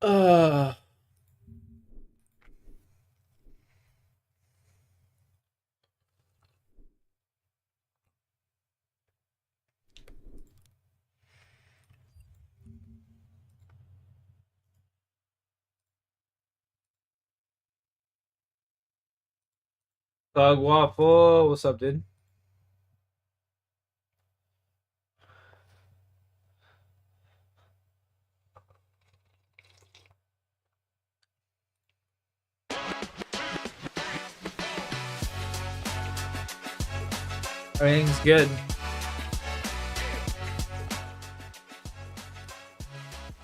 Uh, Thug Waffle, what's up, dude? Everything's good.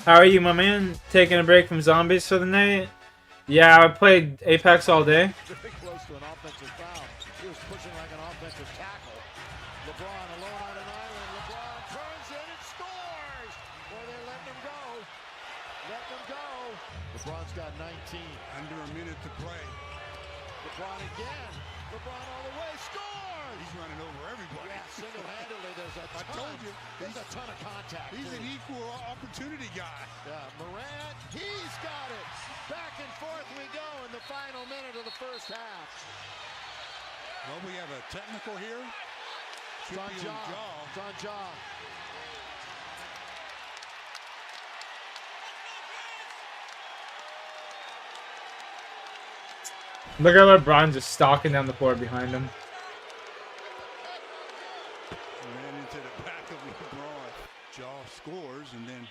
How are you, my man? Taking a break from zombies for the night? Yeah, I played Apex all day. Very close to an offensive foul. He was pushing like an offensive tackle. LeBron alone on an island. LeBron turns it and scores! Or they let him go. Let them go. LeBron's got 19. Under a minute to play. LeBron again. LeBron all the way. Scores! He's running over everybody. Yeah, single-handedly. I told you. There's a ton of contact. He's an equal opportunity guy. Yeah, Morant, he's got it. Back and forth we go in the final minute of the first half. Well, we have a technical here. It's on Jaw. It's on Jaw. Look at LeBron just stalking down the floor behind him. Ran into the back of LeBron. Jaw scores, and then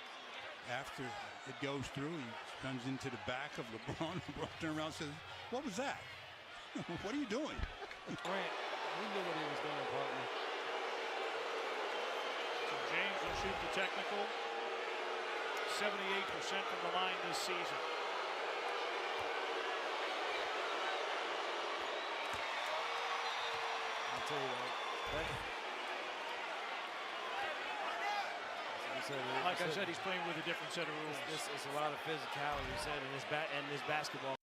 after it goes through, he comes into the back of LeBron. LeBron turns around and says, "What was that? What are you doing?" Grant, we knew what he was doing, partner. So James will shoot the technical. 78% from the line this season. I'll tell you what. Like I said, he's playing with a different set of rules. This is a lot of physicality, he said, in his basketball.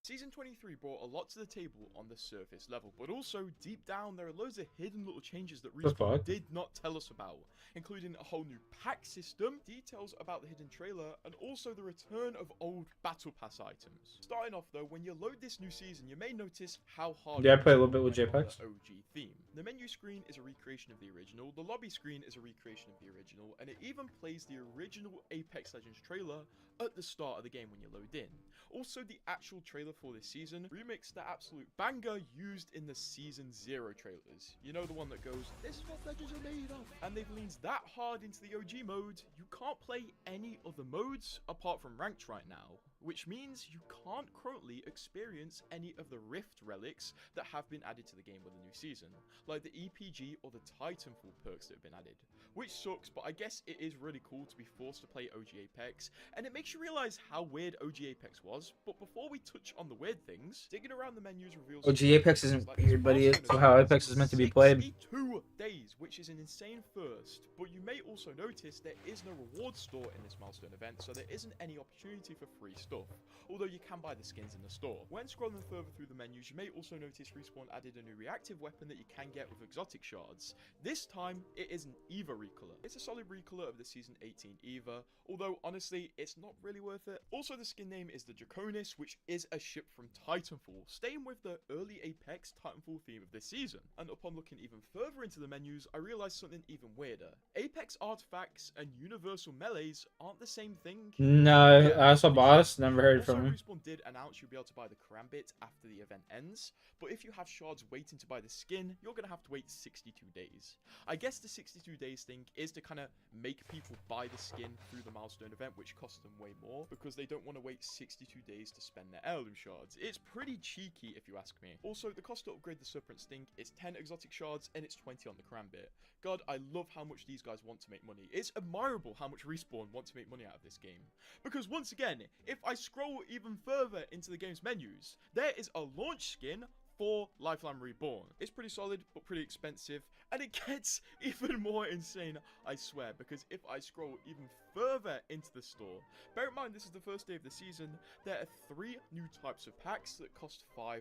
Season 23 brought a lot to the table on the surface level, but also deep down there are loads of hidden little changes that Respawn did not tell us about, including a whole new pack system, details about the hidden trailer, and also the return of old battle pass items. Starting off though, when you load this new season, you may notice how hard Yeah, I played a little bit with JPEGs. the OG theme. The menu screen is a recreation of the original, the lobby screen is a recreation of the original, and it even plays the original Apex Legends trailer at the start of the game when you load in. Also, the actual trailer for this season remixed the absolute banger used in the Season 0 trailers. You know, the one that goes, "This is what Legends are made of." And they've leaned that hard into the OG mode, you can't play any of the modes apart from Ranked right now, which means you can't currently experience any of the Rift relics that have been added to the game with the new season, like the EPG or the Titanfall perks that have been added. Which sucks, but I guess it is really cool to be forced to play OG Apex, and it makes you realize how weird OG Apex was. But before we touch on the weird things, digging around the menus reveals OG Apex isn't weird, but it's how Apex is meant to be played. 62 days, which is an insane first, but you may also notice there is no reward store in this milestone event, so there isn't any opportunity for free stuff, although you can buy the skins in the store. When scrolling further through the menus, you may also notice Respawn added a new reactive weapon that you can get with exotic shards. This time, it is an EVA recolor. It's a solid recolor of the Season 18 EVA, although honestly, it's not really worth it. Also, the skin name is the Draconis, which is a ship from Titanfall, staying with the early Apex Titanfall theme of this season. And upon looking even further into the menus, I realized something even weirder. Apex artifacts and universal melees aren't the same thing. No, I saw Boss, never heard from him. Respawn did announce you'll be able to buy the Karambit after the event ends, but if you have shards waiting to buy the skin, you're going to have to wait 62 days. I guess the 62 days thing is to kind of make people buy the skin through the milestone event, which costs them way more, because they don't want to wait 62 days to spend their heirloom shards. It's pretty cheeky if you ask me. Also, the cost to upgrade the Serpent Sting is 10 exotic shards and it's 20 on the Karambit. God, I love how much these guys want to make money. It's admirable how much Respawn want to make money out of this game. Because once again, if I scroll even further into the game's menus, there is a launch skin for Lifeline Reborn. It's pretty solid, but pretty expensive, and it gets even more insane, I swear, because if I scroll even further into the store, bear in mind this is the first day of the season, there are 3 new types of packs that cost $5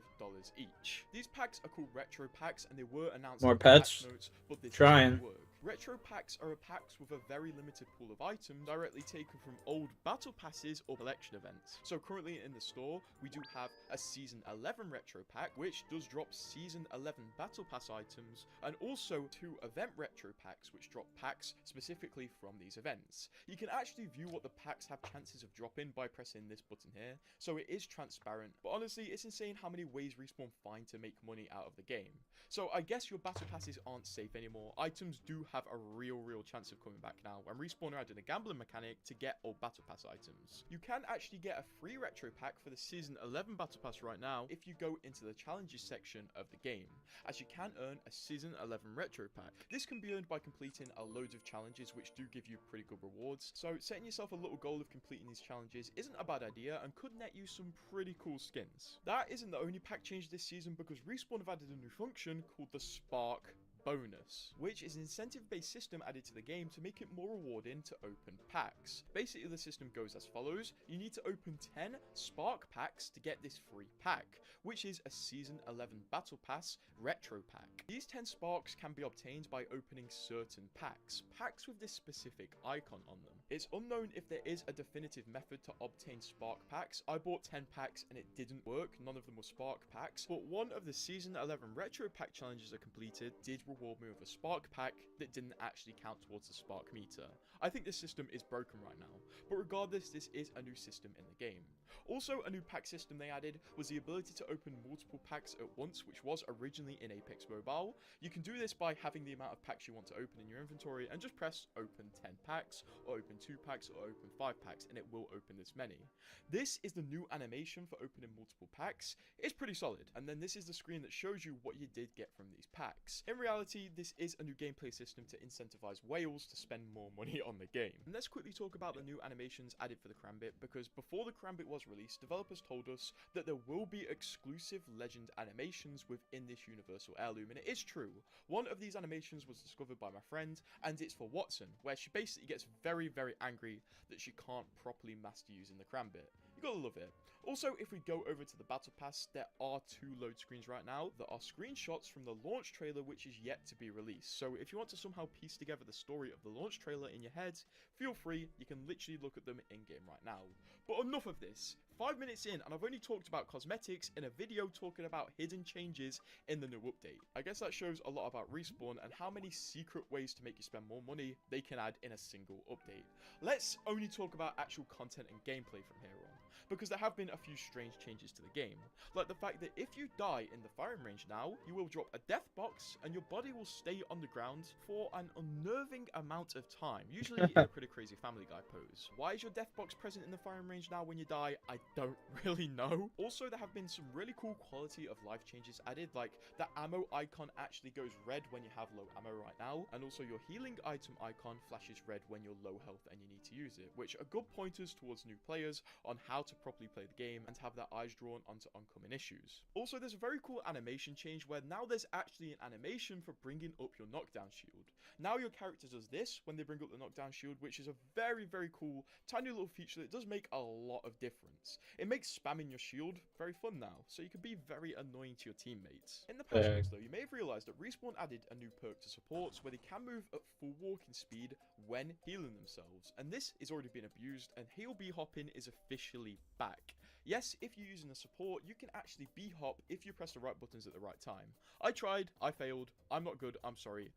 each. These packs are called Retro Packs, and they were announced More in the patch pets? notes, but this Trying. doesn't work. Retro Packs are packs with a very limited pool of items directly taken from old battle passes or collection events. So currently in the store, we do have a Season 11 Retro Pack, which does drop Season 11 Battle Pass items, and also 2 Event Retro Packs, which drop packs specifically from these events. You can actually view what the packs have chances of dropping by pressing this button here, so it is transparent, but honestly, it's insane how many ways Respawn find to make money out of the game. So I guess your battle passes aren't safe anymore. Items do have a real chance of coming back now, and Respawn are adding a gambling mechanic to get old battle pass items. You can actually get a free retro pack for the Season 11 battle pass right now if you go into the challenges section of the game, as you can earn a Season 11 retro pack. This can be earned by completing a load of challenges which do give you pretty good rewards, so setting yourself a little goal of completing these challenges isn't a bad idea and could net you some pretty cool skins. That isn't the only pack change this season, because Respawn have added a new function called the Spark Bonus, which is an incentive-based system added to the game to make it more rewarding to open packs. Basically, the system goes as follows. You need to open 10 Spark packs to get this free pack, which is a Season 11 Battle Pass Retro Pack. These 10 Sparks can be obtained by opening certain packs with this specific icon on them. It's unknown if there is a definitive method to obtain Spark packs. I bought 10 packs and it didn't work, none of them were Spark packs, but one of the Season 11 Retro Pack challenges I completed did reward me with a Spark pack that didn't actually count towards the Spark meter. I think this system is broken right now, but regardless, this is a new system in the game. Also, a new pack system they added was the ability to open multiple packs at once, which was originally in Apex Mobile. You can do this by having the amount of packs you want to open in your inventory and just press open 10 packs, or open 2 packs, or open 5 packs, and it will open this many. This is the new animation for opening multiple packs. It's pretty solid, and then this is the screen that shows you what you did get from these packs. In reality, this is a new gameplay system to incentivize whales to spend more money on the game. And let's quickly talk about the new animations added for the Karambit, because before the Karambit was released, developers told us that there will be exclusive legend animations within this universal heirloom, and it is true. One of these animations was discovered by my friend, and it's for Watson, where she basically gets very angry that she can't properly master using the Karambit. You gotta love it. Also, if we go over to the Battle Pass, there are 2 load screens right now that are screenshots from the launch trailer, which is yet to be released. So if you want to somehow piece together the story of the launch trailer in your head, feel free, you can literally look at them in-game right now. But enough of this. 5 minutes in, and I've only talked about cosmetics in a video talking about hidden changes in the new update. I guess that shows a lot about Respawn and how many secret ways to make you spend more money they can add in a single update. Let's only talk about actual content and gameplay from here on, because there have been a few strange changes to the game. Like the fact that if you die in the firing range now, you will drop a death box and your body will stay on the ground for an unnerving amount of time, usually in a pretty crazy Family Guy pose. Why is your death box present in the firing range now when you die? I don't really know. Also, there have been some really cool quality of life changes added, like the ammo icon actually goes red when you have low ammo right now, and also your healing item icon flashes red when you're low health and you need to use it, which are good pointers towards new players on how to properly play the game and have their eyes drawn onto oncoming issues. Also, there's a very cool animation change where now there's actually an animation for bringing up your knockdown shield. Now your character does this when they bring up the knockdown shield, which is a very cool tiny little feature that does make a lot of difference. It makes spamming your shield very fun now, so you can be very annoying to your teammates. In the patch notes though, you may have realised that Respawn added a new perk to supports where they can move at full walking speed when healing themselves, and this is already been abused, and heal B-hopping is officially back. Yes, if you're using a support, you can actually B-hop if you press the right buttons at the right time. I tried, I failed, I'm not good, I'm sorry.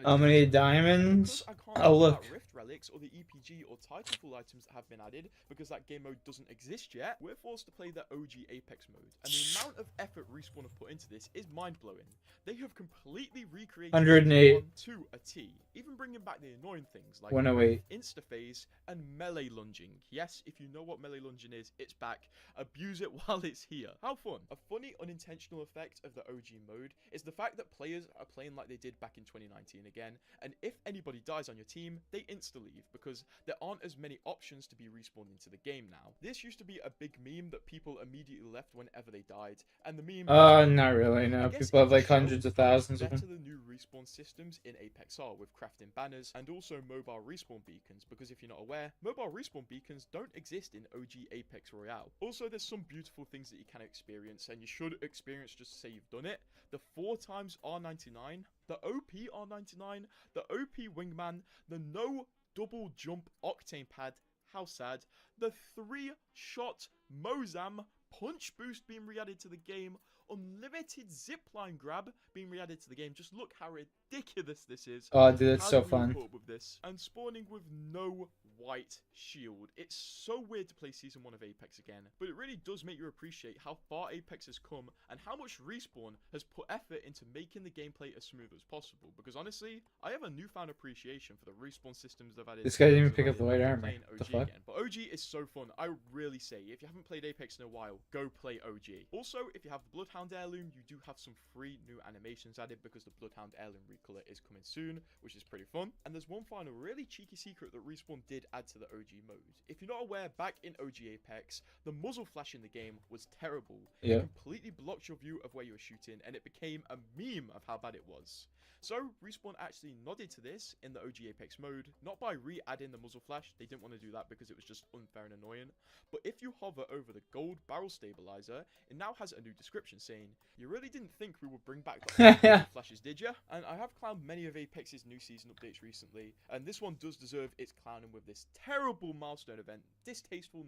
How many diamonds? I can't Oh, look. Rift relics or the EPG or Titanfall items that have been added because that game mode doesn't exist yet. We're forced to play the OG Apex mode, and the amount of effort Respawn have put into this is mind-blowing. They have completely recreated 108 to a T, even bringing back the annoying things like 108. insta-phase and melee lunging. Yes, if you know what melee lunging is, it's back, abuse it while it's here. How fun. A funny unintentional effect of the OG mode is the fact that players are playing like they did back in 2019 again, and if anybody dies on your team, they insta-leave because there aren't as many options to be respawned into the game now. This used to be a big meme that people immediately left whenever they died, and the meme... Not really, no. People have like hundreds of thousands of them. Better the new respawn systems in Apex are with crafting banners and also mobile respawn beacons, because if you're not aware, mobile respawn beacons don't exist in OG Apex Royale. Also, there's some beautiful things that you can experience, and you should experience just to say you've done it. The 4x R99, the OP R99, the OP Wingman, the no double jump Octane pad, how sad, the 3-shot Mozam punch boost being re-added to the game, unlimited zipline grab being re-added to the game. Just look how ridiculous this is. Oh, dude, it's How so do we fun. put up with this? And spawning with no white shield. It's so weird to play Season 1 of Apex again, but it really does make you appreciate how far Apex has come and how much Respawn has put effort into making the gameplay as smooth as possible, because honestly, I have a newfound appreciation for the Respawn systems they've added. This guy didn't even pick up the white armor. Playing The OG fuck? again. But OG is so fun. I really say, if you haven't played Apex in a while, go play OG. Also, if you have the Bloodhound Heirloom, you do have some free new animations added because the Bloodhound Heirloom recolor is coming soon, which is pretty fun. And there's one final really cheeky secret that Respawn did add to the OG mode. If you're not aware, back in OG Apex, the muzzle flash in the game was terrible. Yeah. It completely blocked your view of where you were shooting, and it became a meme of how bad it was. So, Respawn actually nodded to this in the OG Apex mode, not by re-adding the muzzle flash, they didn't want to do that because it was just unfair and annoying, but if you hover over the gold barrel stabilizer, it now has a new description saying, "You really didn't think we would bring back the old muzzle flashes, did ya?" And I have clowned many of Apex's new season updates recently, and this one does deserve its clowning with this terrible milestone event, distasteful...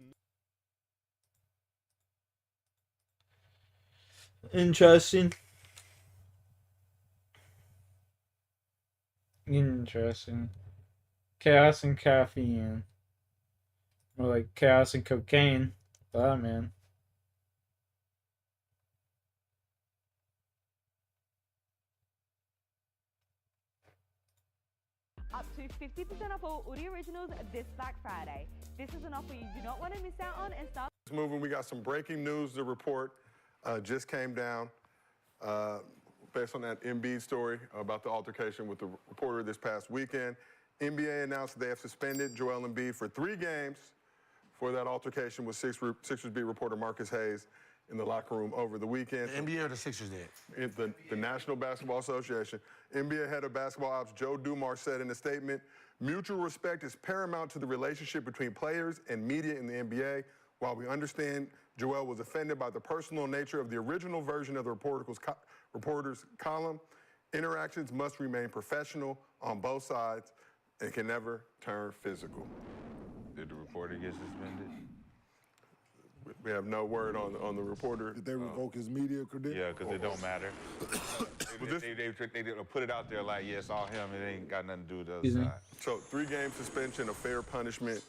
Interesting. Interesting. Chaos and caffeine. More like chaos and cocaine. Ah, man. Up to 50% off all Uri Originals this Black Friday. This is an offer you do not want to miss out on, and start Moving, we got some breaking news to report. Just came down based on that Embiid story about the altercation with the reporter this past weekend. NBA announced they have suspended Joel Embiid for 3 games for that altercation with Sixers beat reporter Marcus Hayes in the locker room over the weekend. The NBA or the Sixers did? The National Basketball Association. NBA head of basketball ops Joe Dumars said in a statement, "Mutual respect is paramount to the relationship between players and media in the NBA. While we understand Joel was offended by the personal nature of the original version of the reporter's column, interactions must remain professional on both sides and can never turn physical." Did the reporter get suspended? We have no word on the reporter. Did they revoke his media credentials? Yeah, because it don't matter. They put it out there like, yeah, it's all him. It ain't got nothing to do with the other side. So 3-game suspension, a fair punishment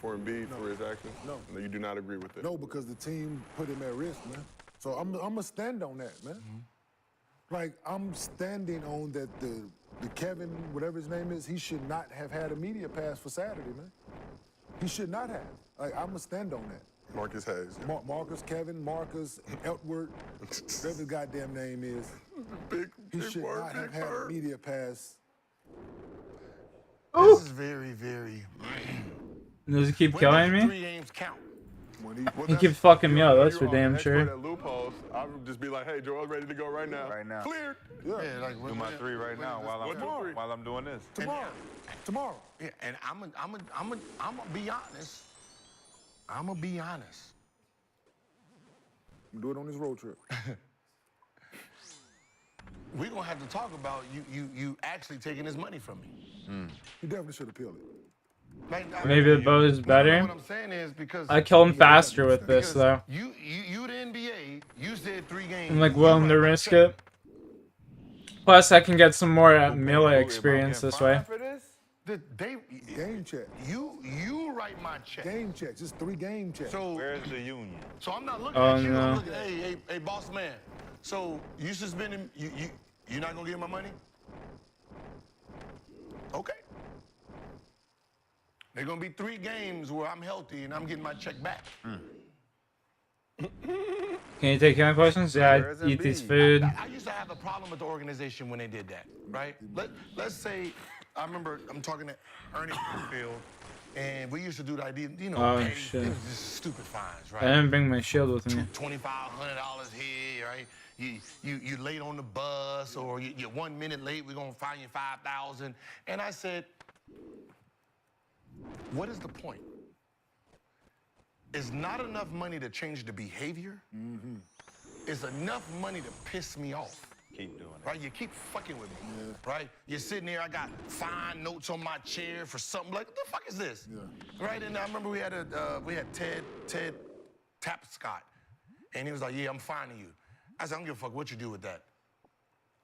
for Embiid for his actions? No. You do not agree with it? No, because the team put him at risk, man. So I'm gonna stand on that, man. Like, I'm standing on that the Kevin, whatever his name is, he should not have had a media pass for Saturday, man. He should not have. Like, I'm gonna stand on that. Marcus Hayes. Yeah. Marcus, Kevin, Marcus, Eltward, whatever his goddamn name is. He should not have had a media pass. This is very, very... Does he keep killing me? 3 games count. He keeps fucking me up, that's for damn For sure. that loopholes, I would just be like, "Hey, Joel's ready to go right now." Right now. Cleared. Yeah, like Do my 3 right now while I'm doing this. Tomorrow. Yeah, and I'm gonna be honest. I'm gonna be honest. Do it on this road trip. We're gonna have to talk about you actually taking this money from me. You definitely should appeal it. Like, Maybe the bow is better. What I'm saying is because I kill him faster with this though. you the NBA. You said 3 games. I'm like willing to risk it. Plus, I can get some more melee experience this way. Game check. You write my check. Game checks. Just 3 game checks. So Where's the union? So I'm not looking Oh, at you. no. I'm looking at hey, boss man. So you suspending you're not gonna give my money? Okay. There are gonna be 3 games where I'm healthy and I'm getting my check back. Can you take your questions? Yeah, Where's I eat this Embiid? food. I used to have a problem with the organization when they did that, right? Let's say, I remember I'm talking to Ernie Field, and we used to do the idea, you know, Oh, petty, shit. it was just stupid fines, right? I didn't bring my shield with me. $2,500 here, right? You late on the bus, or you're 1 minute late, we're gonna fine you 5,000. And I said, what is the point? It's not enough money to change the behavior. It's enough money to piss me off. Keep doing it. Right? You keep fucking with me. Right? You're sitting there, I got fine notes on my chair for something like, what the fuck is this? Right? And I remember we had Ted Tapscott. And he was like, yeah, I'm fining you. I said, I don't give a fuck what you do with that.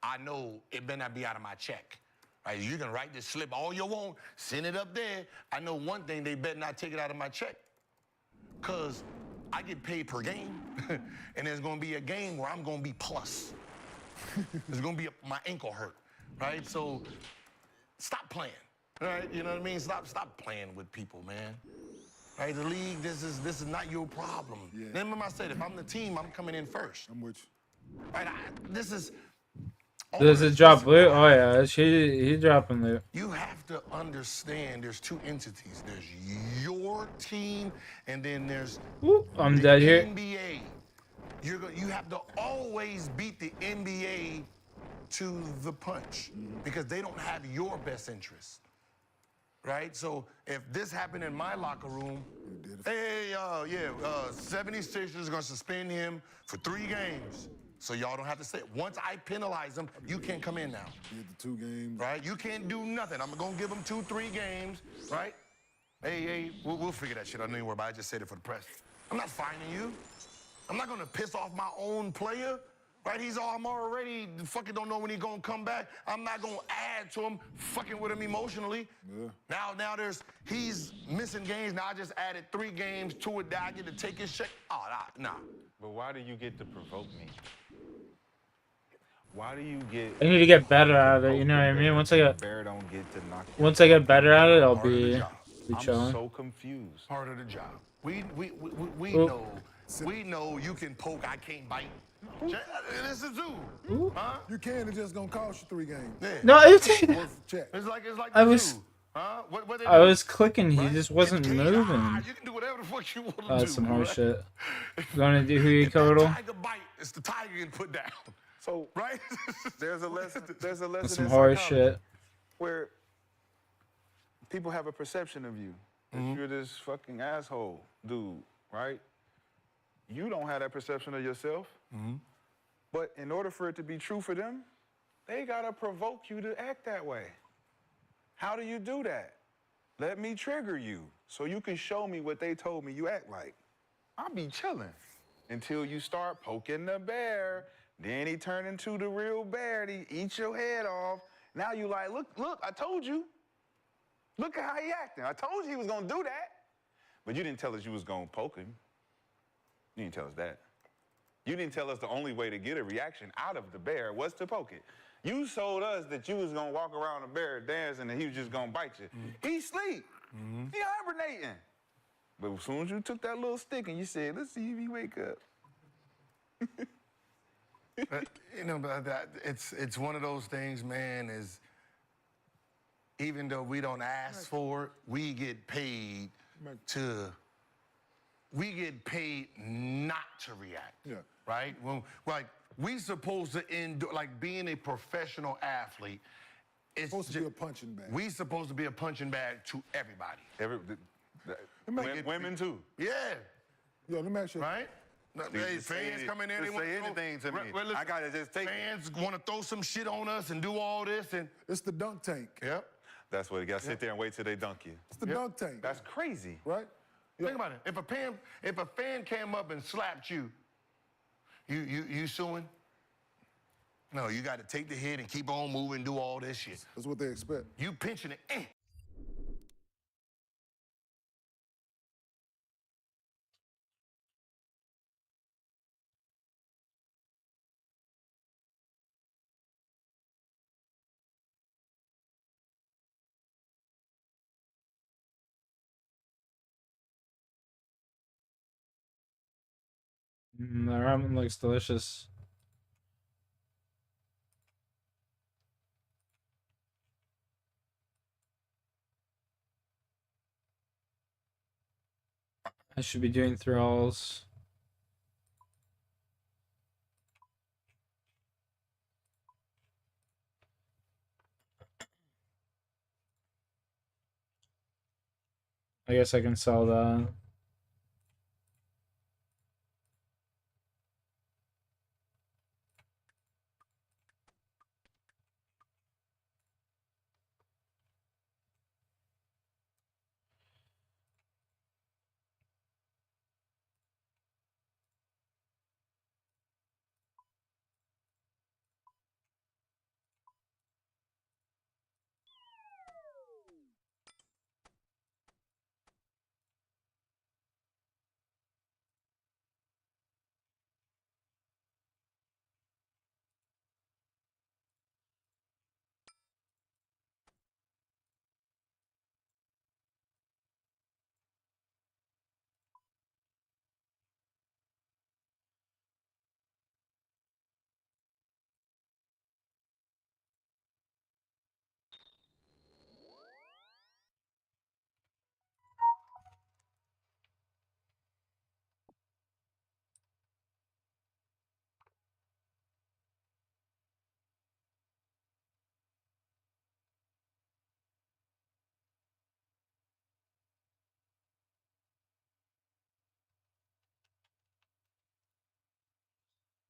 I know it better not be out of my check. Right? You can write this slip all you want, send it up there. I know one thing, they better not take it out of my check. Because I get paid per game, and there's going to be a game where I'm going to be plus. There's going to be my ankle hurt, right? So stop playing, right? You know what I mean? Stop playing with people, man. Right? The league, this is not your problem. Then remember I said, if I'm the team, I'm coming in first. I'm with you. Right? This is... Does it drop loot? Oh yeah, he dropping loot. You have to understand there's two entities. There's your team, and then there's I'm the dead here. NBA. You have to always beat the NBA to the punch because they don't have your best interest. Right? So if this happened in my locker room, hey, 76ers are going to suspend him for 3 games. So y'all don't have to say it. Once I penalize him, you can't come in now. Did the 2 games. Right? You can't do nothing. I'm going to give him 2-3 games, right? Hey, we'll figure that shit out anywhere, but I just said it for the press. I'm not fining you. I'm not going to piss off my own player, right? I'm already fucking don't know when he's going to come back. I'm not going to add to him, fucking with him emotionally. Now he's missing games. Now I just added 3 games to it that I get to take his check. Oh, nah. But why do you get to provoke me? Why do you get... I need to get better at it, you know what I mean? Once I get Bear don't get to knock once I get better at it, I'll be chilling. I'm so confused. Part of the job. We Oop. know you can poke, I can't bite. This is zoo. Huh? You can, it's just gonna cost you 3 games. Yeah. No, it's Check. It's like I the was zoo. Huh? What they I do? was clicking, he just wasn't You moving. can do whatever the fuck you want to do. That's some hard right? shit. Gonna do who you If that total? tiger bite, it's the tiger getting put down. So right? there's a lesson. There's a lesson. That's some in hard psychology shit. where people have a perception of you that you're this fucking asshole dude, right? You don't have that perception of yourself. But in order for it to be true for them, they gotta provoke you to act that way. How do you do that? Let me trigger you so you can show me what they told me you act like. I'll be chilling until you start poking the bear. Then he turn into the real bear and he eats your head off. Now you like, look, I told you. Look at how he acting. I told you he was gonna do that. But you didn't tell us you was gonna poke him. You didn't tell us that. You didn't tell us the only way to get a reaction out of the bear was to poke it. You told us that you was gonna walk around the bear dancing and he was just gonna bite you. He sleep. He hibernating. But as soon as you took that little stick and you said, let's see if he wake up. But it's one of those things, man, is even though we don't ask for it, we get paid not to react. Right? Like we supposed to endure, like being a professional athlete, it's supposed to be a punching bag. We supposed to be a punching bag to everybody. Women too. Yeah. Yo, let me ask you. Right? Hey, fans come in there, they want say anything to me. I gotta just take fans want to throw some shit on us and do all this, and it's the dunk tank. Yep. That's what you gotta sit there and wait till they dunk you. It's the dunk tank. That's crazy. Right? Think about it. If a fan came up and slapped you, you suing? No, you got to take the hit and keep on moving, do all this shit. That's what they expect. You pinching it. The ramen looks delicious. I should be doing thralls. I guess I can sell that.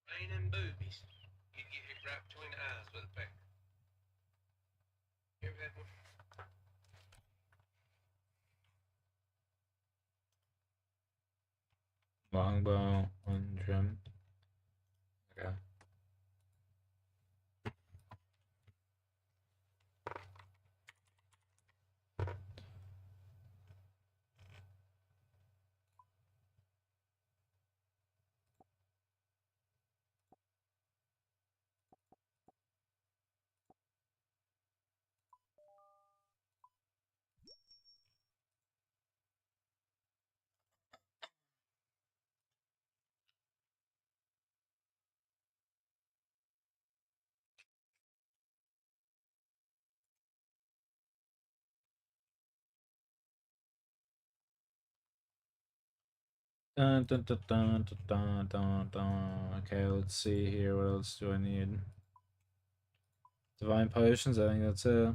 Raining boobies. You get hit right between the eyes with a pair. You ever had one? Longbow, one trim. Okay. Dun, dun, dun, dun, dun, dun, dun, dun. Okay, let's see here. What else do I need? Divine potions. I think that's it.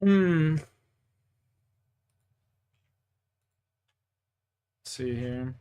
Let's see here.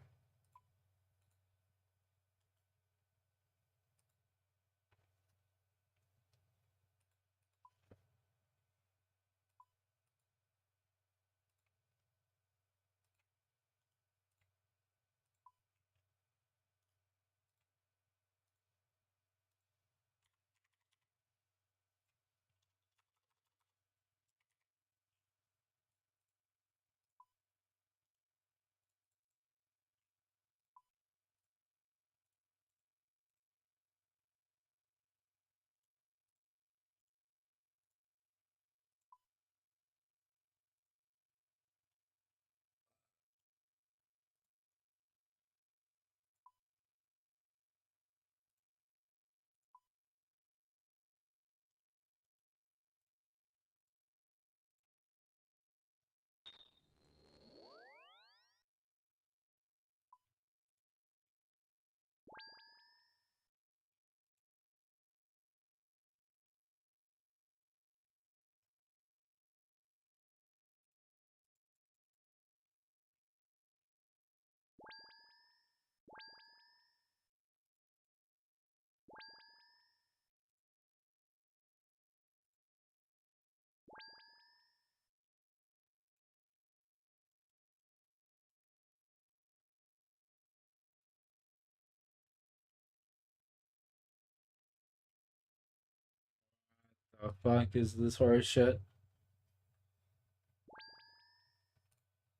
The fuck is this horse shit?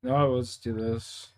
No, let's do this.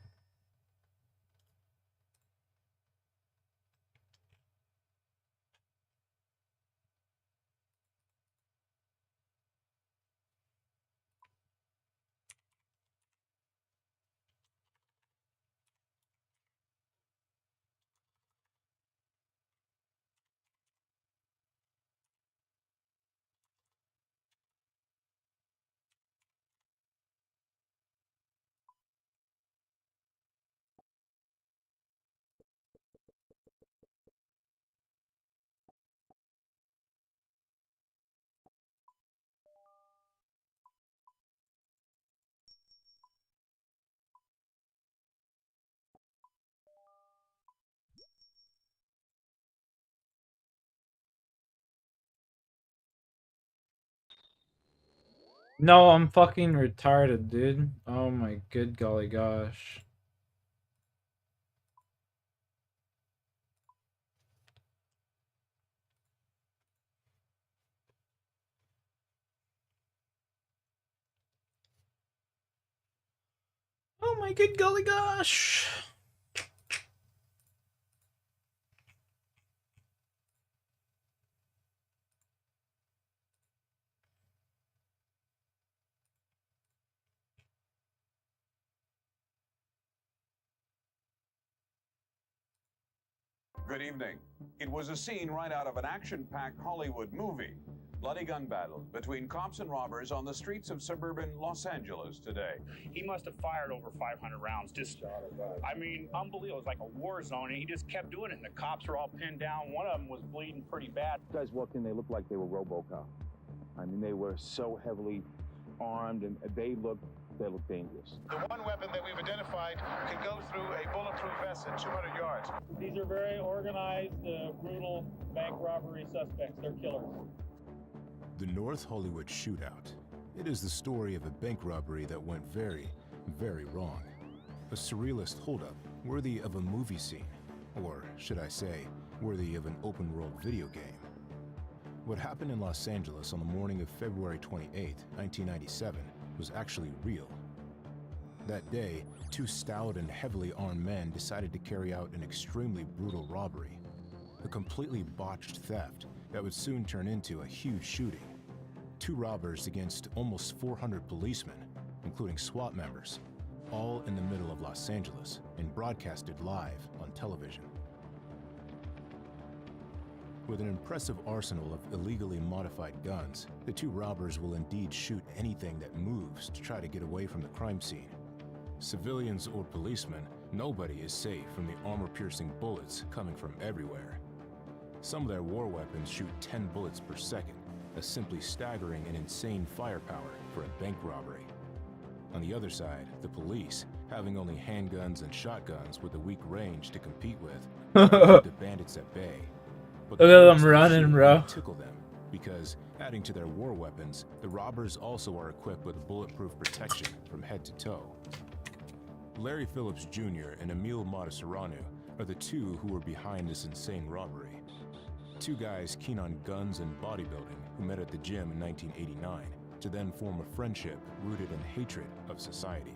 No, I'm fucking retarded, dude. Oh my good golly gosh. Oh my good golly gosh. Good evening. It was a scene right out of an action-packed Hollywood movie. Bloody gun battles between cops and robbers on the streets of suburban Los Angeles today. He must have fired over 500 rounds. I mean, unbelievable. It was like a war zone, and he just kept doing it, and the cops were all pinned down. One of them was bleeding pretty bad. Guys walked in, they looked like they were RoboCop. I mean, they were so heavily armed, and they looked dangerous. The one weapon that we've identified can go through a bulletproof vest at 200 yards. These are very organized, brutal bank robbery suspects. They're killers. The North Hollywood Shootout. It is the story of a bank robbery that went very, very wrong. A surrealist holdup worthy of a movie scene, or should I say, worthy of an open-world video game. What happened in Los Angeles on the morning of February 28, 1997, was actually real. That day, two stout and heavily armed men decided to carry out an extremely brutal robbery. A completely botched theft that would soon turn into a huge shooting. Two robbers against almost 400 policemen, including SWAT members, all in the middle of Los Angeles and broadcasted live on television. With an impressive arsenal of illegally modified guns, the two robbers will indeed shoot anything that moves to try to get away from the crime scene. Civilians or policemen, nobody is safe from the armor-piercing bullets coming from everywhere. Some of their war weapons shoot 10 bullets per second, as simply staggering and insane firepower for a bank robbery. On the other side, the police, having only handguns and shotguns with a weak range to compete with, kept the bandits at bay. But Look at them running, bro. Tickle them, because adding to their war weapons, the robbers also are equipped with bulletproof protection from head to toe. Larry Phillips Jr. and Emil Matasuranu are the two who were behind this insane robbery. Two guys keen on guns and bodybuilding who met at the gym in 1989 to then form a friendship rooted in hatred of society.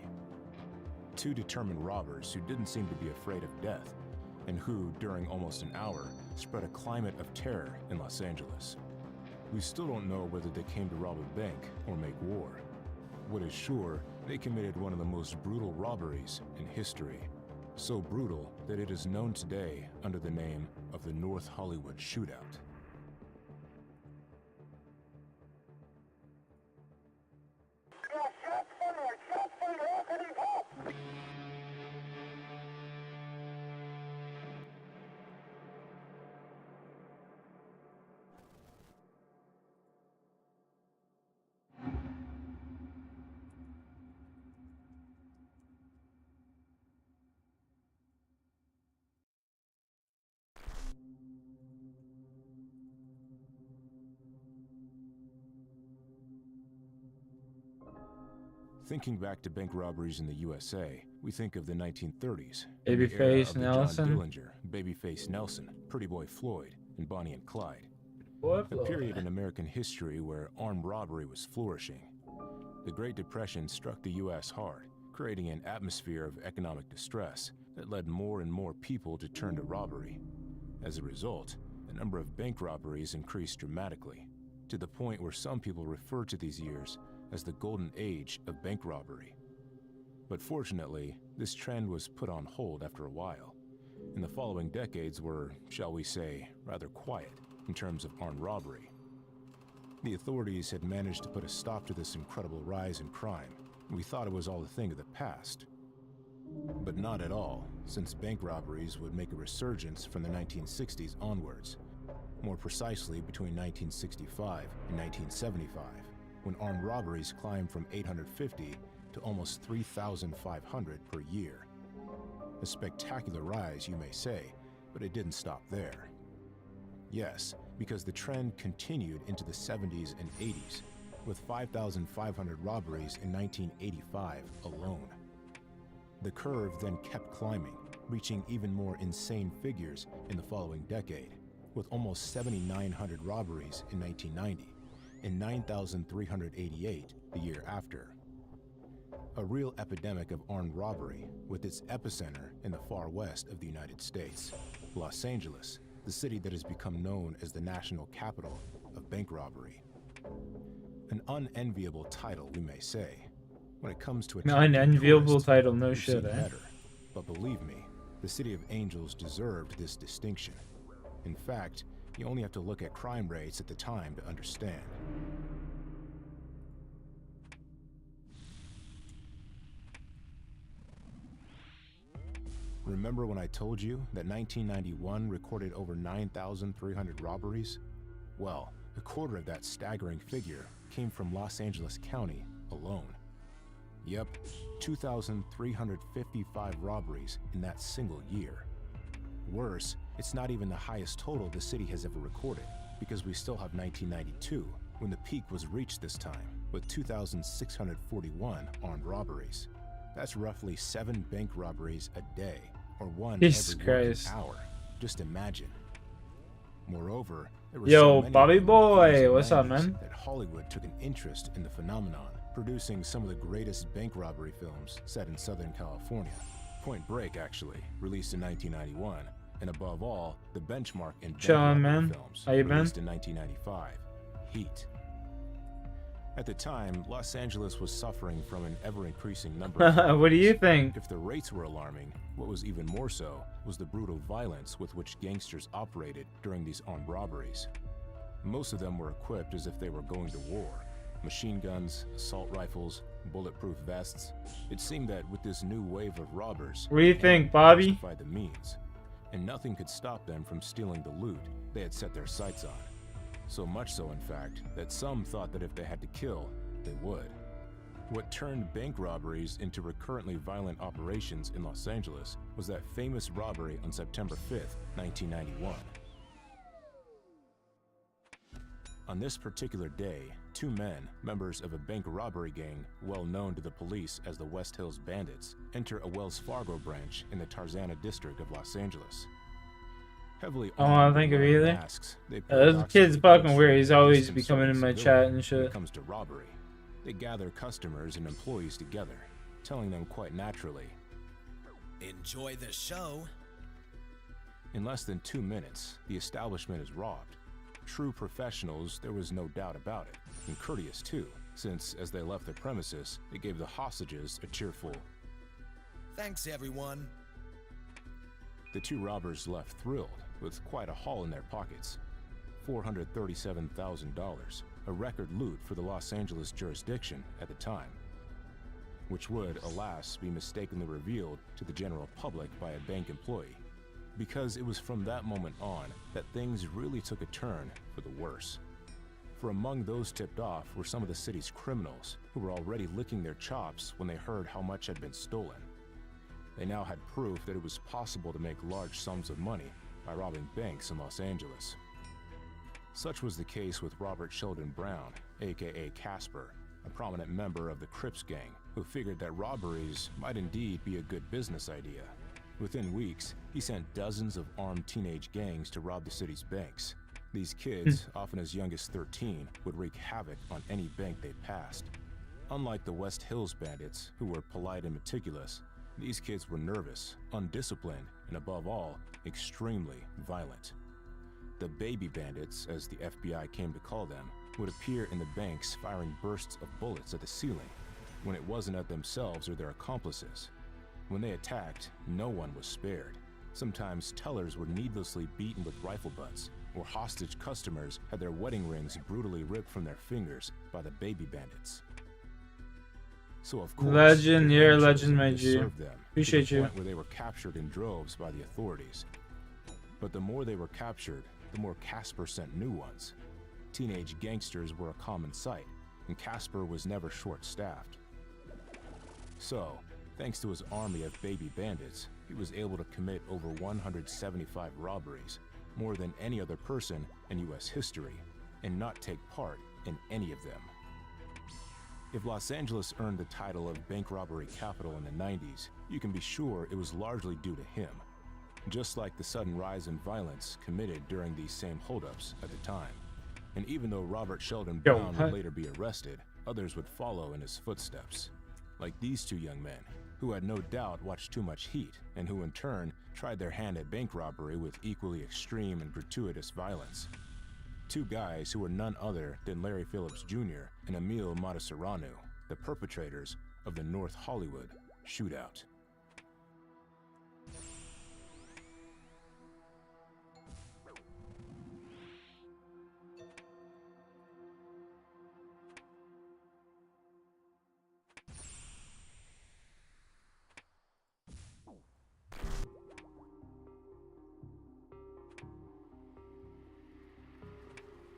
Two determined robbers who didn't seem to be afraid of death and who, during almost an hour, spread a climate of terror in Los Angeles. We still don't know whether they came to rob a bank or make war. What is sure, they committed one of the most brutal robberies in history. So brutal that it is known today under the name of the North Hollywood Shootout. Thinking back to bank robberies in the USA, we think of the 1930s. Babyface Nelson. John Dillinger, Babyface Nelson, Pretty Boy Floyd, and Bonnie and Clyde. A period in American history where armed robbery was flourishing. The Great Depression struck the U.S. hard, creating an atmosphere of economic distress that led more and more people to turn to robbery. As a result, the number of bank robberies increased dramatically, to the point where some people refer to these years as the golden age of bank robbery. But fortunately, this trend was put on hold after a while, and the following decades were, shall we say, rather quiet in terms of armed robbery. The authorities had managed to put a stop to this incredible rise in crime, and we thought it was all a thing of the past. But not at all, since bank robberies would make a resurgence from the 1960s onwards, more precisely between 1965 and 1975. When armed robberies climbed from 850 to almost 3,500 per year. A spectacular rise, you may say, but it didn't stop there. Yes, because the trend continued into the 70s and 80s, with 5,500 robberies in 1985 alone. The curve then kept climbing, reaching even more insane figures in the following decade, with almost 7,900 robberies in 1990. And 9,388 the year after. A real epidemic of armed robbery, with its epicenter in the far west of the United States, Los Angeles, the city that has become known as the national capital of bank robbery. An unenviable title, we may say, when it comes to an unenviable title, no shit, eh? Better. But believe me, the City of Angels deserved this distinction. In fact, you only have to look at crime rates at the time to understand. Remember when I told you that 1991 recorded over 9,300 robberies? Well, a quarter of that staggering figure came from Los Angeles County alone. Yep, 2,355 robberies in that single year. Worse, it's not even the highest total the city has ever recorded, because we still have 1992, when the peak was reached this time, with 2,641 armed robberies. That's roughly 7 bank robberies a day, or one every hour. Just imagine. Moreover, there were so many Bobby Boy, in the what's up, 90s man? that Hollywood took an interest in the phenomenon, producing some of the greatest bank robbery films set in Southern California. Point Break, actually, released in 1991, and above all, the benchmark in bank robbery films, How you been? released in 1995, Heat. At the time, Los Angeles was suffering from an ever-increasing number of robberies. What do you think? If the rates were alarming, what was even more so was the brutal violence with which gangsters operated during these armed robberies. Most of them were equipped as if they were going to war. Machine guns, assault rifles, bulletproof vests. It seemed that with this new wave of robbers, What do you think, Bobby? justified the means, and nothing could stop them from stealing the loot they had set their sights on. so much so in fact that some thought that if they had to kill, they would. What turned bank robberies into recurrently violent operations in Los Angeles was that famous robbery on September 5th, 1991. On this particular day, two men, members of a bank robbery gang well known to the police as the West Hills Bandits, enter a Wells Fargo branch in the Tarzana district of Los Angeles. Heavily I don't want to think of either. masks, they This kid's fucking weird. He's always be coming in my chat and shit. When it comes to robbery, they gather customers and employees together, telling them quite naturally, "Enjoy the show." In less than 2 minutes, the establishment is robbed. True professionals, there was no doubt about it, and courteous too, since as they left the premises, they gave the hostages a cheerful, "Thanks, everyone." The two robbers left thrilled, with quite a haul in their pockets. $437,000, a record loot for the Los Angeles jurisdiction at the time, which would, alas, be mistakenly revealed to the general public by a bank employee, because it was from that moment on that things really took a turn for the worse. For among those tipped off were some of the city's criminals who were already licking their chops when they heard how much had been stolen. They now had proof that it was possible to make large sums of money by robbing banks in Los Angeles. Such was the case with Robert Sheldon Brown, aka Casper, a prominent member of the Crips gang, who figured that robberies might indeed be a good business idea. Within weeks, he sent dozens of armed teenage gangs to rob the city's banks. These kids, often as young as 13, would wreak havoc on any bank they passed. Unlike the West Hills Bandits, who were polite and meticulous, these kids were nervous, undisciplined, and above all, extremely violent. The Baby Bandits, as the FBI came to call them, would appear in the banks firing bursts of bullets at the ceiling, when it wasn't at themselves or their accomplices. When they attacked, no one was spared. Sometimes tellers were needlessly beaten with rifle butts, or hostage customers had their wedding rings brutally ripped from their fingers by the Baby Bandits. So of course, Legend, they you're a chose legend, to my G. serve them, Appreciate to the you. point where they were captured in droves by the authorities. But the more they were captured, the more Casper sent new ones. Teenage gangsters were a common sight, and Casper was never short-staffed. So, thanks to his army of baby bandits, he was able to commit over 175 robberies, more than any other person in US history, and not take part in any of them. If Los Angeles earned the title of bank robbery capital in the 90s, you can be sure it was largely due to him, just like the sudden rise in violence committed during these same holdups at the time. And even though Robert Sheldon Brown would later be arrested, others would follow in his footsteps, like these two young men, who had no doubt watched too much heat, and who in turn tried their hand at bank robbery with equally extreme and gratuitous violence. Two guys who were none other than Larry Phillips Jr. and Emil Mataseranu, the perpetrators of the North Hollywood shootout.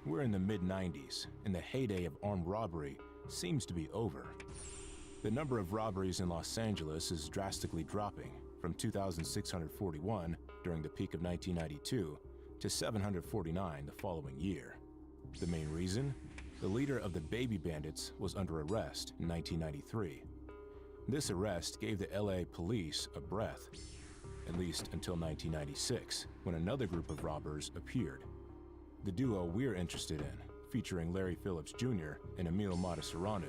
We're in the mid-90s, and the heyday of armed robbery seems to be over. The number of robberies in Los Angeles is drastically dropping, from 2,641 during the peak of 1992 to 749 the following year. The main reason? The leader of the Baby Bandits was under arrest in 1993. This arrest gave the LA police a breath, at least until 1996, when another group of robbers appeared. The duo we're interested in, featuring Larry Phillips Jr. and Emil Mataseranu.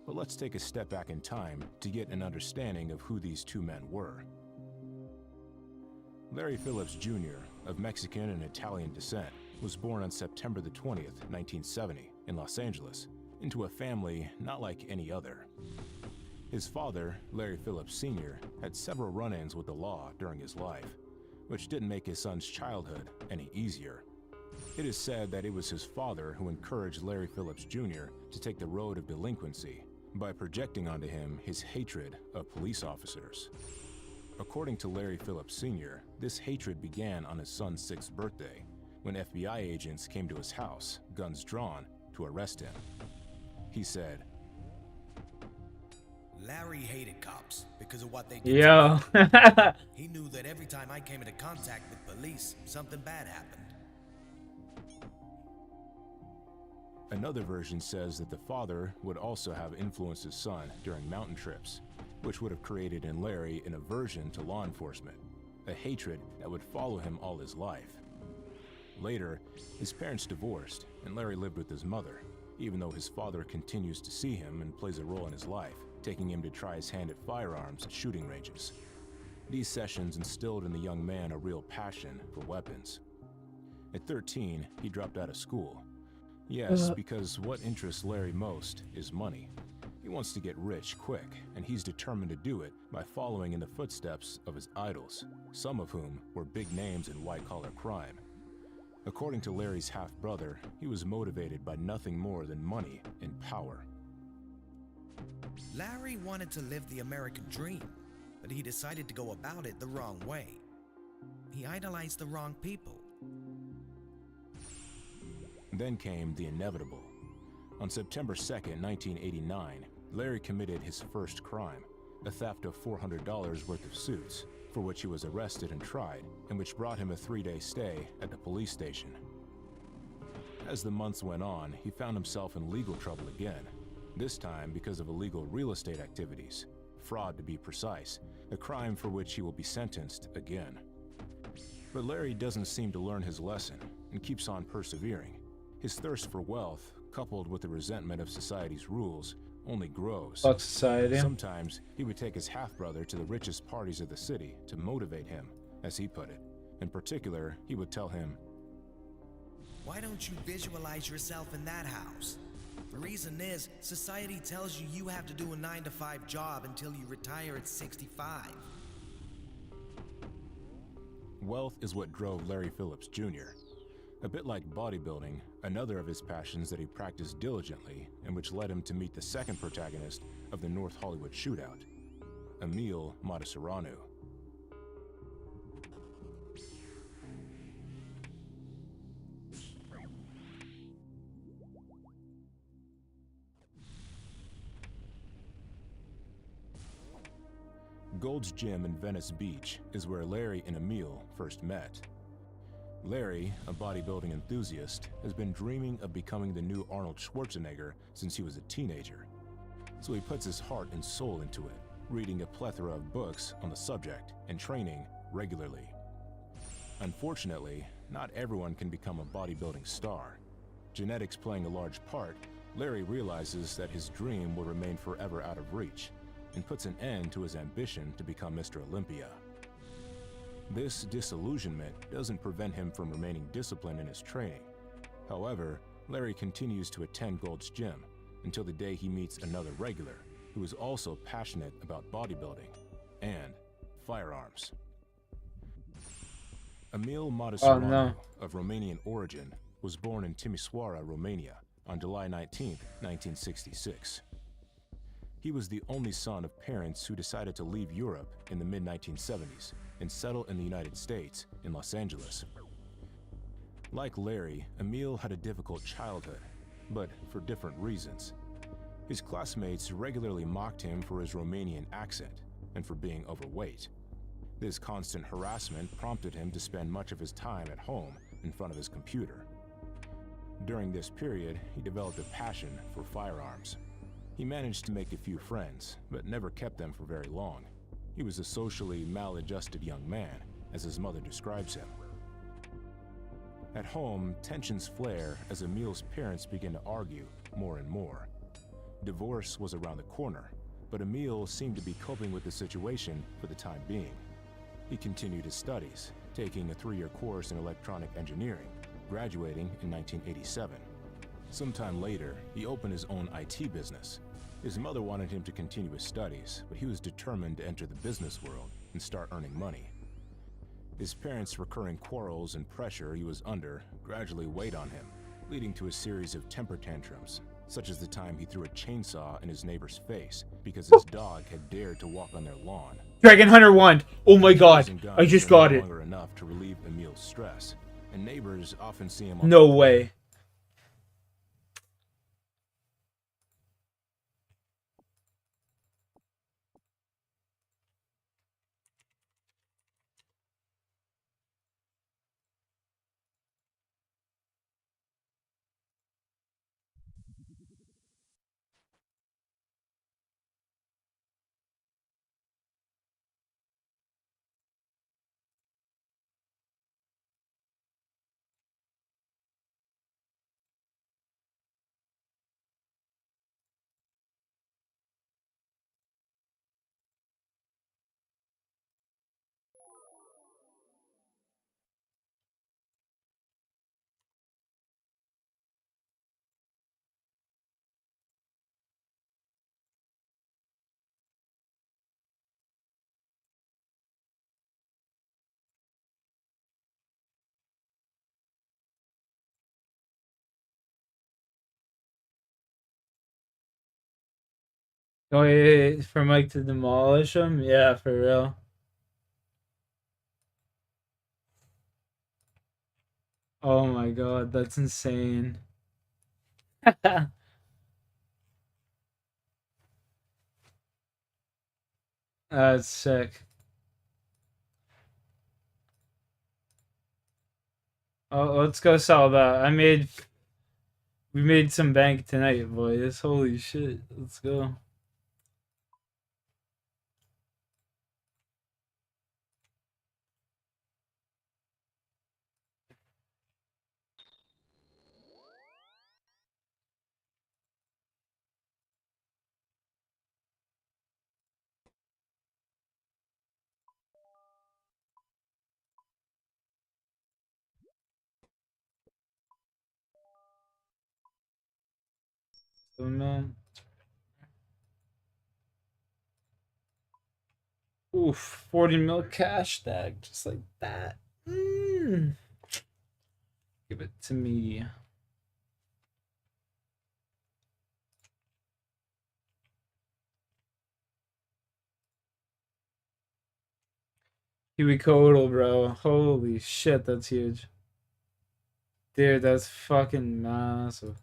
But let's take a step back in time to get an understanding of who these two men were. Larry Phillips Jr., of Mexican and Italian descent, was born on September the 20th, 1970, in Los Angeles, into a family not like any other. His father, Larry Phillips Sr., had several run-ins with the law during his life, which didn't make his son's childhood any easier. It is said that it was his father who encouraged Larry Phillips Jr. to take the road of delinquency by projecting onto him his hatred of police officers. According to Larry Phillips Sr., this hatred began on his son's 6th birthday, when FBI agents came to his house, guns drawn, to arrest him. He said, Larry hated cops because of what they did Yo. to him. He knew that every time I came into contact with police, something bad happened. Another version says that the father would also have influenced his son during mountain trips, which would have created in Larry an aversion to law enforcement, a hatred that would follow him all his life. Later, his parents divorced, and Larry lived with his mother, even though his father continues to see him and plays a role in his life, taking him to try his hand at firearms at shooting ranges. These sessions instilled in the young man a real passion for weapons. At 13, he dropped out of school. Yes, because what interests Larry most is money. He wants to get rich quick, and he's determined to do it by following in the footsteps of his idols, some of whom were big names in white-collar crime. According to Larry's half-brother, he was motivated by nothing more than money and power. Larry wanted to live the American dream, but he decided to go about it the wrong way. He idolized the wrong people. Then came the inevitable. On September 2nd, 1989, Larry committed his first crime, a theft of $400 worth of suits, for which he was arrested and tried, and which brought him a 3-day stay at the police station. As the months went on, he found himself in legal trouble again, this time because of illegal real estate activities, fraud to be precise, a crime for which he will be sentenced again. But Larry doesn't seem to learn his lesson and keeps on persevering. His thirst for wealth, coupled with the resentment of society's rules, only grows. Fuck society. Sometimes he would take his half-brother to the richest parties of the city to motivate him, as he put it. In particular, he would tell him, Why don't you visualize yourself in that house? The reason is, society tells you you have to do a 9-to-5 job until you retire at 65. Wealth is what drove Larry Phillips Jr. A bit like bodybuilding, another of his passions that he practiced diligently and which led him to meet the second protagonist of the North Hollywood shootout, Emil Matasareanu. Gold's Gym in Venice Beach is where Larry and Emil first met. Larry, a bodybuilding enthusiast, has been dreaming of becoming the new Arnold Schwarzenegger since he was a teenager. So he puts his heart and soul into it, reading a plethora of books on the subject and training regularly. Unfortunately, not everyone can become a bodybuilding star. Genetics playing a large part, Larry realizes that his dream will remain forever out of reach and puts an end to his ambition to become Mr. Olympia. This disillusionment doesn't prevent him from remaining disciplined in his training. However, Larry continues to attend Gold's Gym until the day he meets another regular who is also passionate about bodybuilding and firearms. Emil Matasareanu, of Romanian origin, was born in Timișoara, Romania, on July 19, 1966. He was the only son of parents who decided to leave Europe in the mid-1970s and settle in the United States in Los Angeles. Like Larry, Emil had a difficult childhood, but for different reasons. His classmates regularly mocked him for his Romanian accent and for being overweight. This constant harassment prompted him to spend much of his time at home in front of his computer. During this period, he developed a passion for firearms. He managed to make a few friends, but never kept them for very long. He was a socially maladjusted young man, as his mother describes him. At home, tensions flare as Emil's parents begin to argue more and more. Divorce was around the corner, but Emil seemed to be coping with the situation for the time being. He continued his studies, taking a 3-year course in electronic engineering, graduating in 1987. Sometime later, he opened his own IT business. His mother wanted him to continue his studies, but he was determined to enter the business world and start earning money. His parents' recurring quarrels and pressure he was under gradually weighed on him, leading to a series of temper tantrums, such as the time he threw a chainsaw in his neighbor's face because his dog had dared to walk on their lawn. Dragon Hunter 1. Oh my god, I just got it. Longer enough to relieve Emil's stress. and neighbors often see him on No way. Oh, yeah, for Mike to demolish him? Yeah, for real. Oh my god, that's insane. That's sick. Oh, let's go sell that. We made some bank tonight, boys. Holy shit. Let's go. So, man. Oof, 40 mil cash stack, just like that. Mm. Give it to me. Kiwi Kodal, bro. Holy shit, that's huge. Dude, that's fucking massive.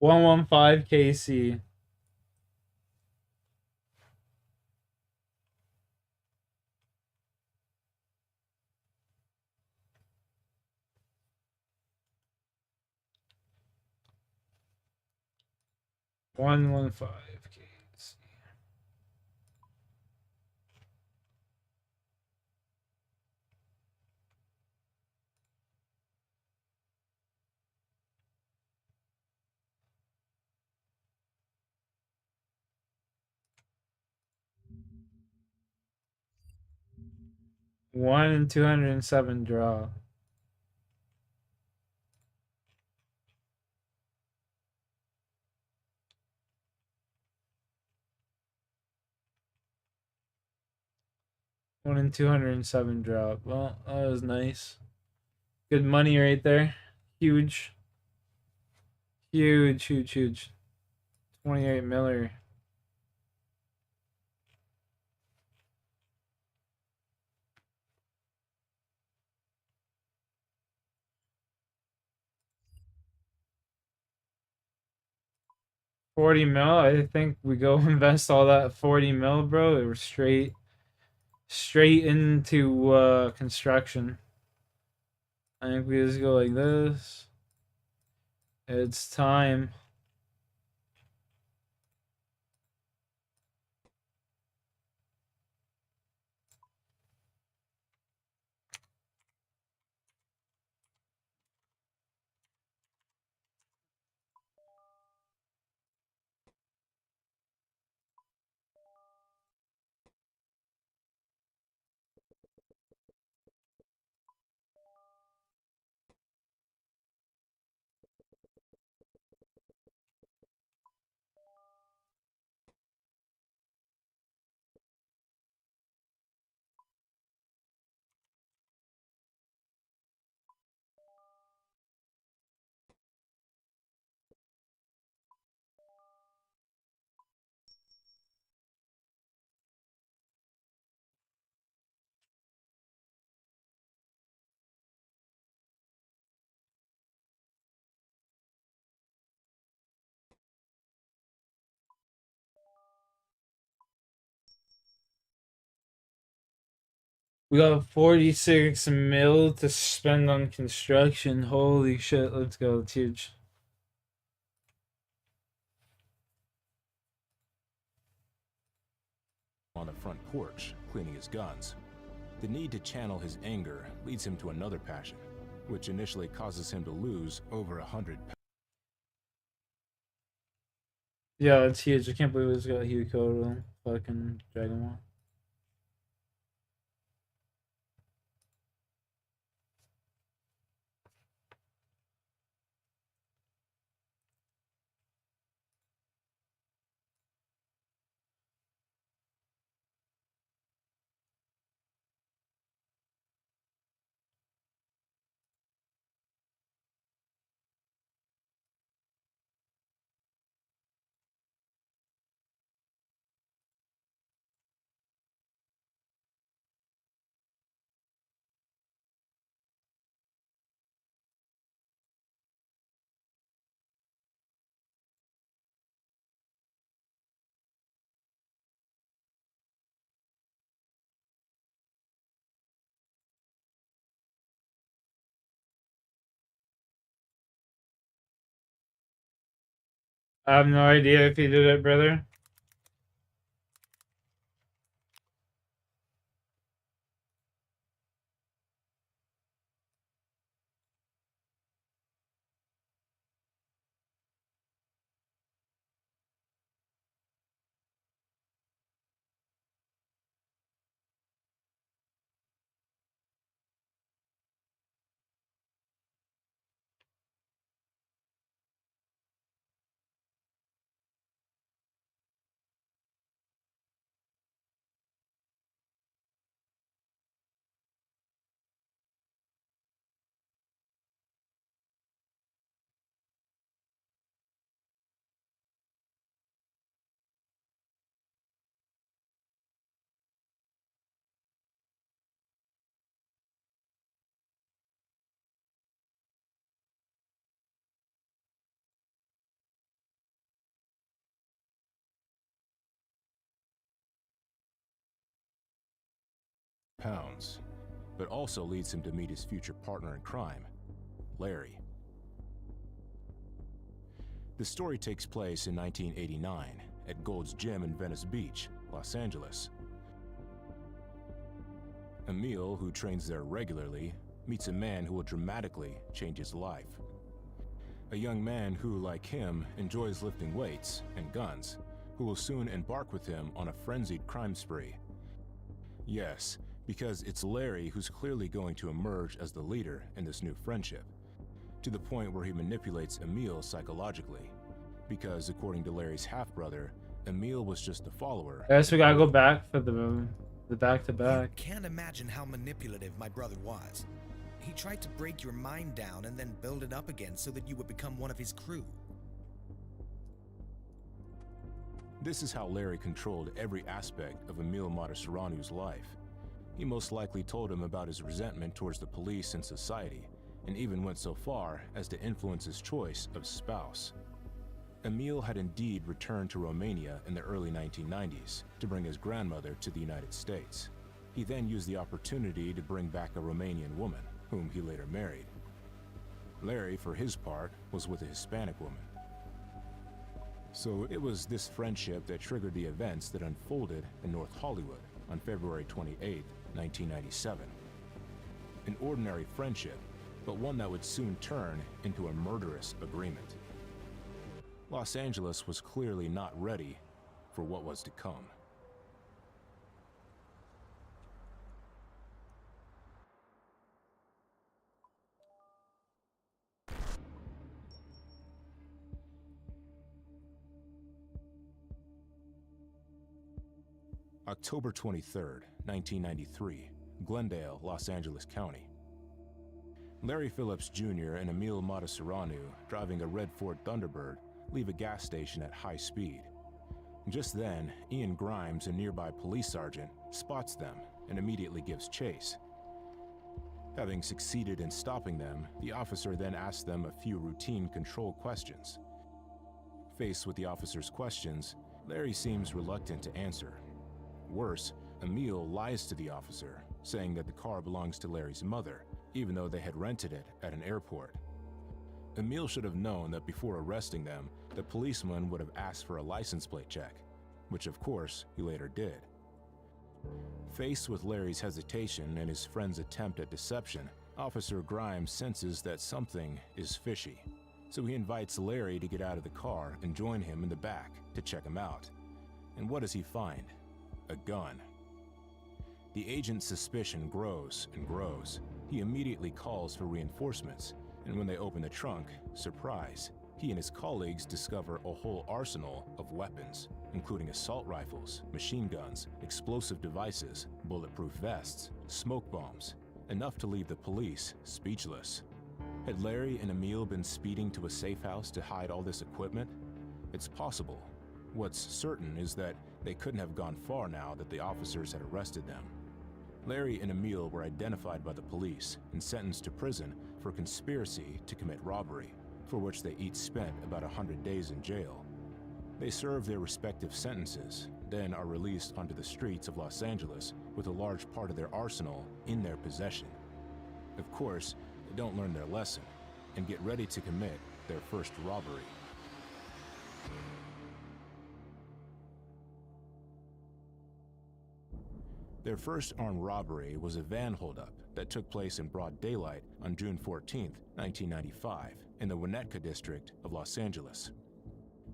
$115 KC. $115 KC. One in 207 draw. One in 207 drop. Well, that was nice. Good money right there. Huge. Huge, huge, huge. 28 miller. $40 mil. I think we go invest all that $40 mil, bro. It was straight into construction. I think we just go like this. It's time. We got 46 mil to spend on construction. Holy shit, let's go. It's huge. On the front porch, cleaning his guns. The need to channel his anger leads him to another passion, which initially causes him to lose over 100 pounds. Yeah, it's huge. I can't believe it's got Hugo fucking Dragon Ball. I have no idea if you did it, brother. Pounds, but also leads him to meet his future partner in crime, Larry. The story takes place in 1989 at Gold's Gym in Venice Beach, Los Angeles. Emil, who trains there regularly, meets a man who will dramatically change his life. A young man who, like him, enjoys lifting weights and guns, who will soon embark with him on a frenzied crime spree. Yes, because it's Larry who's clearly going to emerge as the leader in this new friendship, to the point where he manipulates Emil psychologically, because according to Larry's half-brother, Emil was just a follower. I guess we gotta go back for the back-to-back. Can't imagine how manipulative my brother was. He tried to break your mind down and then build it up again so that you would become one of his crew. This is how Larry controlled every aspect of Emil Matasarenu's life. He most likely told him about his resentment towards the police and society, and even went so far as to influence his choice of spouse. Emil had indeed returned to Romania in the early 1990s to bring his grandmother to the United States. He then used the opportunity to bring back a Romanian woman, whom he later married. Larry, for his part, was with a Hispanic woman. So it was this friendship that triggered the events that unfolded in North Hollywood on February 28, 1997. An ordinary friendship, but one that would soon turn into a murderous agreement. Los Angeles was clearly not ready for what was to come. October 23rd, 1993, Glendale, Los Angeles County. Larry Phillips Jr. and Emil Matasareanu, driving a red Ford Thunderbird, leave a gas station at high speed. Just then, Ian Grimes, a nearby police sergeant, spots them and immediately gives chase. Having succeeded in stopping them, the officer then asks them a few routine control questions. Faced with the officer's questions, Larry seems reluctant to answer. Worse, Emil lies to the officer, saying that the car belongs to Larry's mother, even though they had rented it at an airport. Emil should have known that before arresting them, the policeman would have asked for a license plate check, which of course he later did. Faced with Larry's hesitation and his friend's attempt at deception, Officer Grimes senses that something is fishy. So he invites Larry to get out of the car and join him in the back to check him out. And what does he find? A gun. The agent's suspicion grows and grows. He immediately calls for reinforcements, and when they open the trunk, surprise, he and his colleagues discover a whole arsenal of weapons, including assault rifles, machine guns, explosive devices, bulletproof vests, smoke bombs, enough to leave the police speechless. Had Larry and Emil been speeding to a safe house to hide all this equipment? It's possible. What's certain is that they couldn't have gone far now that the officers had arrested them. Larry and Emil were identified by the police and sentenced to prison for conspiracy to commit robbery, for which they each spent about 100 days in jail. They serve their respective sentences, then are released onto the streets of Los Angeles with a large part of their arsenal in their possession. Of course, they don't learn their lesson and get ready to commit their first robbery. Their first armed robbery was a van holdup that took place in broad daylight on June 14, 1995, in the Winnetka district of Los Angeles.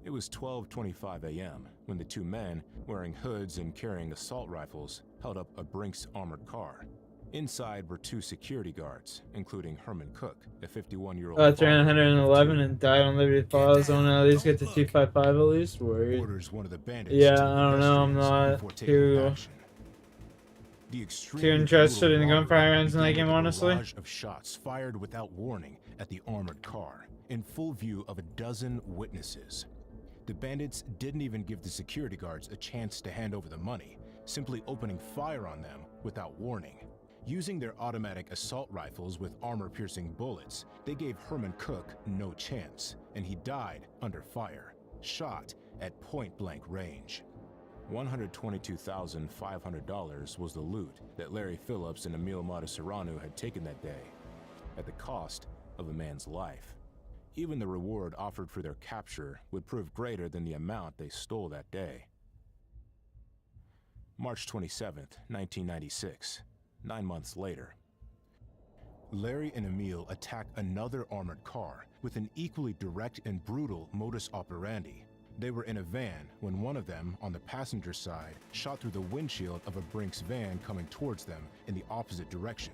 It was 12:25 a.m. when the two men, wearing hoods and carrying assault rifles, held up a Brinks armored car. Inside were two security guards, including Herman Cook, a 51-year-old. Oh, 311 and died on Liberty Falls. I want to at least get to 255 at least. Worried. Orders one of the bandits. Yeah, I don't know. I'm not too interested in gunfire rounds in that game, honestly. A barrage of shots fired without warning at the armored car, in full view of a dozen witnesses. The bandits didn't even give the security guards a chance to hand over the money, simply opening fire on them without warning. Using their automatic assault rifles with armor-piercing bullets, they gave Herman Cook no chance, and he died under fire, shot at point-blank range. $122,500 was the loot that Larry Phillips and Emil Mataseranu had taken that day, at the cost of a man's life. Even the reward offered for their capture would prove greater than the amount they stole that day. March 27th, 1996, 9 months later. Larry and Emil attack another armored car with an equally direct and brutal modus operandi. They were in a van when one of them, on the passenger side, shot through the windshield of a Brinks van coming towards them in the opposite direction.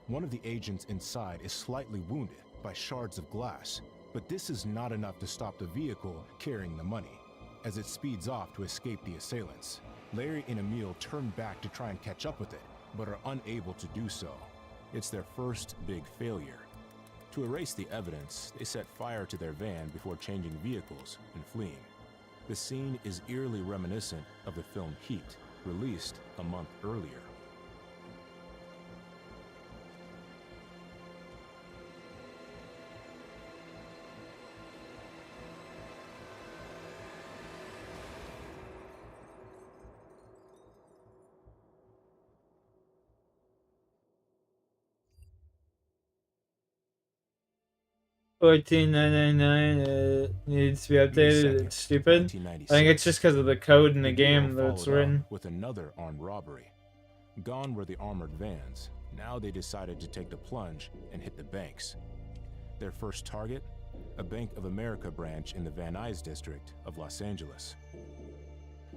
One of the agents inside is slightly wounded by shards of glass, but this is not enough to stop the vehicle carrying the money, as it speeds off to escape the assailants. Larry and Emil turn back to try and catch up with it, but are unable to do so. It's their first big failure. To erase the evidence, they set fire to their van before changing vehicles and fleeing. The scene is eerily reminiscent of the film Heat, released a month earlier. $14.99 needs to be updated. It's stupid. I think it's just because of the code in the game that's written. With another armed robbery. Gone were the armored vans. Now they decided to take the plunge and hit the banks. Their first target? A Bank of America branch in the Van Nuys district of Los Angeles.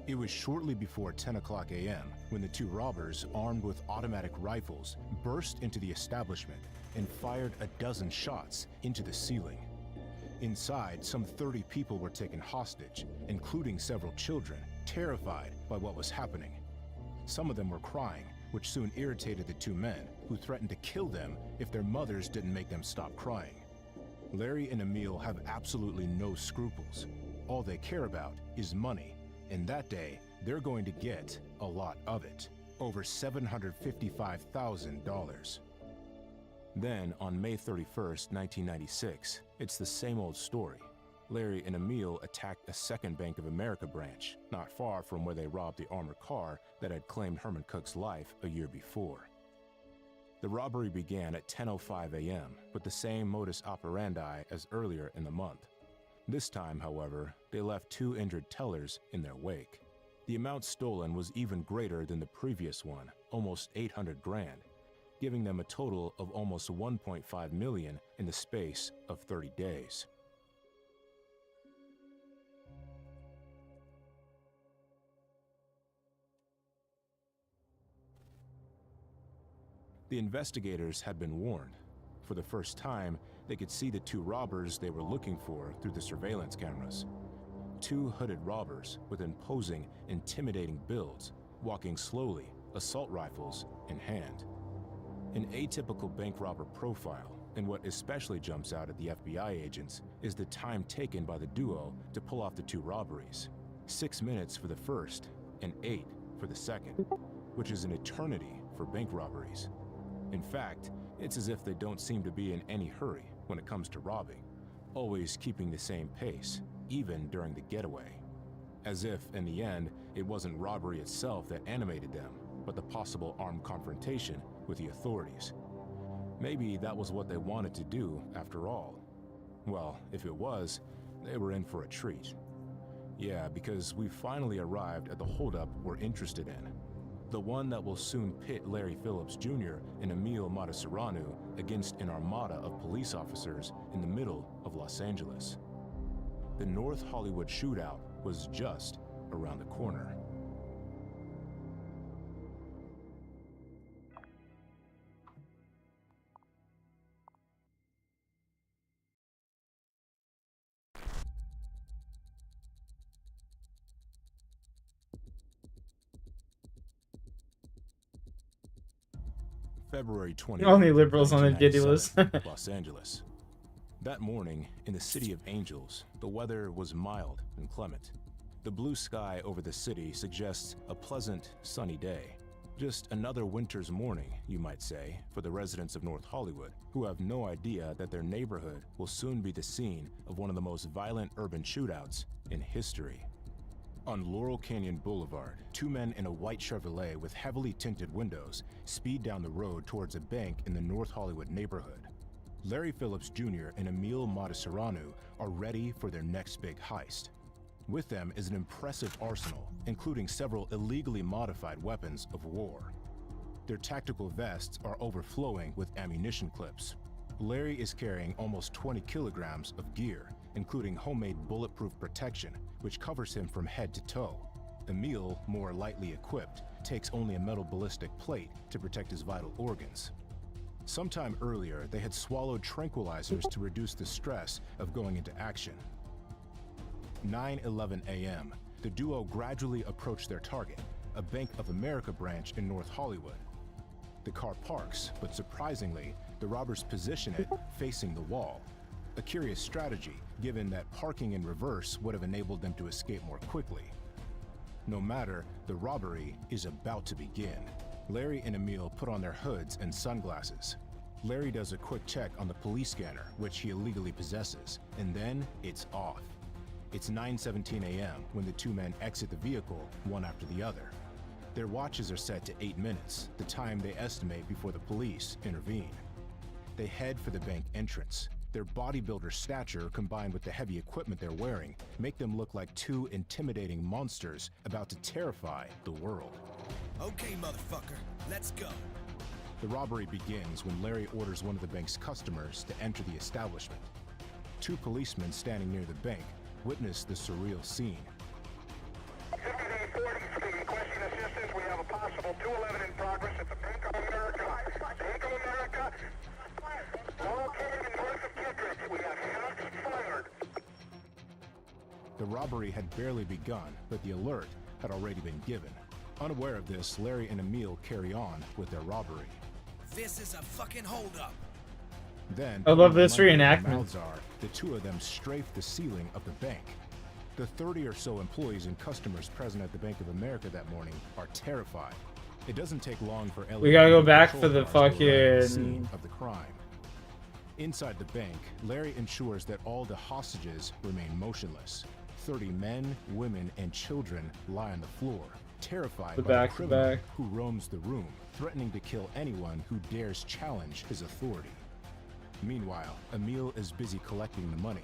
It was shortly before 10 o'clock a.m. when the two robbers, armed with automatic rifles, burst into the establishment and fired a dozen shots into the ceiling. Inside, some 30 people were taken hostage, including several children, terrified by what was happening. Some of them were crying, which soon irritated the two men, who threatened to kill them if their mothers didn't make them stop crying. Larry and Emil have absolutely no scruples. All they care about is money, and that day, they're going to get a lot of it. Over $755,000. Then, on May 31st, 1996, it's the same old story. Larry and Emil attacked a second Bank of America branch, not far from where they robbed the armored car that had claimed Herman Cook's life a year before. The robbery began at 10:05 a.m. with the same modus operandi as earlier in the month. This time, however, they left 2 injured tellers in their wake. The amount stolen was even greater than the previous one, almost 800 grand, giving them a total of almost 1.5 million in the space of 30 days. The investigators had been warned. For the first time, they could see the 2 robbers they were looking for through the surveillance cameras. 2 hooded robbers with imposing, intimidating builds, walking slowly, assault rifles in hand. An atypical bank robber profile, and what especially jumps out at the FBI agents is the time taken by the duo to pull off the 2 robberies. 6 minutes for the first and 8 for the second, which is an eternity for bank robberies. In fact, it's as if they don't seem to be in any hurry when it comes to robbing, always keeping the same pace, even during the getaway. As if, in the end, it wasn't robbery itself that animated them, but the possible armed confrontation with the authorities. Maybe that was what they wanted to do after all. Well, if it was, they were in for a treat. Yeah, because we finally arrived at the holdup we're interested in. The one that will soon pit Larry Phillips Jr. and Emil Matasareanu against an armada of police officers in the middle of Los Angeles. The North Hollywood shootout was just around the corner. February 20th. Only liberals on the giddy list. Los Angeles. That morning, in the City of Angels, the weather was mild and clement. The blue sky over the city suggests a pleasant, sunny day. Just another winter's morning, you might say, for the residents of North Hollywood, who have no idea that their neighborhood will soon be the scene of one of the most violent urban shootouts in history. On Laurel Canyon Boulevard, 2 men in a white Chevrolet with heavily tinted windows speed down the road towards a bank in the North Hollywood neighborhood. Larry Phillips Jr. and Emil Matasareanu are ready for their next big heist. With them is an impressive arsenal, including several illegally modified weapons of war. Their tactical vests are overflowing with ammunition clips. Larry is carrying almost 20 kilograms of gear, including homemade bulletproof protection, which covers him from head to toe. Emil, more lightly equipped, takes only a metal ballistic plate to protect his vital organs. Sometime earlier, they had swallowed tranquilizers to reduce the stress of going into action. 9:11 a.m., the duo gradually approached their target, a Bank of America branch in North Hollywood. The car parks, but surprisingly, the robbers position it facing the wall. A curious strategy, given that parking in reverse would have enabled them to escape more quickly. No matter, the robbery is about to begin. Larry and Emil put on their hoods and sunglasses. Larry does a quick check on the police scanner, which he illegally possesses, and then it's off. It's 9:17 a.m. when the 2 men exit the vehicle, one after the other. Their watches are set to 8 minutes, the time they estimate before the police intervene. They head for the bank entrance. Their bodybuilder stature combined with the heavy equipment they're wearing make them look like 2 intimidating monsters about to terrify the world. Okay, motherfucker, let's go. The robbery begins when Larry orders one of the bank's customers to enter the establishment. 2 policemen standing near the bank witness the surreal scene. 5840, requesting assistance. We have a possible 211 in progress at the Bank of America. Bank of America. Located north of Kittredge. We have shots fired. The robbery had barely begun, but the alert had already been given. Unaware of this, Larry and Emil carry on with their robbery. This is a fucking holdup. Then, I love this wondering where reenactment. their mouths are, the 2 of them strafe the ceiling of the bank. The 30 or so employees and customers present at the Bank of America that morning are terrified. It doesn't take long for We gotta go back patrol for the cars to arrive at the scene fucking of the crime. Inside the bank, Larry ensures that all the hostages remain motionless. 30 men, women, and children lie on the floor, terrified The by the criminal back-to-back. who roams the room, threatening to kill anyone who dares challenge his authority. Meanwhile, Emil is busy collecting the money.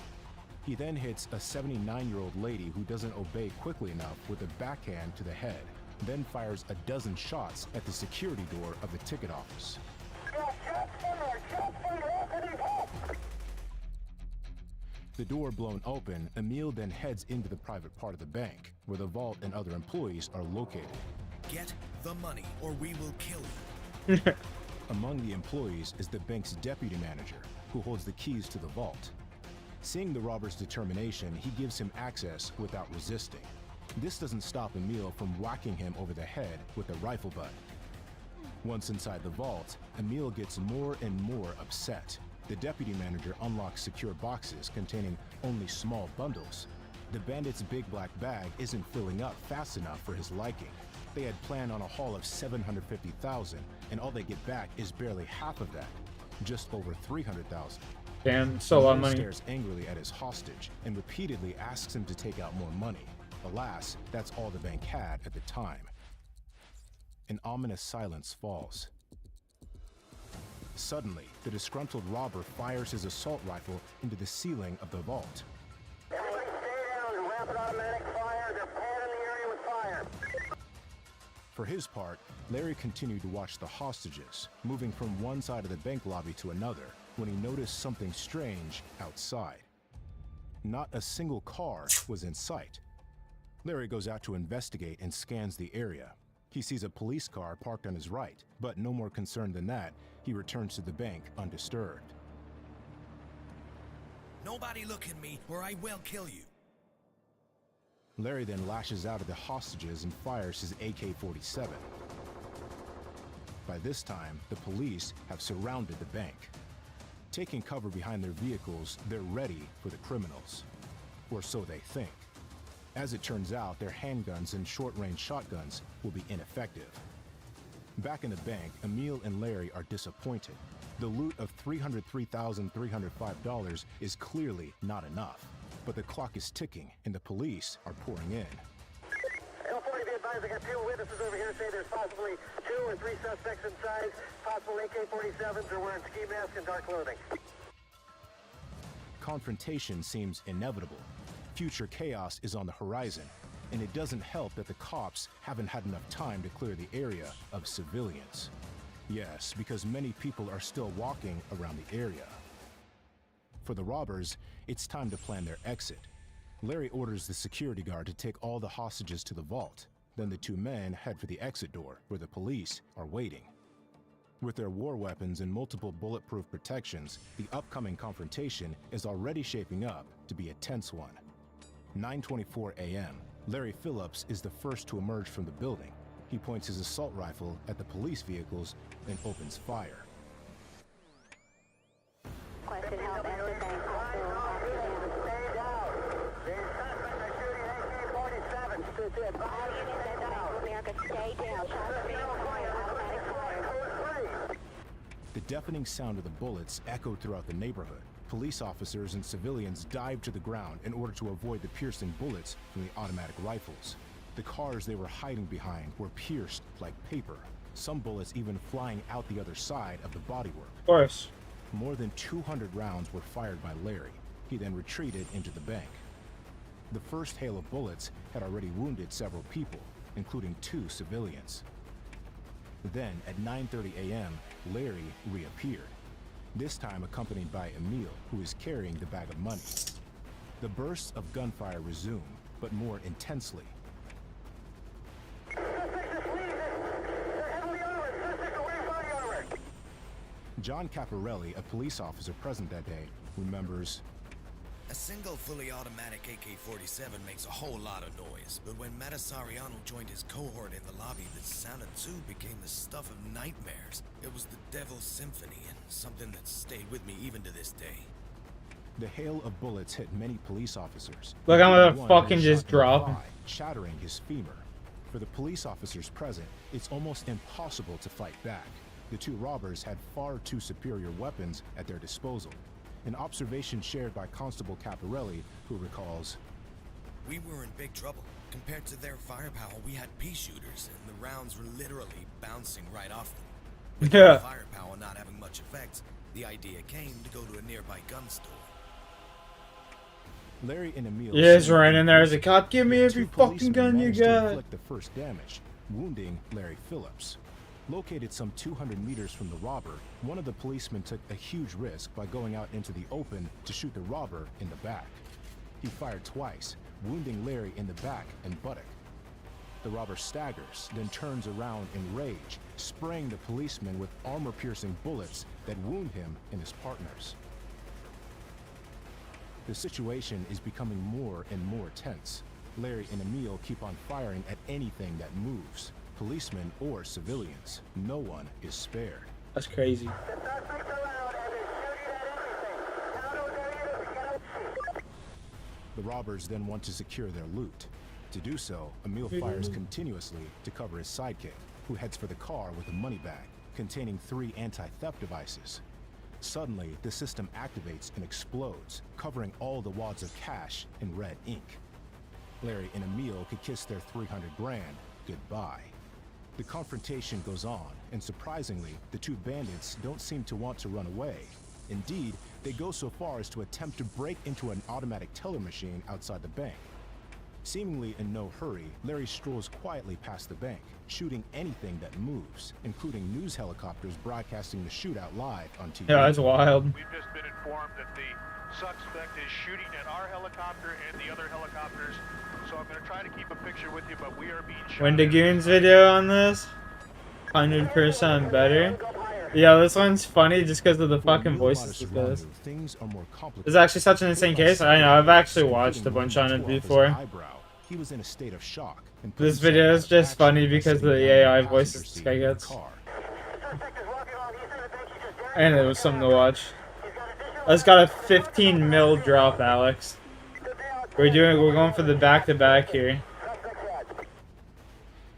He then hits a 79-year-old lady who doesn't obey quickly enough with a backhand to the head, then fires a dozen shots at the security door of the ticket office. The door blown open, Emil then heads into the private part of the bank, where the vault and other employees are located. Get the money, or we will kill you. Among the employees is the bank's deputy manager, who holds the keys to the vault. Seeing the robber's determination, he gives him access without resisting. This doesn't stop Emil from whacking him over the head with a rifle butt. Once inside the vault, Emil gets more and more upset. The deputy manager unlocks secure boxes containing only small bundles. The bandits' big black bag isn't filling up fast enough for his liking. They had planned on a haul of $750,000, and all they get back is barely half of that, just over $300,000. Damn, so a lot of Emil money. stares angrily at his hostage and repeatedly asks him to take out more money. Alas, that's all the bank had at the time. An ominous silence falls. Suddenly, the disgruntled robber fires his assault rifle into the ceiling of the vault. Everybody stay down. Rapid automatic fire. They're panning the area with fire. For his part, Larry continued to watch the hostages, moving from one side of the bank lobby to another when he noticed something strange outside. Not a single car was in sight. Larry goes out to investigate and scans the area. He sees a police car parked on his right, but no more concerned than that, he returns to the bank undisturbed. Nobody look at me, or I will kill you. Larry then lashes out at the hostages and fires his AK-47. By this time, the police have surrounded the bank. Taking cover behind their vehicles, they're ready for the criminals. Or so they think. As it turns out, their handguns and short-range shotguns will be ineffective. Back in the bank, Emil and Larry are disappointed. The loot of $303,305 is clearly not enough. But the clock is ticking, and the police are pouring in. L40, be advised, I got two witnesses over here say there's possibly 2 or 3 suspects inside, possible AK-47s or wearing ski masks and dark clothing. Confrontation seems inevitable. Future chaos is on the horizon, and it doesn't help that the cops haven't had enough time to clear the area of civilians. Yes, because many people are still walking around the area. For the robbers, it's time to plan their exit. Larry orders the security guard to take all the hostages to the vault. Then the two men head for the exit door, where the police are waiting. With their war weapons and multiple bulletproof protections, the upcoming confrontation is already shaping up to be a tense one. 9:24 a.m. Larry Phillips is the first to emerge from the building. He points his assault rifle at the police vehicles and opens fire. Question help at the bank. Stay down. The suspects are shooting AK-47s. All units at the Bank of America, stay down. Shots being fired. Automatic fire. The deafening sound of the bullets echoed throughout the neighborhood. Police officers and civilians dived to the ground in order to avoid the piercing bullets from the automatic rifles. The cars they were hiding behind were pierced like paper, some bullets even flying out the other side of the bodywork. Of course. More than 200 rounds were fired by Larry. He then retreated into the bank. The first hail of bullets had already wounded several people, including 2 civilians. Then, at 9:30 a.m., Larry reappeared, this time accompanied by Emil, who is carrying the bag of money. The bursts of gunfire resume, but more intensely. John Caparelli, a police officer present that day, remembers, A single fully automatic AK-47 makes a whole lot of noise, but when Matasariano joined his cohort in the lobby, the sound of too became the stuff of nightmares. It was the Devil's Symphony, and something that stayed with me even to this day. The hail of bullets hit many police officers. Look, I'm gonna One fucking was just shot in the drop. thigh, shattering his femur. For the police officers present, it's almost impossible to fight back. The two robbers had far too superior weapons at their disposal. An observation shared by Constable Caparelli, who recalls, We were in big trouble. Compared to their firepower, we had pea shooters, and the rounds were literally bouncing right off them. With Yeah. firepower not having much effect, the idea came to go to a nearby gun store. Larry and Emil. Yeah, it's right in there as a cop. Give me every fucking gun you managed to got. inflict the first damage, wounding Larry Phillips. Located some 200 meters from the robber, one of the policemen took a huge risk by going out into the open to shoot the robber in the back. He fired twice, wounding Larry in the back and buttock. The robber staggers, then turns around in rage, spraying the policeman with armor-piercing bullets that wound him and his partners. The situation is becoming more and more tense. Larry and Emil keep on firing at anything that moves, policemen or civilians. No one is spared. That's crazy. The robbers then want to secure their loot. To do so, Emil fires continuously to cover his sidekick, who heads for the car with a money bag containing 3 anti-theft devices. Suddenly, the system activates and explodes, covering all the wads of cash in red ink. Larry and Emil could kiss their 300 grand goodbye. The confrontation goes on, and surprisingly, the two bandits don't seem to want to run away. Indeed, they go so far as to attempt to break into an automatic teller machine outside the bank. Seemingly in no hurry, Larry strolls quietly past the bank, shooting anything that moves, including news helicopters broadcasting the shootout live on TV. Yeah, that's wild. We've just been informed that the suspect is shooting at our helicopter and the other helicopters. So I'm going to try to keep a picture with you, but we are being shot. Wendigoon's video on this, 100% better. Yeah, this one's funny just because of the fucking voices it does. It's actually such an insane case. I know, I've actually watched a bunch on it before. He was in a state of shock. This video is just funny because of the AI voices this guy gets. And it was something to watch. It's got a 15 mil drop, Alex. We're going for the back-to-back here.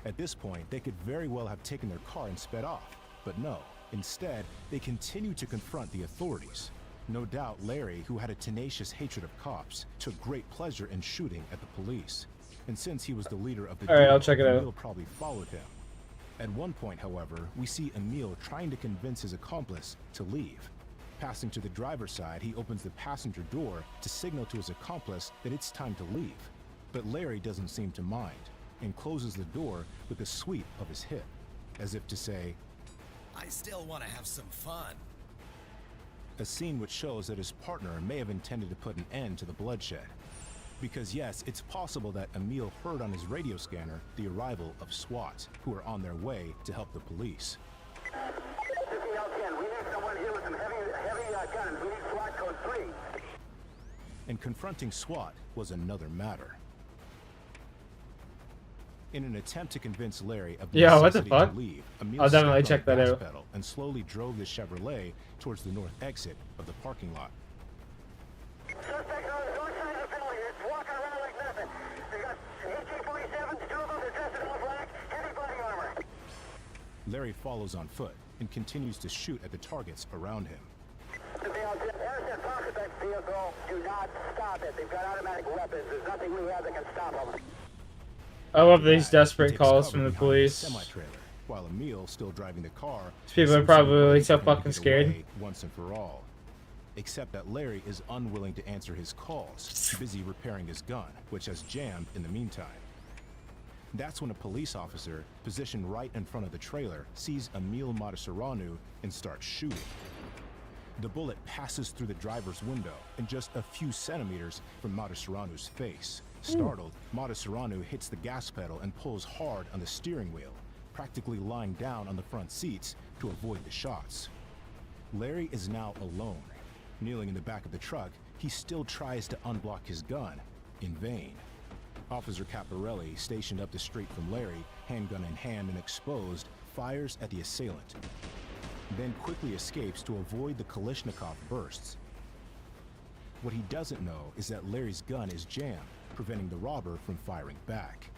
At this point, they could very well have taken their car and sped off, but no. Instead, they continue to confront the authorities. No doubt Larry, who had a tenacious hatred of cops, took great pleasure in shooting at the police. And since he was the leader of the Alright, I'll check it out. Emil probably followed him. At one point, however, we see Emil trying to convince his accomplice to leave. Passing to the driver's side, he opens the passenger door to signal to his accomplice that it's time to leave. But Larry doesn't seem to mind, and closes the door with a sweep of his hip, as if to say, I still want to have some fun. A scene which shows that his partner may have intended to put an end to the bloodshed. Because yes, it's possible that Emil heard on his radio scanner the arrival of SWAT, who are on their way to help the police. And confronting SWAT was another matter. In an attempt to convince Larry of the necessity to leave, Emil I'll definitely stepped check on the that gas out. pedal and slowly drove the Chevrolet towards the north exit of the parking lot. Larry follows on foot and continues to shoot at the targets around him. Do not stop it. They've got automatic weapons. There's nothing we have that can stop them. I love these desperate calls from the Behind police. semi-trailer, while Emil, still driving the car, These people are probably like so fucking scared. once and for all. Except that Larry is unwilling to answer his calls, busy repairing his gun, which has jammed in the meantime. That's when a police officer, positioned right in front of the trailer, sees Emil Matasauranu and starts shooting. The bullet passes through the driver's window and just a few centimeters from Matasauranu's face. Startled, Matasauranu hits the gas pedal and pulls hard on the steering wheel, practically lying down on the front seats to avoid the shots. Larry is now alone. Kneeling in the back of the truck, he still tries to unblock his gun, in vain. Officer Caparelli, stationed up the street from Larry, handgun in hand and exposed, fires at the assailant, then quickly escapes to avoid the Kalashnikov bursts. What he doesn't know is that Larry's gun is jammed, preventing the robber from firing back.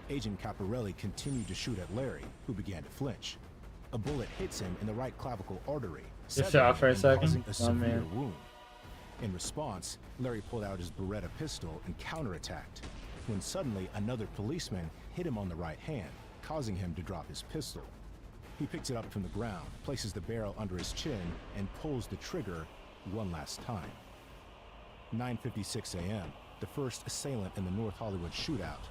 Agent Caparelli continued to shoot at Larry, who began to flinch. A bullet hits him in the right clavicle artery, Just shot for a second. causing a Oh, severe man. wound. In response, Larry pulled out his Beretta pistol and counterattacked. when suddenly another policeman hit him on the right hand, causing him to drop his pistol. He picks it up from the ground, places the barrel under his chin, and pulls the trigger one last time. 9:56 a.m., the first assailant in the North Hollywood shootout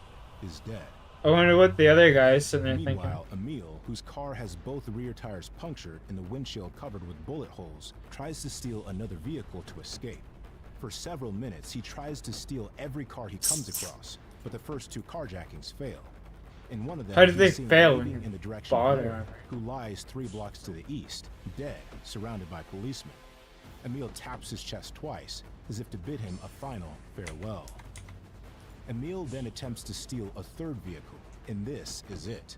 is dead. I wonder what the other guy is sitting there thinking. Meanwhile, Emil, whose car has both rear tires punctured and the windshield covered with bullet holes, tries to steal another vehicle to escape. For several minutes, he tries to steal every car he comes across, but the first two carjackings fail. In one of them, how did they he's seen fail leaving in the direction of bother Larry, him? who lies 3 blocks to the east, dead, surrounded by policemen. Emil taps his chest twice, as if to bid him a final farewell. Emil then attempts to steal a third vehicle, and this is it.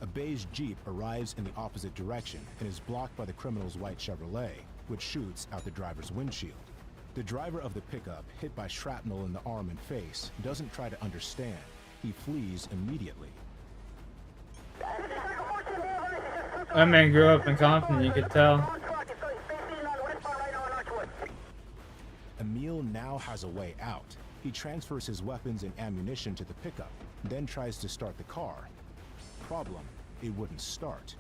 A beige Jeep arrives in the opposite direction and is blocked by the criminal's white Chevrolet, which shoots out the driver's windshield. The driver of the pickup, hit by shrapnel in the arm and face, doesn't try to understand. He flees immediately. That man grew up in Compton, you could tell. Emil now has a way out. He transfers his weapons and ammunition to the pickup, then tries to start the car. Problem, it wouldn't start.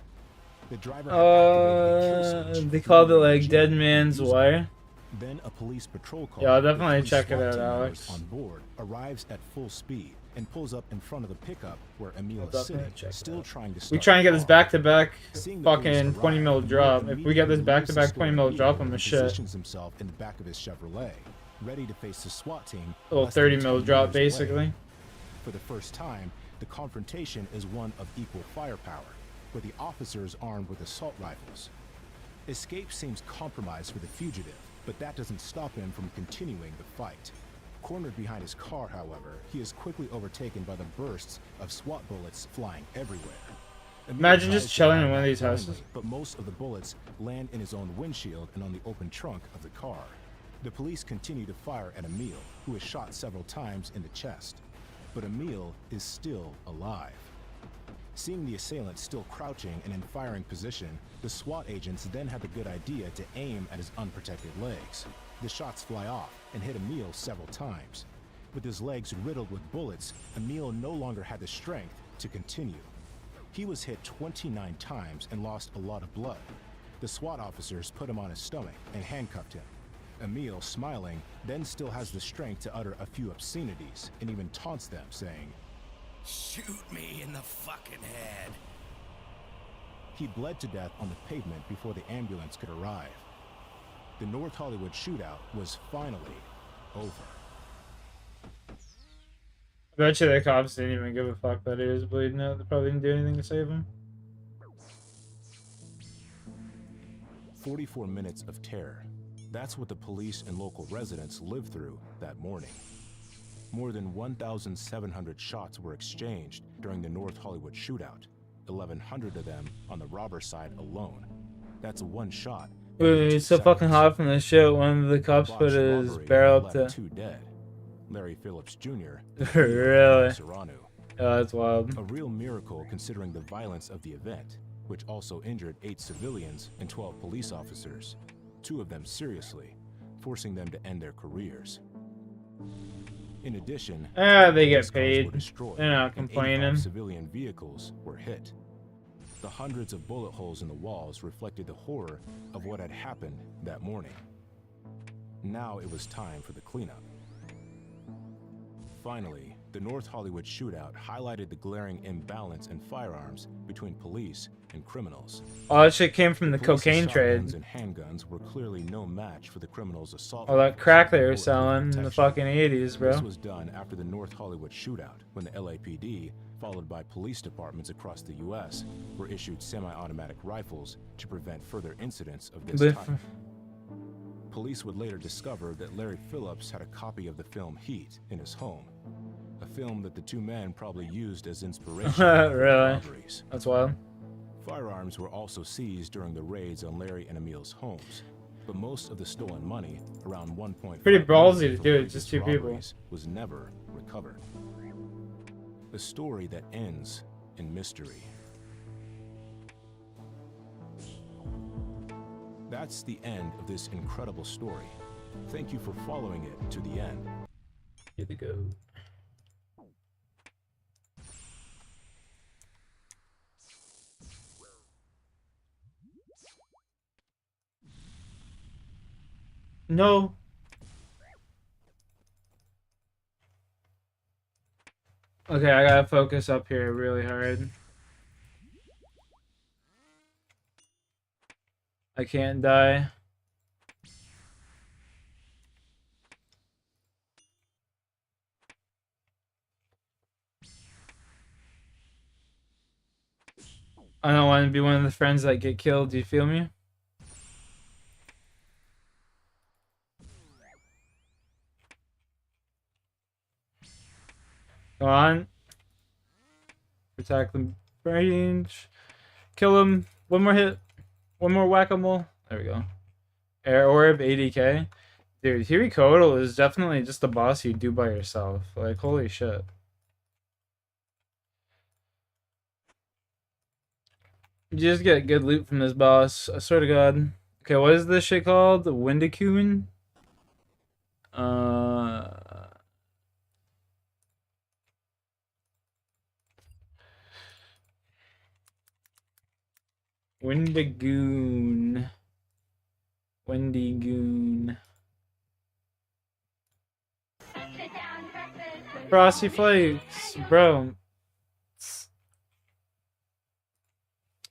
The driver had activated the kill switch. They called it like Dead Man's Way. Then a police patrol car. Yeah, I'll definitely with 3 check it SWAT out, team members Alex. On board, arrives at full speed and pulls up in front of the pickup where Emil I'll is sitting, definitely check still trying to start. We try and get this back-to-back Seeing the police fucking 20 mil arrive, drop. Emil If we get this immediately back-to-back leaves the 20 mil store drop, I'm a and shit. positions himself in the back of his Chevrolet, ready to face the SWAT team. Little less than 30 10 mil drop, meters away. basically. For the first time, the confrontation is one of equal firepower, with the officers armed with assault rifles. Escape seems compromised for the fugitive, but that doesn't stop him from continuing the fight. Cornered behind his car, however, he is quickly overtaken by the bursts of SWAT bullets flying everywhere. Emil Imagine tries just to chilling in hide one of these blindly, houses. but most of the bullets land in his own windshield and on the open trunk of the car. The police continue to fire at Emil, who is shot several times in the chest. But Emil is still alive. Seeing the assailant still crouching and in firing position, the SWAT agents then had the good idea to aim at his unprotected legs. The shots fly off and hit Emil several times. With his legs riddled with bullets, Emil no longer had the strength to continue. He was hit 29 times and lost a lot of blood. The SWAT officers put him on his stomach and handcuffed him. Emil, smiling, then still has the strength to utter a few obscenities and even taunts them, saying, "Shoot me in the fucking head." He bled to death on the pavement before the ambulance could arrive. The North Hollywood shootout was finally over. I bet you the cops didn't even give a fuck that he was bleeding out. They probably didn't do anything to save him. 44 minutes of terror. That's what the police and local residents lived through that morning. More than 1,700 shots were exchanged during the North Hollywood shootout, 1,100 of them on the robber side alone. That's one shot. Wait, he's so fucking hot from the shit. One of the cops put his barrel up to... 2 dead. Larry Phillips Jr. Really? Serrano. Oh, that's wild. A real miracle considering the violence of the event, which also injured 8 civilians and 12 police officers, 2 of them seriously, forcing them to end their careers. In addition, they get police cars paid. were destroyed, They're not and complaining. 85 civilian vehicles were hit. The hundreds of bullet holes in the walls reflected the horror of what had happened that morning. Now it was time for the cleanup. Finally, the North Hollywood shootout highlighted the glaring imbalance in firearms between police and criminals. All that shit came from the Police's cocaine trade. shotguns and handguns were clearly no match for the criminals' assault. All that rifles crack they and were bulletproof selling in the protection. fucking 80s, bro. This was done after the North Hollywood shootout, when the LAPD, followed by police departments across the U.S., were issued semi-automatic rifles to prevent further incidents of this But- type. Police would later discover that Larry Phillips had a copy of the film Heat in his home, a film that the 2 men probably used as inspiration for Really? robberies. That's wild. Firearms were also seized during the raids on Larry and Emil's homes, but most of the stolen money, around 1.5 Pretty ballsy million to from do it, previous just 2 people. robberies, was never recovered. A story that ends in mystery. That's the end of this incredible story. Thank you for following it to the end. Here we go. No. Okay, I gotta focus up here really hard. I can't die. I don't want to be one of the friends that get killed, do you feel me? Go on. Attack the range. Kill him. One more hit. One more whack-a-mole. There we go. Air Orb, 80k. Dude, Hirikoto is definitely just a boss you do by yourself. Like, holy shit. You just get good loot from this boss. I swear to God. Okay, what is this shit called? Windakun? Windigoon. Wendigoon. Frosty Flakes, bro.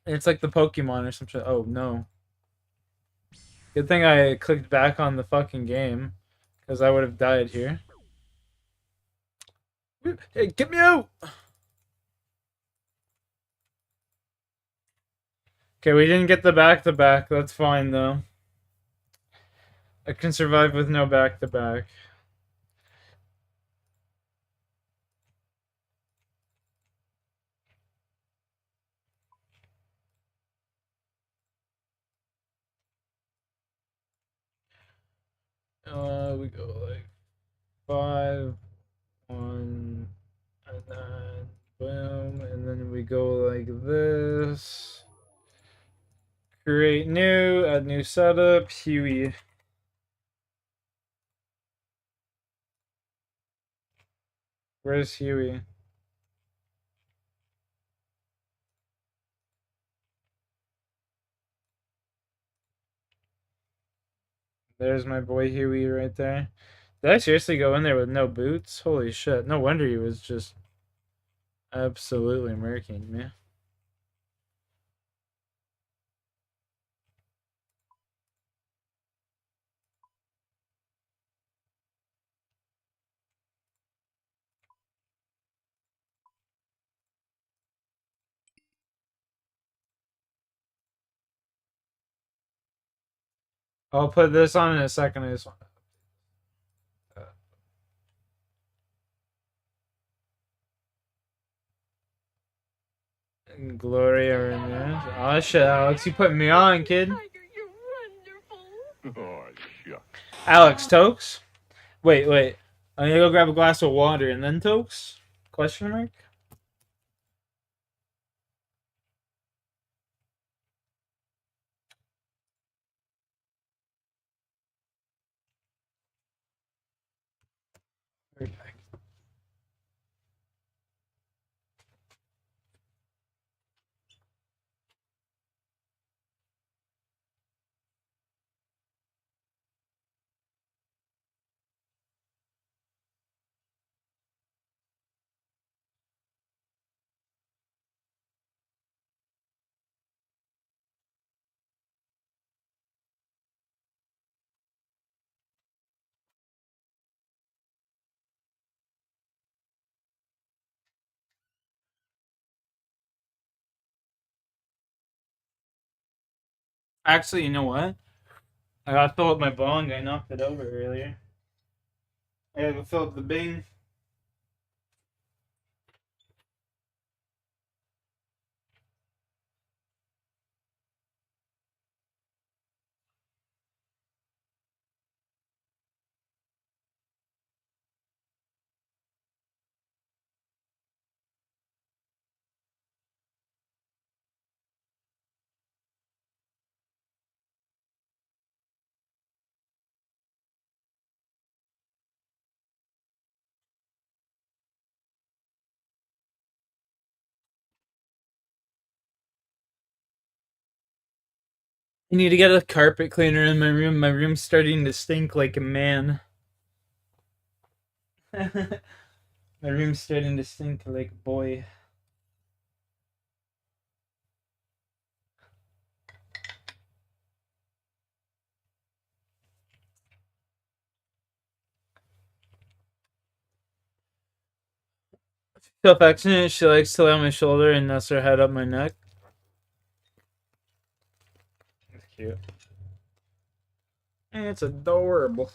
It's like the Pokemon or some shit. Oh no. Good thing I clicked back on the fucking game, because I would have died here. Hey, get me out! Okay, we didn't get the back-to-back. That's fine, though. I can survive with no back-to-back. We go like 5, 1, and then boom, and then we go like this. Create new, add new setup, Huey. Where's Huey? There's my boy Huey right there. Did I seriously go in there with no boots? Holy shit. No wonder he was just absolutely murking me. I'll put this on in a second. I just want Gloria Ramirez. Oh shit, Alex, you put me on, kid. Oh, shucks. Alex, Tokes? Wait. I'm gonna go grab a glass of water and then Tokes? Question mark? Okay. Actually, you know what? I gotta fill up my bong. I knocked it over earlier. I gotta go fill up the bing. I need to get a carpet cleaner in my room. My room's starting to stink like a man. My room's starting to stink like a boy. So affectionate, she likes to lay on my shoulder and nest her head up my neck. That's cute. And it's adorable.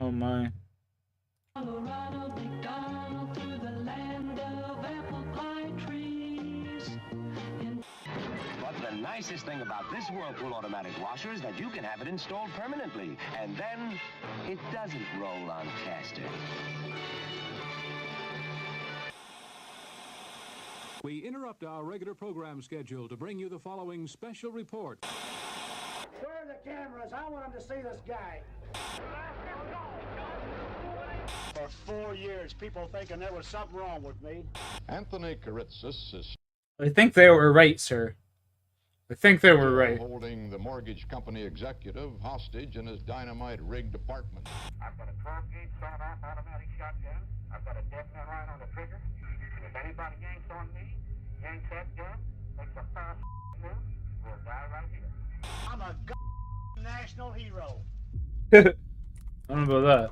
Oh my. But the nicest thing about this Whirlpool automatic washer is that you can have it installed permanently, and then it doesn't roll on casters. We interrupt our regular program schedule to bring you the following special report. Where are the cameras? I want them to see this guy. For 4 years, people thinking there was something wrong with me. Anthony Karitsis is I think they were right, sir. I think they were right. holding the mortgage company executive hostage in his dynamite-rigged apartment. I've got a 12-gauge sawed-off automatic shotgun. I've got a definite right on the trigger. And if anybody yanks on me, yanks that gun, makes a foul move, we'll die right here. I'm a national hero. I don't know about that.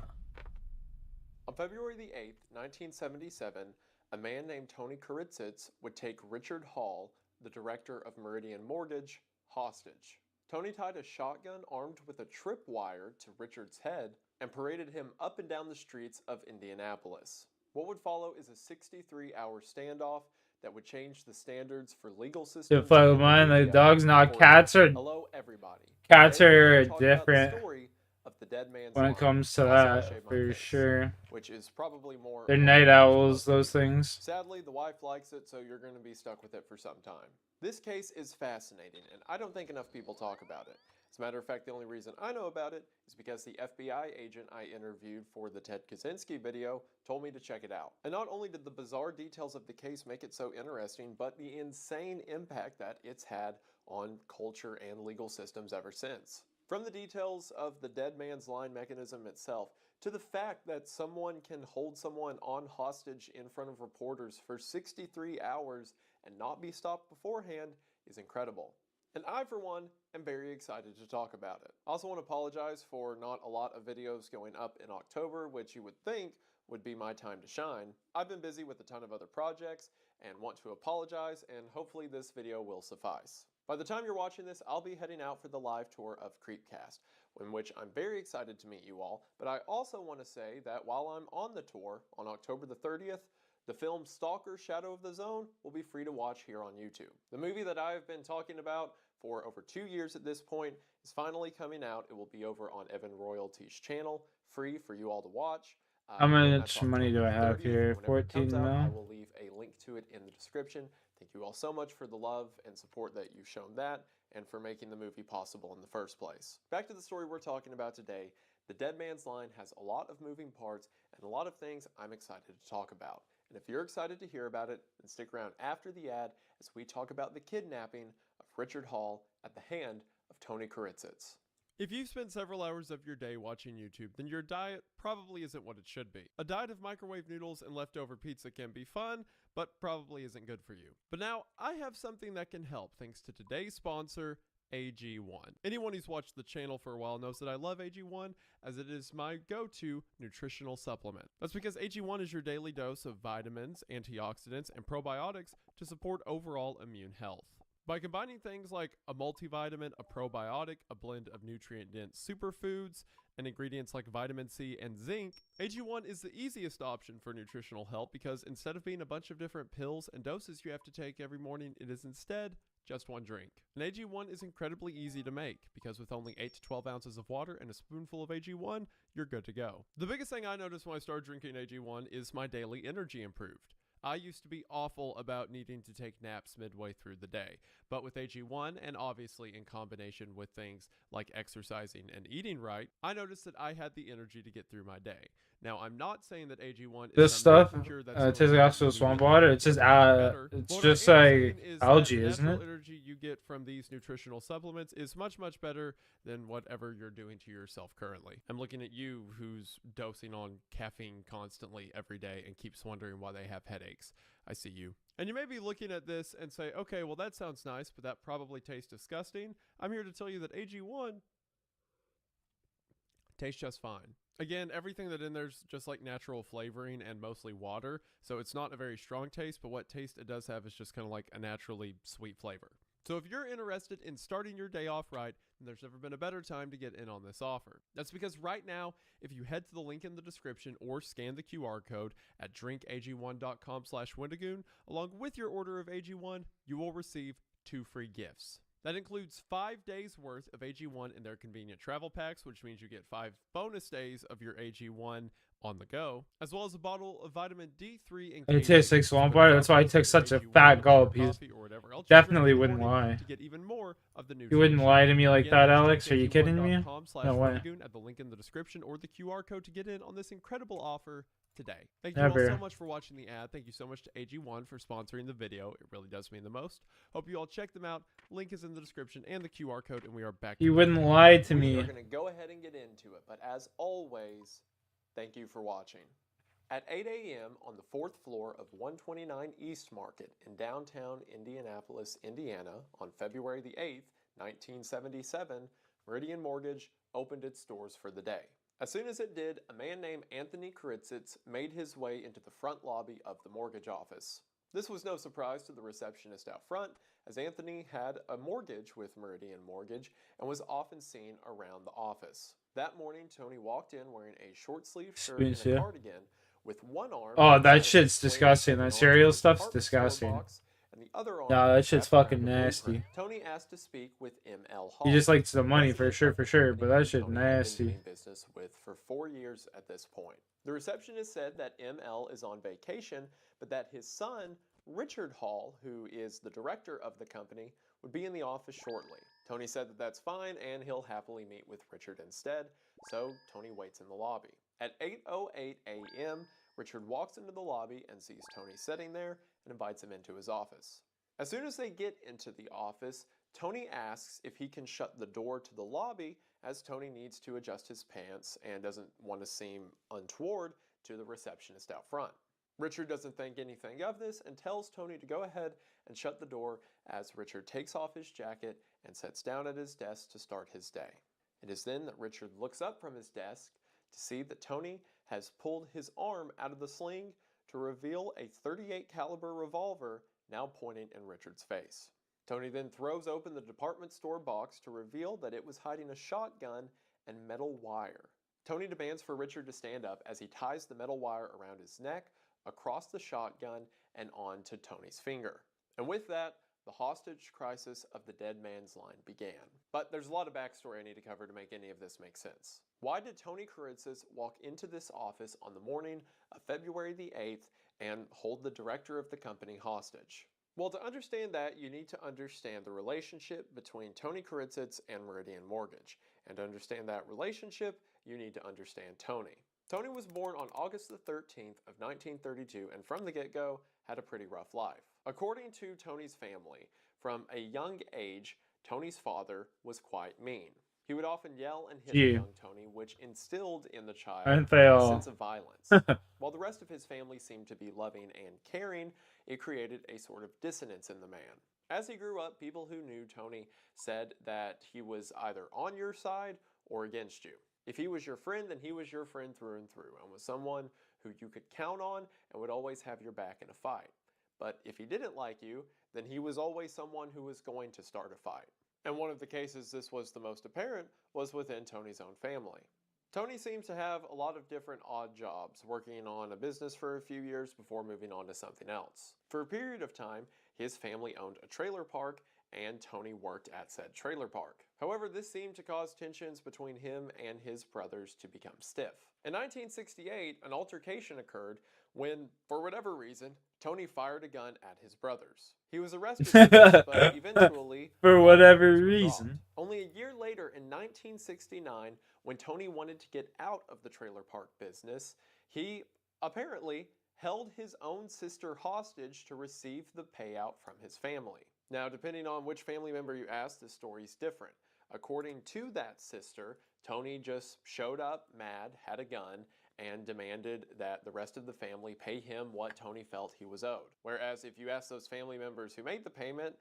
On February the 8th, 1977, a man named Tony Karitsis would take Richard Hall, the director of Meridian Mortgage, hostage. Tony tied a shotgun armed with a tripwire to Richard's head and paraded him up and down the streets of Indianapolis. What would follow is a 63-hour standoff that would change the standards for legal systems. If I mind, like dogs, not cats, are Hello, everybody. cats Today, we're are gonna talk about the different story of the Dead Man's when Line, it comes to also I that shaved my for face, sure. which is probably more. They're night owls, those things. Sadly, the wife likes it, so you're going to be stuck with it for some time. This case is fascinating, and I don't think enough people talk about it. As a matter of fact, the only reason I know about it is because the FBI agent I interviewed for the Ted Kaczynski video told me to check it out. And not only did the bizarre details of the case make it so interesting, but the insane impact that it's had on culture and legal systems ever since. From the details of the Dead Man's Line mechanism itself, to the fact that someone can hold someone on hostage in front of reporters for 63 hours and not be stopped beforehand is incredible. And I, for one, am very excited to talk about it. I also want to apologize for not a lot of videos going up in October, which you would think would be my time to shine. I've been busy with a ton of other projects and want to apologize, and hopefully this video will suffice. By the time you're watching this, I'll be heading out for the live tour of Creepcast, in which I'm very excited to meet you all, but I also want to say that while I'm on the tour on October the 30th, the film Stalker: Shadow of the Zone will be free to watch here on YouTube. The movie that I've been talking about for over 2 years at this point is finally coming out. It will be over on Evan Royalty's channel, free for you all to watch. How much money do I have here? 14 I mil? will leave a link to it in the description. Thank you all so much for the love and support that you've shown that and for making the movie possible in the first place. Back to the story we're talking about today. The Dead Man's Line has a lot of moving parts and a lot of things I'm excited to talk about. And if you're excited to hear about it, then stick around after the ad as we talk about the kidnapping of Richard Hall at the hand of Tony Kuritzitz. If you've spent several hours of your day watching YouTube, then your diet probably isn't what it should be. A diet of microwave noodles and leftover pizza can be fun, but probably isn't good for you. But now, I have something that can help thanks to today's sponsor, AG1. Anyone who's watched the channel for a while knows that I love AG1 as it is my go-to nutritional supplement. That's because AG1 is your daily dose of vitamins, antioxidants, and probiotics to support overall immune health. By combining things like a multivitamin, a probiotic, a blend of nutrient-dense superfoods, and ingredients like vitamin C and zinc, AG1 is the easiest option for nutritional help because instead of being a bunch of different pills and doses you have to take every morning, it is instead just one drink. And AG1 is incredibly easy to make because with only 8 to 12 ounces of water and a spoonful of AG1, you're good to go. The biggest thing I noticed when I started drinking AG1 is my daily energy improved. I used to be awful about needing to take naps midway through the day, but with AG1 and obviously in combination with things like exercising and eating right, I noticed that I had the energy to get through my day. Now, I'm not saying that AG1 is This stuff, tastes like actual swamp water. It's just like algae, isn't it? The energy you get from these nutritional supplements is much, much better than whatever you're doing to yourself currently. I'm looking at you who's dosing on caffeine constantly every day and keeps wondering why they have headaches. I see you. And you may be looking at this and say, okay, well that sounds nice, but that probably tastes disgusting. I'm here to tell you that AG1 tastes just fine. Again, everything that in there's just like natural flavoring and mostly water, so it's not a very strong taste, but what taste it does have is just kind of like a naturally sweet flavor. So if you're interested in starting your day off right, then there's never been a better time to get in on this offer. That's because right now, if you head to the link in the description or scan the QR code at drinkag1.com/Wendigoon, along with your order of AG1, you will receive 2 free gifts. That includes 5 days worth of AG1 in their convenient travel packs, which means you get 5 bonus days of your AG1 on the go, as well as a bottle of vitamin D3 and It tastes like swamp water. That's why I took such a fat gulp. He definitely wouldn't lie. To get even more of the You wouldn't lie to me like that, Alex. Are you kidding me? No way. At the link in the description or the QR code to get in on this incredible offer today. Thank you all so much for watching the ad. Thank you so much to AG1 for sponsoring the video. It really does mean the most. Hope you all check them out. Link is in the description and the QR code, and we are back. You wouldn't lie to me. We're going to go ahead and get into it, but as always, thank you for watching. At 8 a.m. on the 4th floor of 129 East Market in downtown Indianapolis, Indiana, on February the 8th, 1977, Meridian Mortgage opened its doors for the day. As soon as it did, a man named Anthony Kuritzitz made his way into the front lobby of the mortgage office. This was no surprise to the receptionist out front, as Anthony had a mortgage with Meridian Mortgage and was often seen around the office. That morning, Tony walked in wearing a short-sleeved shirt and a cardigan with one arm. Oh, that shit's disgusting. That cereal stuff's disgusting. Nah, that shit's fucking nasty. Tony asked to speak with ML Hall. He just likes the money for sure, but that shit nasty. Business with for 4 years at this point. The receptionist said that ML is on vacation, but that his son, Richard Hall, who is the director of the company, would be in the office shortly. Tony said that that's fine and he'll happily meet with Richard instead, so Tony waits in the lobby. At 8:08 a.m., Richard walks into the lobby and sees Tony sitting there and invites him into his office. As soon as they get into the office, Tony asks if he can shut the door to the lobby as Tony needs to adjust his pants and doesn't want to seem untoward to the receptionist out front. Richard doesn't think anything of this and tells Tony to go ahead and shut the door as Richard takes off his jacket and sits down at his desk to start his day. It is then that Richard looks up from his desk to see that Tony has pulled his arm out of the sling to reveal a .38 caliber revolver now pointing in Richard's face. Tony then throws open the department store box to reveal that it was hiding a shotgun and metal wire. Tony demands for Richard to stand up as he ties the metal wire around his neck, across the shotgun, and onto Tony's finger. And with that, the hostage crisis of the dead man's line began. But there's a lot of backstory I need to cover to make any of this make sense. Why did Tony Kuritzitz walk into this office on the morning of February the 8th and hold the director of the company hostage? Well, to understand that, you need to understand the relationship between Tony Kuritzitz and Meridian Mortgage. And to understand that relationship, you need to understand Tony. Tony was born on August the 13th of 1932 and from the get-go had a pretty rough life. According to Tony's family, From a young age, Tony's father was quite mean. He would often yell and hit Gee. the young Tony, which instilled in the child Aren't they a all? sense of violence. While the rest of his family seemed to be loving and caring, it created a sort of dissonance in the man. As he grew up, people who knew Tony said that he was either on your side or against you. If he was your friend, then he was your friend through and through, and was someone who you could count on and would always have your back in a fight. But if he didn't like you, then he was always someone who was going to start a fight. And one of the cases this was the most apparent was within Tony's own family. Tony seems to have a lot of different odd jobs, working on a business for a few years before moving on to something else. For a period of time, his family owned a trailer park, and Tony worked at said trailer park. However, this seemed to cause tensions between him and his brothers to become stiff. In 1968, an altercation occurred when, for whatever reason, Tony fired a gun at his brothers. He was arrested for this, but eventually, for whatever reason. only a year later, in 1969, when Tony wanted to get out of the trailer park business, he apparently held his own sister hostage to receive the payout from his family. Now, depending on which family member you ask, the story's different. According to that sister, Tony just showed up mad, had a gun, and demanded that the rest of the family pay him what Tony felt he was owed. Whereas if you ask those family members who made the payment,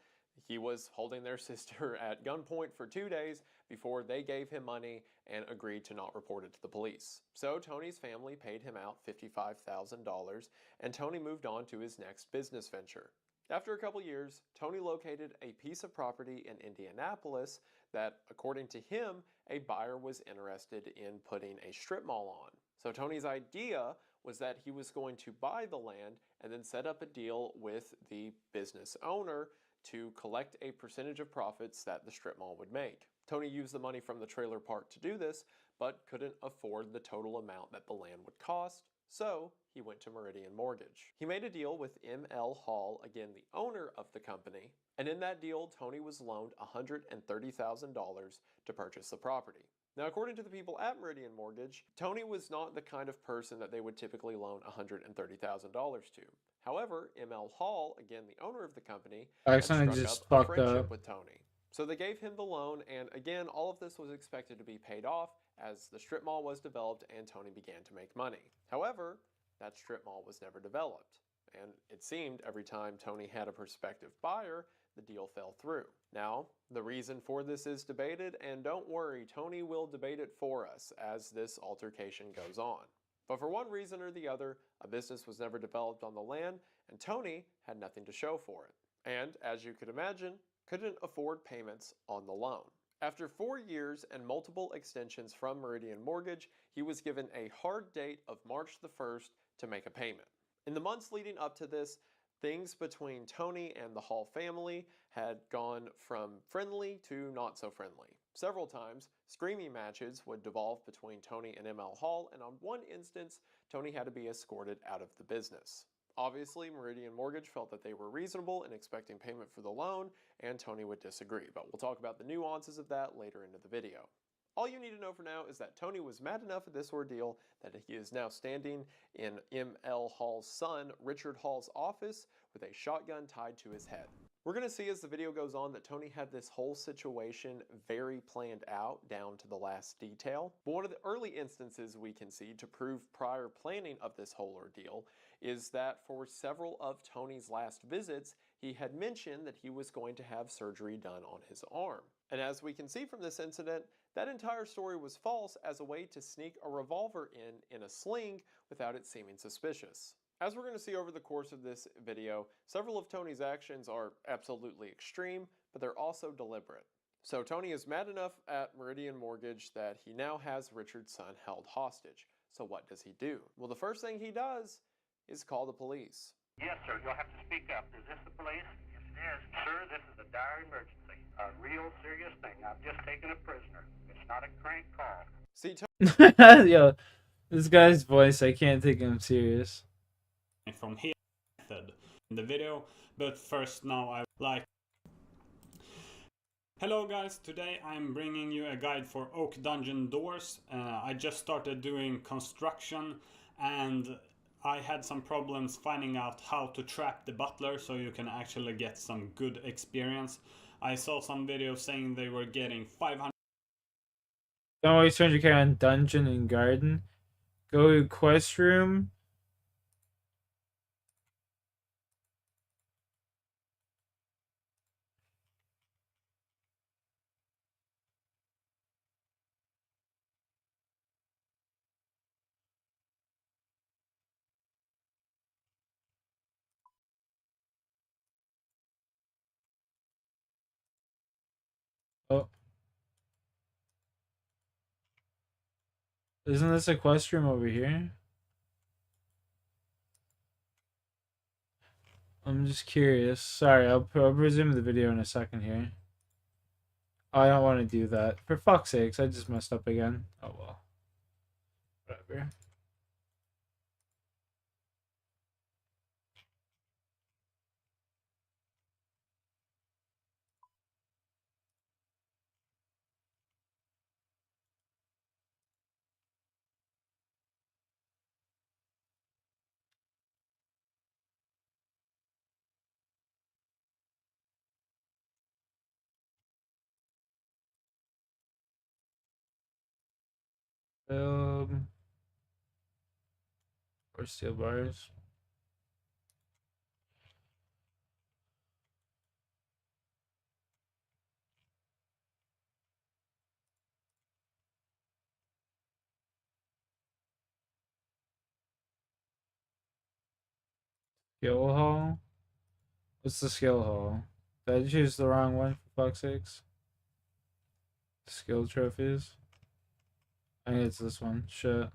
he was holding their sister at gunpoint for 2 days before they gave him money and agreed to not report it to the police. So Tony's family paid him out $55,000, and Tony moved on to his next business venture. After a couple years, Tony located a piece of property in Indianapolis that, according to him, a buyer was interested in putting a strip mall on. So Tony's idea was that he was going to buy the land and then set up a deal with the business owner to collect a percentage of profits that the strip mall would make. Tony used the money from the trailer park to do this, but couldn't afford the total amount that the land would cost, so he went to Meridian Mortgage. He made a deal with M.L. Hall, again the owner of the company, and in that deal, Tony was loaned $130,000 to purchase the property. Now, according to the people at Meridian Mortgage, Tony was not the kind of person that they would typically loan $130,000 to. However, M.L. Hall, again the owner of the company, had struck just up a fucked friendship up. with Tony. So they gave him the loan, and again, all of this was expected to be paid off as the strip mall was developed and Tony began to make money. However, that strip mall was never developed, and it seemed every time Tony had a prospective buyer, the deal fell through. Now, the reason for this is debated, and don't worry, Tony will debate it for us as this altercation goes on. But for one reason or the other, a business was never developed on the land, and Tony had nothing to show for it. And, as you could imagine, couldn't afford payments on the loan. After 4 years and multiple extensions from Meridian Mortgage, he was given a hard date of March the 1st to make a payment. In the months leading up to this, things between Tony and the Hall family had gone from friendly to not so friendly. Several times, screaming matches would devolve between Tony and M.L. Hall, and on one instance, Tony had to be escorted out of the business. Obviously, Meridian Mortgage felt that they were reasonable in expecting payment for the loan, and Tony would disagree, but we'll talk about the nuances of that later into the video. All you need to know for now is that Tony was mad enough at this ordeal that he is now standing in M.L. Hall's son, Richard Hall's office with a shotgun tied to his head. We're going to see as the video goes on that Tony had this whole situation very planned out down to the last detail. But one of the early instances we can see to prove prior planning of this whole ordeal is that for several of Tony's last visits, he had mentioned that he was going to have surgery done on his arm. And as we can see from this incident, that entire story was false as a way to sneak a revolver in a sling without it seeming suspicious. As we're going to see over the course of this video, several of Tony's actions are absolutely extreme, but they're also deliberate. So Tony is mad enough at Meridian Mortgage that he now has Richard's son held hostage. So what does he do? Well, the first thing he does is call the police. Yes, sir. You'll have to speak up. Is this the police? Yes, it is. Sir, this is a dire emergency. A real serious thing. I've just taken a prisoner. It's not a crank call. See, Yo, this guy's voice, I can't take him serious. From here method in the video, but first now I like. Hello guys, today I'm bringing you a guide for oak dungeon doors. I just started doing construction, and I had some problems finding out how to trap the butler so you can actually get some good experience. I saw some videos saying they were getting 500. Don't waste 200k on dungeon and garden. Go to quest room. Oh. Isn't this a quest room over here? I'm just curious. Sorry, I'll resume the video in a second here. I don't want to do that. For fuck's sakes, I just messed up again. Oh well. Whatever. Or steel bars. Skill hall? What's the skill hall? Did I choose the wrong one for fuck's sakes? Skill trophies? I think it's this one. Shit.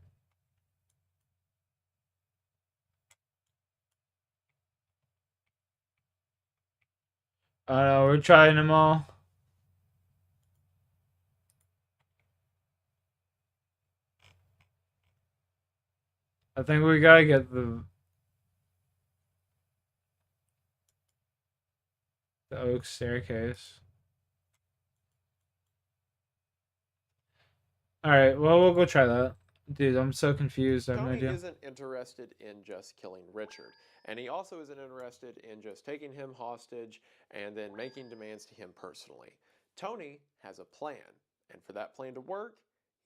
I don't know, we're trying them all. I think we gotta get the oak staircase. Alright, well, we'll go try that. Dude, I'm so confused. I have no Tony idea. isn't interested in just killing Richard, and he also isn't interested in just taking him hostage and then making demands to him personally. Tony has a plan, and for that plan to work,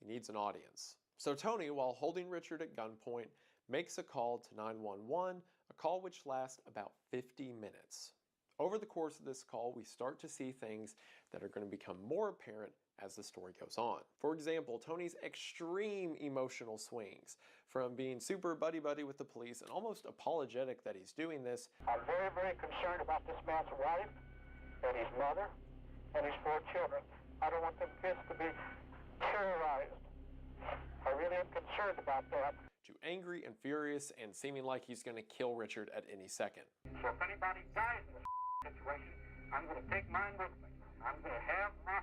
he needs an audience. So Tony, while holding Richard at gunpoint, makes a call to 911, a call which lasts about 50 minutes. Over the course of this call, we start to see things that are going to become more apparent as the story goes on. For example, Tony's extreme emotional swings, from being super buddy-buddy with the police and almost apologetic that he's doing this. I'm very, very concerned about this man's wife and his mother and his 4 children. I don't want them kids to be terrorized. I really am concerned about that. To angry and furious and seeming like he's going to kill Richard at any second. So if anybody dies in this situation, I'm going to take mine with me. I'm going to have my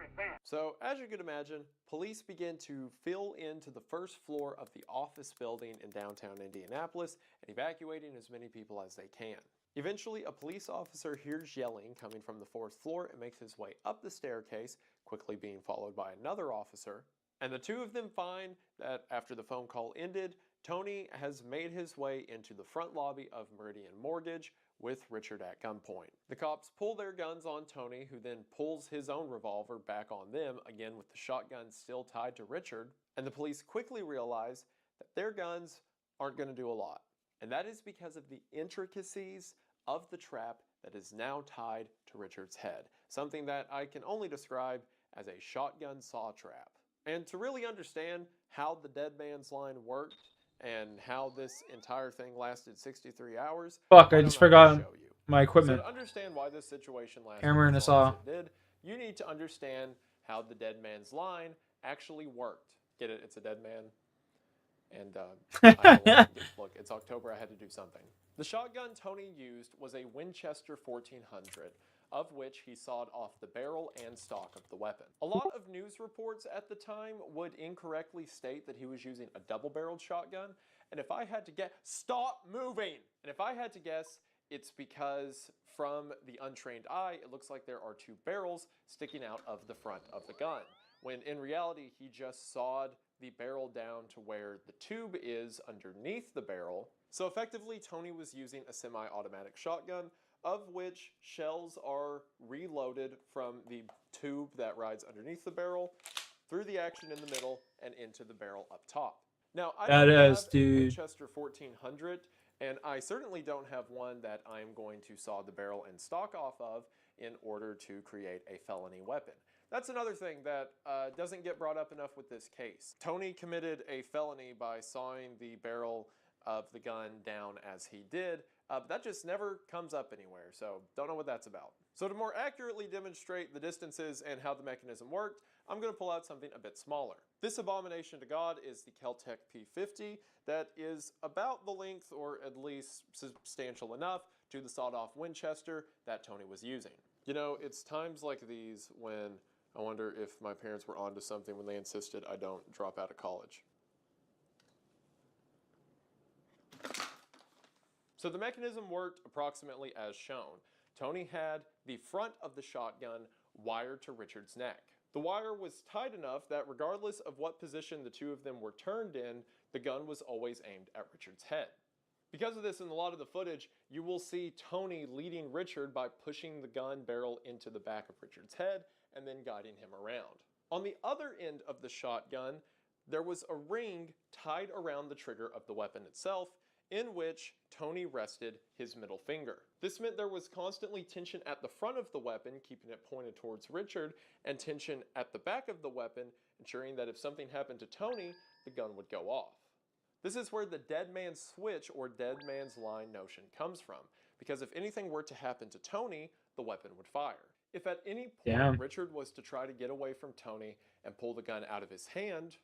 revenge. So, as you can imagine, police begin to fill into the first floor of the office building in downtown Indianapolis and evacuating as many people as they can. Eventually, a police officer hears yelling coming from the 4th floor and makes his way up the staircase, quickly being followed by another officer. And the two of them find that after the phone call ended, Tony has made his way into the front lobby of Meridian Mortgage with Richard at gunpoint. The cops pull their guns on Tony, who then pulls his own revolver back on them, again with the shotgun still tied to Richard, and the police quickly realize that their guns aren't going to do a lot. And that is because of the intricacies of the trap that is now tied to Richard's head, something that I can only describe as a shotgun saw trap. And to really understand how the dead man's line worked and how this entire thing lasted 63 hours, Fuck, I just forgot my equipment. So to understand why this situation lasted Hammer and a as long saw. as it did, you need to understand how the dead man's line actually worked. Get it? It's a dead man. And look, it's October, I had to do something. The shotgun Tony used was a Winchester 1400, of which he sawed off the barrel and stock of the weapon. A lot of news reports at the time would incorrectly state that he was using a double-barreled shotgun, and if I had to guess, stop moving! And if I had to guess, it's because from the untrained eye, it looks like there are 2 barrels sticking out of the front of the gun, when in reality, he just sawed the barrel down to where the tube is underneath the barrel. So effectively, Tony was using a semi-automatic shotgun, of which shells are reloaded from the tube that rides underneath the barrel, through the action in the middle, and into the barrel up top. Now, I don't have a Winchester 1400, and I certainly don't have one that I'm going to saw the barrel and stock off of in order to create a felony weapon. That's another thing that doesn't get brought up enough with this case. Tony committed a felony by sawing the barrel of the gun down as he did, but that just never comes up anywhere, so don't know what that's about. So to more accurately demonstrate the distances and how the mechanism worked, I'm going to pull out something a bit smaller. This abomination to God is the Kel-Tec P50 that is about the length, or at least substantial enough, to the sawed-off Winchester that Tony was using. You know, it's times like these when I wonder if my parents were onto something when they insisted I don't drop out of college. So the mechanism worked approximately as shown. Tony had the front of the shotgun wired to Richard's neck. The wire was tight enough that regardless of what position the two of them were turned in, the gun was always aimed at Richard's head. Because of this, in a lot of the footage, you will see Tony leading Richard by pushing the gun barrel into the back of Richard's head and then guiding him around. On the other end of the shotgun, there was a ring tied around the trigger of the weapon itself, in which Tony rested his middle finger. This meant there was constantly tension at the front of the weapon, keeping it pointed towards Richard, and tension at the back of the weapon, ensuring that if something happened to Tony, the gun would go off. This is where the dead man's switch or dead man's line notion comes from, because if anything were to happen to Tony, the weapon would fire. If at any point Richard was to try to get away from Tony and pull the gun out of his hand,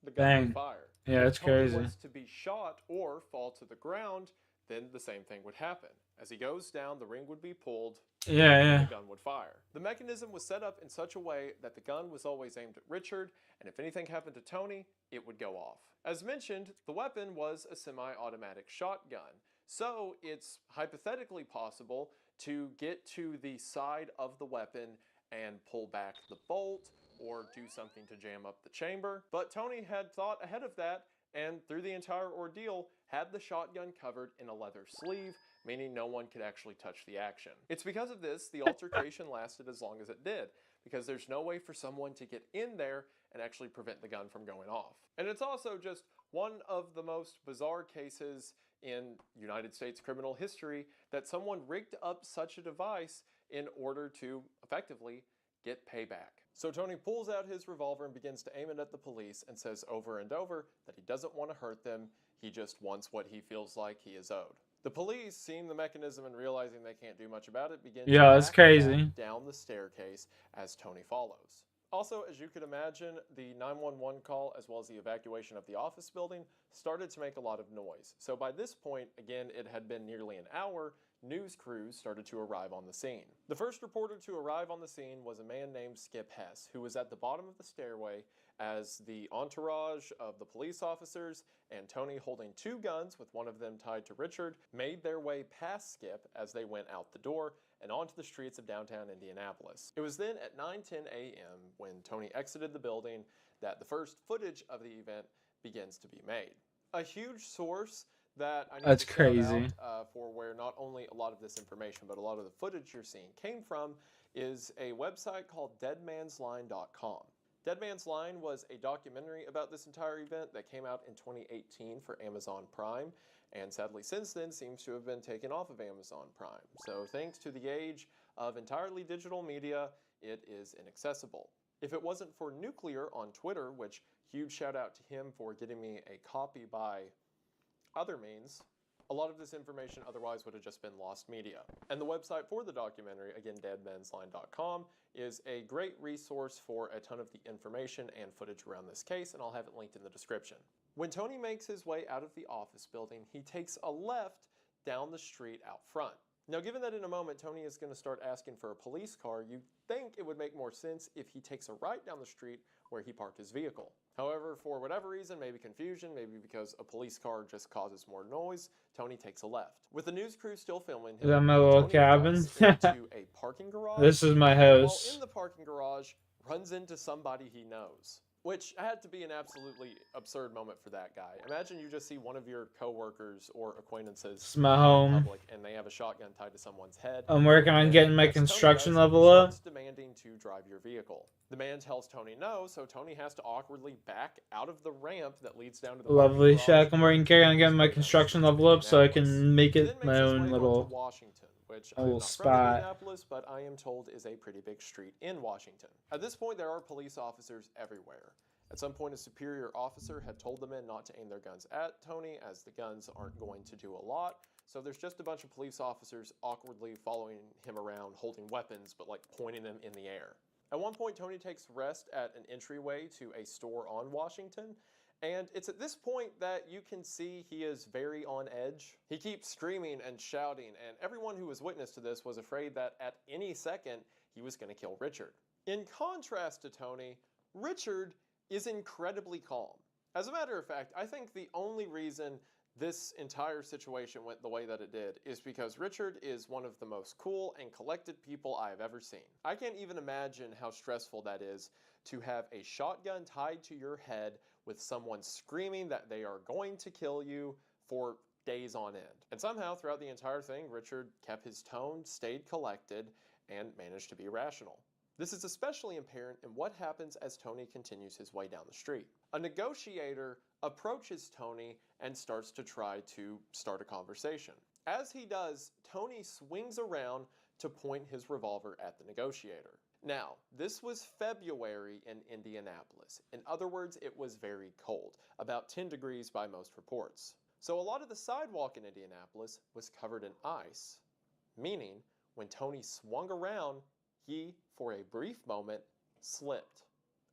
the gun would fire. Yeah, that's crazy. If Tony was to be shot or fall to the ground, then the same thing would happen. As he goes down, the ring would be pulled, the gun would fire. The mechanism was set up in such a way that the gun was always aimed at Richard, and if anything happened to Tony, it would go off. As mentioned, the weapon was a semi-automatic shotgun, so it's hypothetically possible to get to the side of the weapon and pull back the bolt, or do something to jam up the chamber. But Tony had thought ahead of that, and through the entire ordeal, had the shotgun covered in a leather sleeve, meaning no one could actually touch the action. It's because of this the altercation lasted as long as it did, because there's no way for someone to get in there and actually prevent the gun from going off. And it's also just one of the most bizarre cases in United States criminal history that someone rigged up such a device in order to effectively get payback. So Tony pulls out his revolver and begins to aim it at the police and says over and over that he doesn't want to hurt them, he just wants what he feels like he is owed. The police, seeing the mechanism and realizing they can't do much about it, begin to that's crazy. back down the staircase as Tony follows. Also, as you could imagine, the 911 call as well as the evacuation of the office building started to make a lot of noise. So by this point, again, it had been nearly an hour, news crews started to arrive on the scene. The first reporter to arrive on the scene was a man named Skip Hess, who was at the bottom of the stairway as the entourage of the police officers and Tony, holding two guns with one of them tied to Richard, made their way past Skip as they went out the door and onto the streets of downtown Indianapolis. It was then at 9:10 a.m. when Tony exited the building that the first footage of the event begins to be made. A huge source that I need to shout out for where not only a lot of this information but a lot of the footage you're seeing came from is a website called deadmansline.com. Dead Man's Line was a documentary about this entire event that came out in 2018 for Amazon Prime, and sadly since then seems to have been taken off of Amazon Prime. So thanks to the age of entirely digital media, it is inaccessible. If it wasn't for Nuclear on Twitter, which huge shout out to him for getting me a copy by other means, a lot of this information otherwise would have just been lost media. And the website for the documentary, again deadmansline.com, is a great resource for a ton of the information and footage around this case, and I'll have it linked in the description. When Tony makes his way out of the office building, he takes a left down the street out front. Now, given that in a moment Tony is going to start asking for a police car, you'd think it would make more sense if he takes a right down the street where he parked his vehicle. However, for whatever reason, maybe confusion, maybe because a police car just causes more noise, Tony takes a left. With the news crew still filming him, Is that my little Tony cabin? runs into a parking garage. This is my and house. while in the parking garage, runs into somebody he knows. Which had to be an absolutely absurd moment for that guy. Imagine you just see one of your coworkers or acquaintances It's my in home. public and they have a shotgun tied to someone's head. I'm working on and getting my as Tony construction does, level he up. starts demanding to drive your vehicle. The man tells Tony no, so Tony has to awkwardly back out of the ramp that leads down to the Lovely parking garage. shack. I'm working on getting my construction level up so I can make He it then makes my his own way home to little Washington, which a I'm little not from spot. Indianapolis, but I am told is a pretty big street in Washington. At this point, there are police officers everywhere. At some point, a superior officer had told the men not to aim their guns at Tony, as the guns aren't going to do a lot. So there's just a bunch of police officers awkwardly following him around, holding weapons, but like pointing them in the air. At one point, Tony takes rest at an entryway to a store on Washington, and it's at this point that you can see he is very on edge. He keeps screaming and shouting, and everyone who was witness to this was afraid that at any second he was going to kill Richard. In contrast to Tony, Richard is incredibly calm. As a matter of fact, I think the only reason this entire situation went the way that it did is because Richard is one of the most cool and collected people I have ever seen. I can't even imagine how stressful that is to have a shotgun tied to your head with someone screaming that they are going to kill you for days on end. And somehow throughout the entire thing, Richard kept his tone, stayed collected, and managed to be rational. This is especially apparent in what happens as Tony continues his way down the street. A negotiator approaches Tony and starts to try to start a conversation. As he does, Tony swings around to point his revolver at the negotiator. Now, this was February in Indianapolis. In other words, it was very cold, about 10 degrees by most reports. So a lot of the sidewalk in Indianapolis was covered in ice, meaning when Tony swung around, he, for a brief moment, slipped.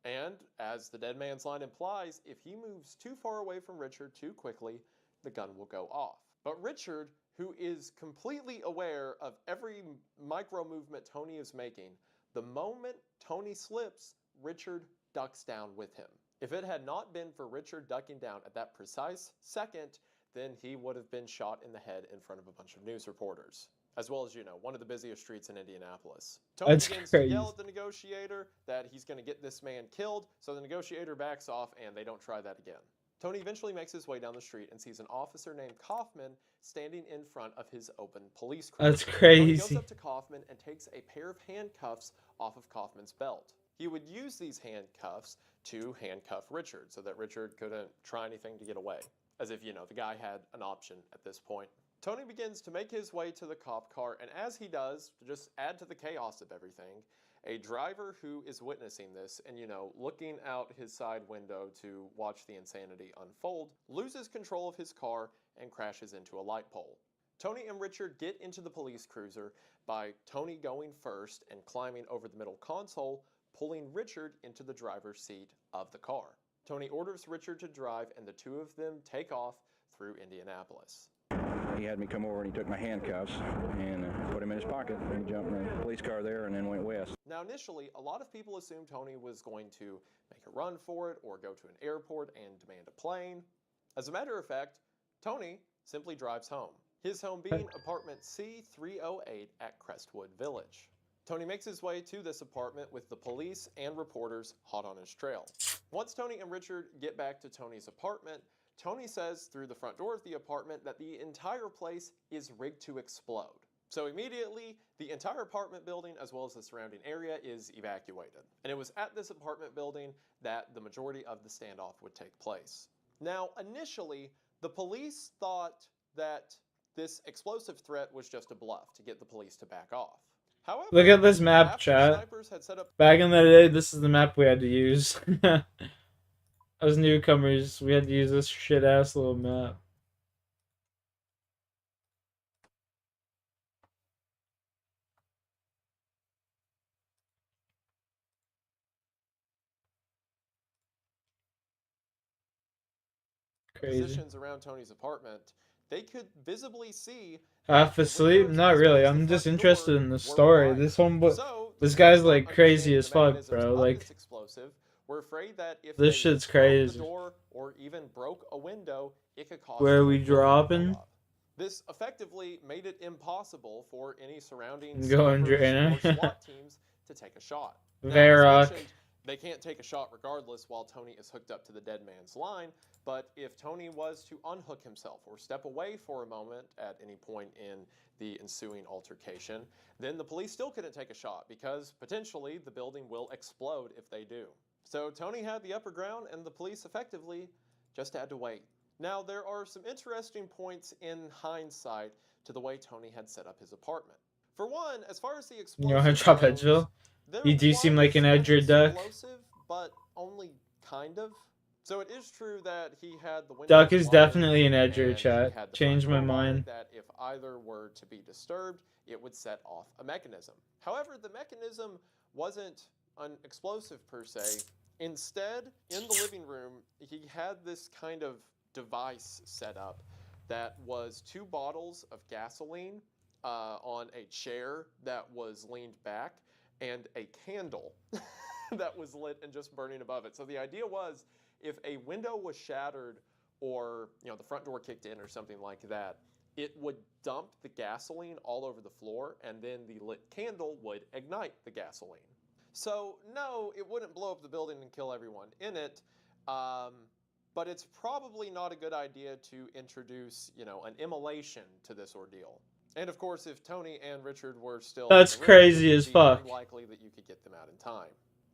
And, as the dead man's line implies, if he moves too far away from Richard too quickly, the gun will go off. But Richard, who is completely aware of every micro movement Tony is making, the moment Tony slips, Richard ducks down with him. If it had not been for Richard ducking down at that precise second, then he would have been shot in the head in front of a bunch of news reporters. As well as, one of the busiest streets in Indianapolis. Tony begins to yell at the negotiator that he's going to get this man killed, so the negotiator backs off and they don't try that again. Tony eventually makes his way down the street and sees an officer named Kaufman standing in front of his open police cruiser. That's crazy. Tony goes up to Kaufman and takes a pair of handcuffs off of Kaufman's belt. He would use these handcuffs to handcuff Richard so that Richard couldn't try anything to get away. As if, the guy had an option at this point. Tony begins to make his way to the cop car, and as he does, to just add to the chaos of everything, a driver who is witnessing this and, looking out his side window to watch the insanity unfold, loses control of his car and crashes into a light pole. Tony and Richard get into the police cruiser by Tony going first and climbing over the middle console, pulling Richard into the driver's seat of the car. Tony orders Richard to drive, and the two of them take off through Indianapolis. He had me come over and he took my handcuffs and put him in his pocket. And he jumped in the police car there and then went west. Now, initially, a lot of people assumed Tony was going to make a run for it or go to an airport and demand a plane. As a matter of fact, Tony simply drives home. His home being apartment C308 at Crestwood Village. Tony makes his way to this apartment with the police and reporters hot on his trail. Once Tony and Richard get back to Tony's apartment, Tony says through the front door of the apartment that the entire place is rigged to explode. So immediately, the entire apartment building as well as the surrounding area is evacuated. And it was at this apartment building that the majority of the standoff would take place. Now, initially, the police thought that this explosive threat was just a bluff to get the police to back off. However, look at this map, chat. Back in the day, this is the map we had to use. As newcomers, we had to use this shit-ass little map. Crazy. Positions around Tony's apartment, they could visibly see half asleep? Not really. I'm just interested in the story. This guy's like crazy as fuck, bro. Like, we're afraid that if this shit's crazy. The door or even broke a window, it could cause where are we dropping? This effectively made it impossible for any surrounding Going or SWAT teams to take a shot. Varrock. They can't take a shot regardless while Tony is hooked up to the dead man's line, but if Tony was to unhook himself or step away for a moment at any point in the ensuing altercation, then the police still couldn't take a shot because potentially the building will explode if they do. So Tony had the upper ground and the police effectively just had to wait. Now there are some interesting points in hindsight to the way Tony had set up his apartment. For one, as far as the You know how to explosive drop goes, Edgeville? there You do seem like an was edger duck. explosive, but only kind of. So it is true that he had the windows Duck is wide definitely an and edger, he chat. had the Change my front door wired mind. that if either were to be disturbed, it would set off a mechanism. However, the mechanism wasn't an explosive per se. Instead, in the living room, he had this kind of device set up that was 2 bottles of gasoline on a chair that was leaned back and a candle that was lit and just burning above it. So the idea was if a window was shattered or the front door kicked in or something like that, it would dump the gasoline all over the floor and then the lit candle would ignite the gasoline. So no, it wouldn't blow up the building and kill everyone in it, but it's probably not a good idea to introduce, an immolation to this ordeal. And of course, if Tony and Richard were still That's in the room, crazy it would as be fuck. unlikely that you could get them out in time.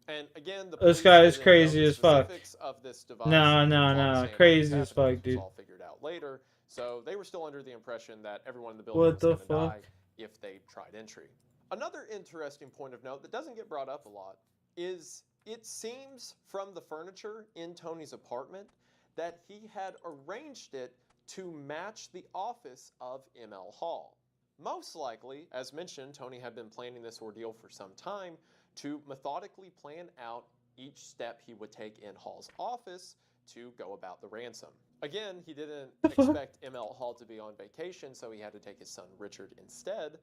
And again, the This police guy is didn't know crazy the as fuck. specifics of this device. No, and no, Vaughn no. saying all Crazy this as happened fuck, was dude. all figured out later, so they were still under the impression that everyone in the building What was the going to fuck? die if they tried entry. Another interesting point of note that doesn't get brought up a lot is it seems from the furniture in Tony's apartment that he had arranged it to match the office of ML Hall. Most likely, as mentioned, Tony had been planning this ordeal for some time to methodically plan out each step he would take in Hall's office to go about the ransom. Again, he didn't expect ML Hall to be on vacation, so he had to take his son Richard instead.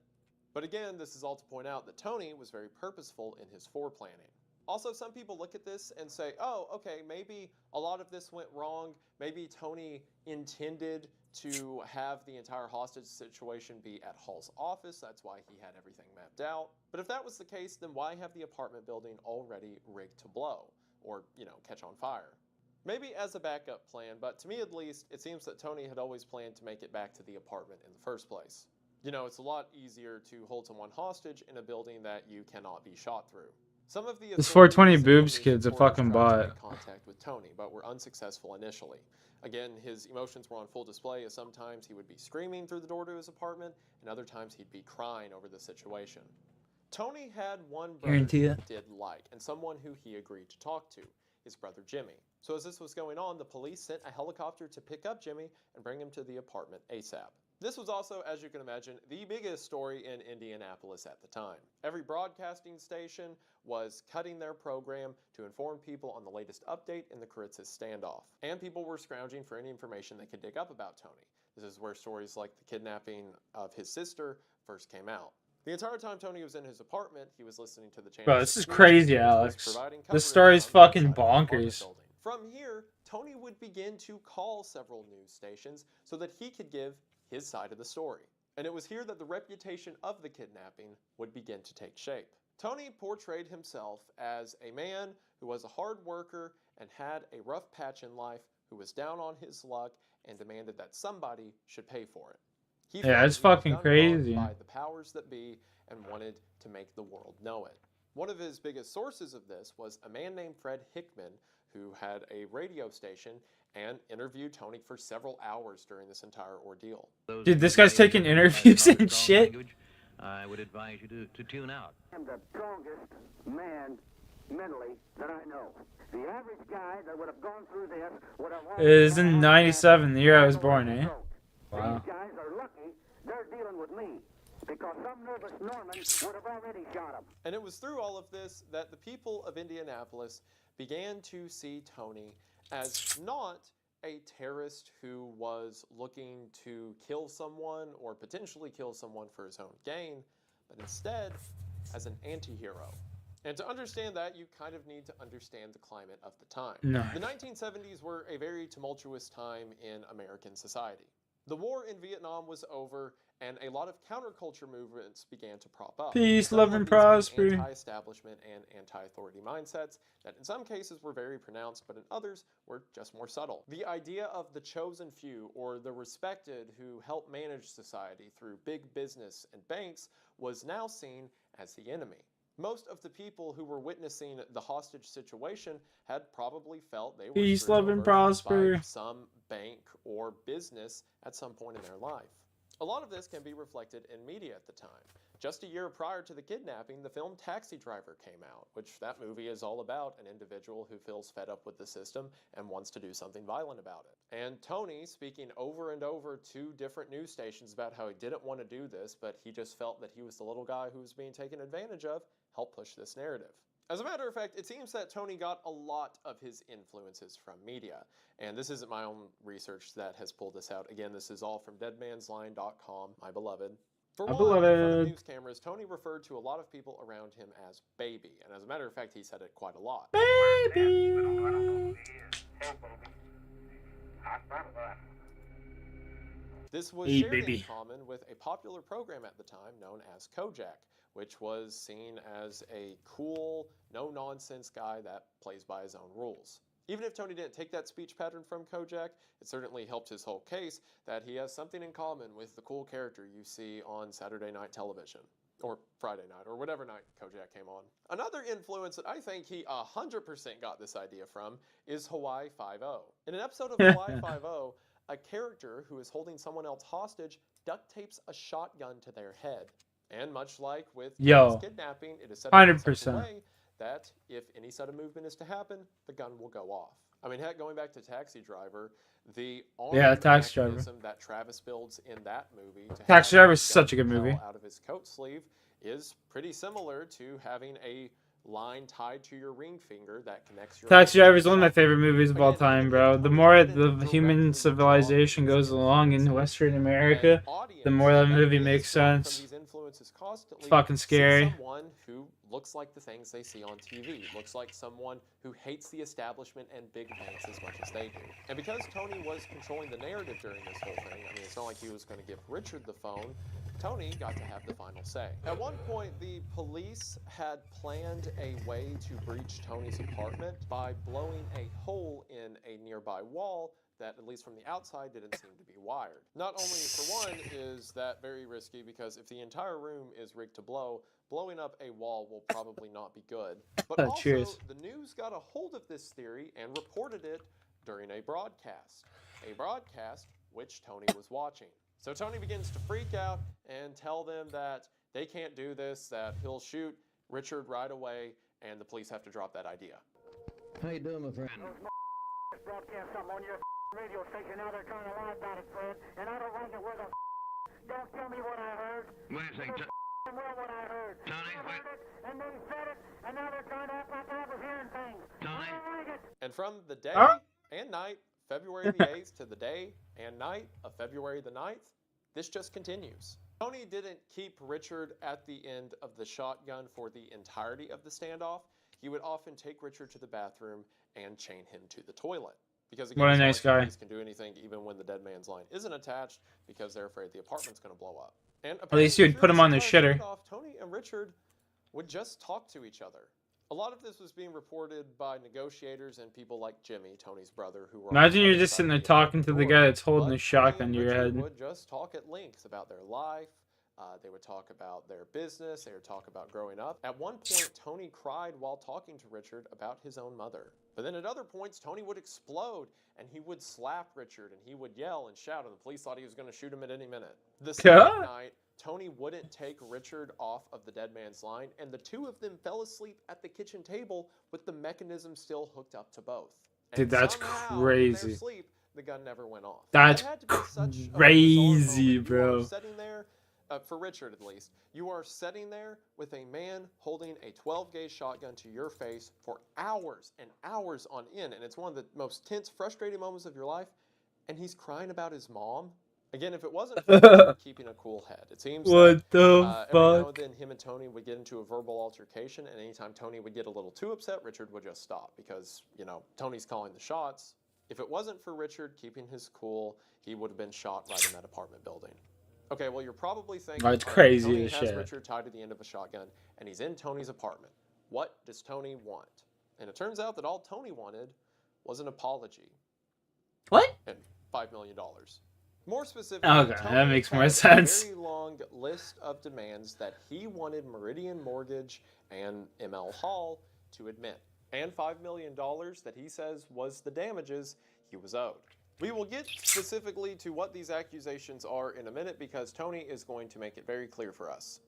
But again, this is all to point out that Tony was very purposeful in his foreplanning. Also, some people look at this and say, oh, okay, maybe a lot of this went wrong. Maybe Tony intended to have the entire hostage situation be at Hall's office. That's why he had everything mapped out. But if that was the case, then why have the apartment building already rigged to blow or, catch on fire? Maybe as a backup plan, but to me at least, it seems that Tony had always planned to make it back to the apartment in the first place. It's a lot easier to hold someone hostage in a building that you cannot be shot through. Some of the This 420 boobs authorities kid's a reporters fucking tried to bot. make contact with Tony, but were unsuccessful initially. Again, his emotions were on full display as sometimes he would be screaming through the door to his apartment, and other times he'd be crying over the situation. Tony had one brother Guarantee he it. did like, and someone who he agreed to talk to, his brother Jimmy. So as this was going on, the police sent a helicopter to pick up Jimmy and bring him to the apartment ASAP. This was also, as you can imagine, the biggest story in Indianapolis at the time. Every broadcasting station was cutting their program to inform people on the latest update in the Kritzis standoff. And people were scrounging for any information they could dig up about Tony. This is where stories like the kidnapping of his sister first came out. The entire time Tony was in his apartment, he was listening to the channel. Bro, this is crazy, Alex. This story's fucking bonkers. From here, Tony would begin to call several news stations so that he could give his side of the story. And it was here that the reputation of the kidnapping would begin to take shape. Tony portrayed himself as a man who was a hard worker and had a rough patch in life, who was down on his luck and demanded that somebody should pay for it. He Yeah, felt it's he was fucking done crazy. wrong by the powers that be and wanted to make the world know it. One of his biggest sources of this was a man named Fred Hickman, who had a radio station and interviewed Tony for several hours during this entire ordeal. Dude, this guy's taking interviews and shit. I would advise you to tune out. I'm the strongest man mentally that I know. The average guy that would have gone through this would have It is in 97, the year I was born, eh? Wow. These guys are lucky they're dealing with me, because some nervous Norman would have already shot him. And it was through all of this that the people of Indianapolis began to see Tony as not a terrorist who was looking to kill someone or potentially kill someone for his own gain, but instead as an anti-hero. And to understand that, you kind of need to understand the climate of the time. Nice. The 1970s were a very tumultuous time in American society. The war in Vietnam was over, and a lot of counterculture movements began to prop up. Peace, Several love, and of these being prosper. Anti-establishment and anti-authority mindsets that in some cases were very pronounced, but in others were just more subtle. The idea of the chosen few, or the respected who help manage society through big business and banks, was now seen as the enemy. Most of the people who were witnessing the hostage situation had probably felt they were Peace, screwed love, and over prosper. by some bank or business at some point in their life. A lot of this can be reflected in media at the time. Just a year prior to the kidnapping, the film Taxi Driver came out, which that movie is all about an individual who feels fed up with the system and wants to do something violent about it. And Tony, speaking over and over to different news stations about how he didn't want to do this, but he just felt that he was the little guy who was being taken advantage of, helped push this narrative. As a matter of fact, it seems that Tony got a lot of his influences from media. And this isn't my own research that has pulled this out. Again, this is all from deadmansline.com, my beloved. For one, in front of news cameras, Tony referred to a lot of people around him as baby. And as a matter of fact, he said it quite a lot. Baby! This was shared in common with a popular program at the time known as Kojak, which was seen as a cool, no-nonsense guy that plays by his own rules. Even if Tony didn't take that speech pattern from Kojak, it certainly helped his whole case that he has something in common with the cool character you see on Saturday night television. Or Friday night, or whatever night Kojak came on. Another influence that I think he 100% got this idea from is Hawaii Five-0. In an episode of Hawaii Five-0, a character who is holding someone else hostage duct tapes a shotgun to their head. And much like with Tony's kidnapping, it is set up in such a way that if any sudden movement is to happen, the gun will go off. I mean, heck, going back to Taxi Driver, the armed mechanism that Travis builds in that movie to Taxi Driver is such a good movie. Out of his coat sleeve is pretty similar to having a line tied to your ring finger that connects your... Taxi Driver is one of my favorite movies of all time, bro. The more the human civilization goes along in Western America, the more that movie makes sense. It's fucking scary. Someone who looks like the things they see on TV, looks like someone who hates the establishment and big banks as much as they do. And because Tony was controlling the narrative during this whole thing, I mean, it's not like he was going to give Richard the phone, Tony got to have the final say. At one point, the police had planned a way to breach Tony's apartment by blowing a hole in a nearby wall that, at least from the outside, didn't seem to be wired. Not only, for one, is that very risky, because if the entire room is rigged to blow, blowing up a wall will probably not be good. But also, the news got a hold of this theory and reported it during a broadcast which Tony was watching. So Tony begins to freak out and tell them that they can't do this, that he'll shoot Richard right away, and the police have to drop that idea. How you doing, my friend? Broadcast something on your radio station. Now they're trying to lie about it, Fred. And I don't like it. Where the don't tell me what I heard. Wait a second. Well, what I heard. Tony, I heard it, and they said it, and now they're trying to act like I was hearing things. Tony. I don't like it. And from the day and night, February the 8th, to the day and night of February the 9th, this just continues. Tony didn't keep Richard at the end of the shotgun for the entirety of the standoff. He would often take Richard to the bathroom and chain him to the toilet. Because again, what a nice guy. Police can do anything even when the dead man's line isn't attached, because they're afraid the apartment's going to blow up. And at least you'd put him on the shitter. Tony and Richard would just talk to each other. A lot of this was being reported by negotiators and people like Jimmy, Tony's brother, who were... Imagine you're just sitting there talking to the guy that's holding the shotgun to your head. Would just talk at length about their life. They would talk about their business. They would talk about growing up. At one point, Tony cried while talking to Richard about his own mother. But then at other points, Tony would explode, and he would slap Richard, and he would yell and shout, and the police thought he was going to shoot him at any minute. The second night, Tony wouldn't take Richard off of the dead man's line, and the two of them fell asleep at the kitchen table with the mechanism still hooked up to both. Dude, that's crazy. In their sleep, the gun never went off. That's crazy, bro. Sitting there, for Richard at least, you are sitting there with a man holding a 12-gauge shotgun to your face for hours and hours on end, and it's one of the most tense, frustrating moments of your life, and he's crying about his mom. Again, if it wasn't for keeping a cool head, it seems every now and then him and Tony would get into a verbal altercation, and anytime Tony would get a little too upset, Richard would just stop because, you know, Tony's calling the shots. If it wasn't for Richard keeping his cool, he would have been shot right in that apartment building. Okay, well, you're probably thinking, Oh, it's all right, crazy Tony as has shit. Richard tied to the end of a shotgun, and he's in Tony's apartment. What does Tony want? And it turns out that all Tony wanted was an apology. What? And $5 million. More specifically, Okay, Tony that makes more had sense. a very long list of demands that he wanted Meridian Mortgage and ML Hall to admit, and $5 million that he says was the damages he was owed. We will get specifically to what these accusations are in a minute because Tony is going to make it very clear for us.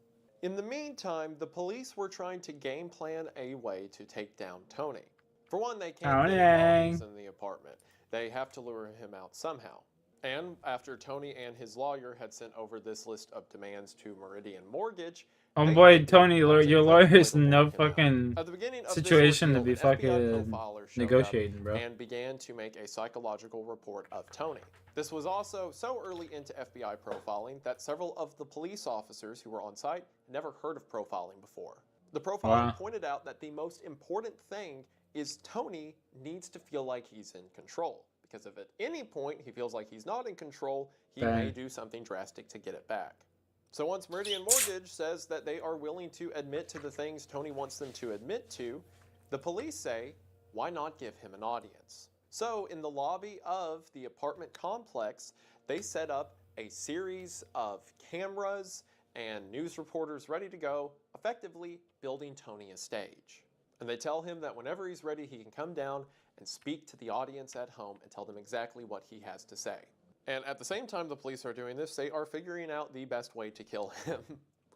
In the meantime, the police were trying to game plan a way to take down Tony. For one, they can't get him while he's in the apartment. They have to lure him out somehow. And after Tony and his lawyer had sent over this list of demands to Meridian Mortgage, Oh boy, Tony, your lawyer's in no fucking situation to be fucking negotiating, bro. And began to make a psychological report of Tony. This was also so early into FBI profiling that several of the police officers who were on site never heard of profiling before. The profiling pointed out that the most important thing is Tony needs to feel like he's in control. Because if at any point he feels like he's not in control, he may do something drastic to get it back. So once Meridian Mortgage says that they are willing to admit to the things Tony wants them to admit to, the police say, why not give him an audience? So in the lobby of the apartment complex, they set up a series of cameras and news reporters ready to go, effectively building Tony a stage. And they tell him that whenever he's ready, he can come down and speak to the audience at home and tell them exactly what he has to say. And at the same time the police are doing this, they are figuring out the best way to kill him.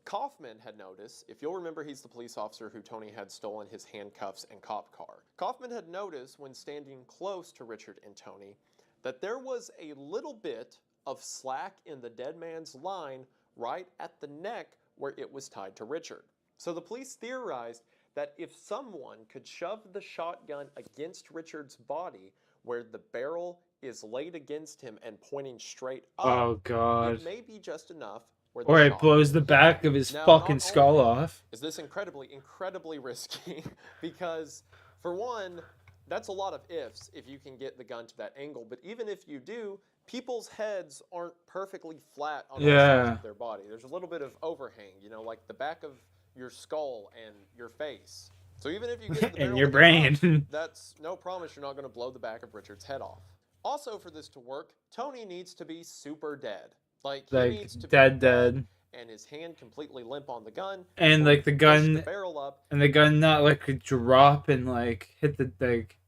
Kaufman had noticed, if you'll remember, he's the police officer who Tony had stolen his handcuffs and cop car. Kaufman had noticed when standing close to Richard and Tony that there was a little bit of slack in the dead man's line right at the neck where it was tied to Richard. So the police theorized that if someone could shove the shotgun against Richard's body where the barrel is laid against him and pointing straight up, Oh god. it may be just enough where Or the it shot blows the back of his fucking skull off. is this incredibly risky because, for one, that's a lot of ifs if you can get the gun to that angle, but even if you do, people's heads aren't perfectly flat on all sides of their body. There's a little bit of overhang, you know, like the back of your skull and your face. So even if you get the barrel and your to go brain. up, that's no promise you're not going to blow the back of Richard's head off. Also, for this to work, Tony needs to be super dead. Like he needs to be dead, and his hand completely limp on the gun. And like the gun, barrel up, and the gun not like drop and like hit the like,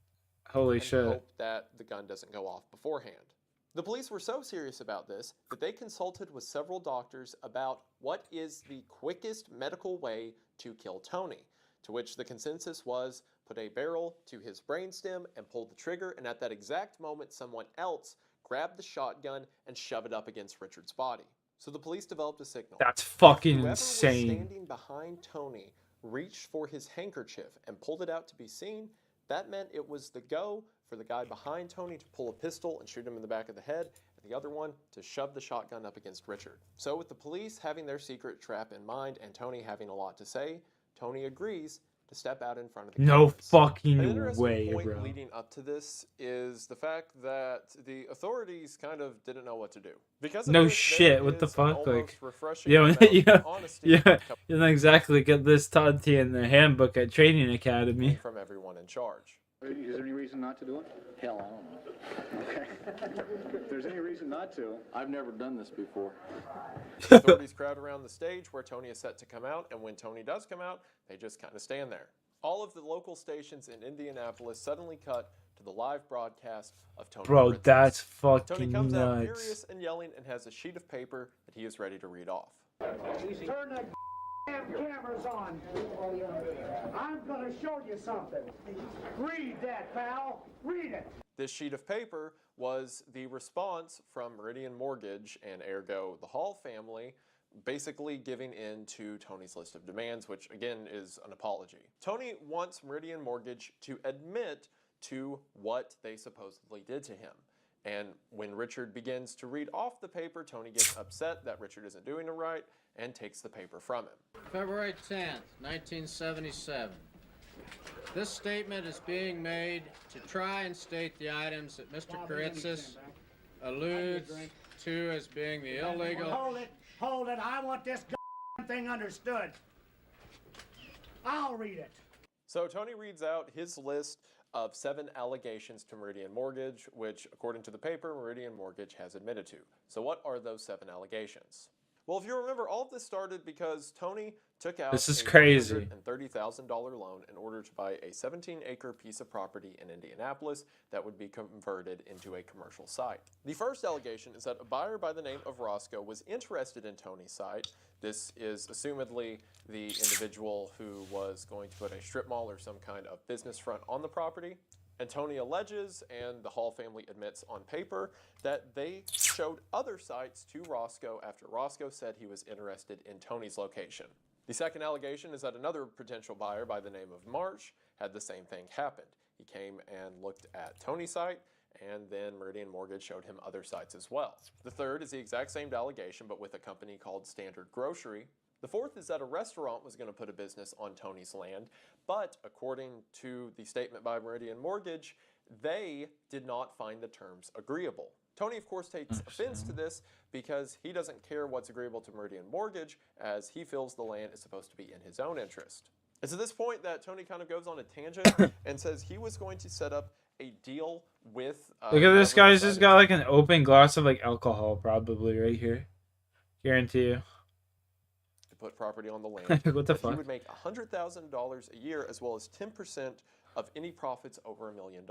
holy shit. Hope that the gun doesn't go off beforehand. The police were so serious about this that they consulted with several doctors about what is the quickest medical way to kill Tony, to which the consensus was put a barrel to his brainstem and pull the trigger, and at that exact moment someone else grabbed the shotgun and shoved it up against Richard's body. So the police developed a signal. That's fucking Whoever insane. was standing behind Tony reached for his handkerchief and pulled it out to be seen, that meant it was the go for the guy behind Tony to pull a pistol and shoot him in the back of the head, and the other one to shove the shotgun up against Richard. So with the police having their secret trap in mind and Tony having a lot to say, Tony agrees to step out in front of the No cameras. fucking An interesting way, point bro. leading up to this is the fact that the authorities kind of didn't know what to do. Because of No this, shit, there what the is an fuck? almost Like, refreshing you amount don't, of honesty you don't exactly get this taught to you in the handbook at Training Academy. from everyone in charge. Is there any reason not to do it? Hell, I don't know. Okay. If there's any reason not to, I've never done this before. Authorities crowd around the stage where Tony is set to come out, and when Tony does come out, they just kind of stand there. All of the local stations in Indianapolis suddenly cut to the live broadcast of Tony. Bro, Princess. that's Tony fucking comes out nuts. furious and yelling and has a sheet of paper that he is ready to read off. Turn the damn cameras on. I'm gonna show you something. Read that, pal. Read it. This sheet of paper was the response from Meridian Mortgage and ergo the Hall family, basically giving in to Tony's list of demands, which again is an apology. Tony wants Meridian Mortgage to admit to what they supposedly did to him. And when Richard begins to read off the paper, Tony gets upset that Richard isn't doing it right and takes the paper from him. February 10th, 1977. This statement is being made to try and state the items that Mr. Karitzis alludes 2 as being the illegal. Hold it, I want this thing understood. I'll read it. So Tony reads out his list of 7 allegations to Meridian Mortgage, which, according to the paper, Meridian Mortgage has admitted to. So what are those 7 allegations? Well, if you remember, all of this started because Tony took out This is a crazy. $130,000 loan in order to buy a 17-acre piece of property in Indianapolis that would be converted into a commercial site. The first allegation is that a buyer by the name of Roscoe was interested in Tony's site. This is assumedly the individual who was going to put a strip mall or some kind of business front on the property. And Tony alleges, and the Hall family admits on paper, that they showed other sites to Roscoe after Roscoe said he was interested in Tony's location. The second allegation is that another potential buyer by the name of March had the same thing happen. He came and looked at Tony's site, and then Meridian Mortgage showed him other sites as well. The third is the exact same allegation, but with a company called Standard Grocery. The fourth is that a restaurant was going to put a business on Tony's land, but according to the statement by Meridian Mortgage, they did not find the terms agreeable. Tony, of course, takes offense to this because he doesn't care what's agreeable to Meridian Mortgage, as he feels the land is supposed to be in his own interest. It's at this point that Tony kind of goes on a tangent and says he was going to set up a deal with... Look at this guy, just got like an open glass of like alcohol probably right here. Guarantee you. To put property on the land. What the fuck? He would make $100,000 a year as well as 10% of any profits over $1 million.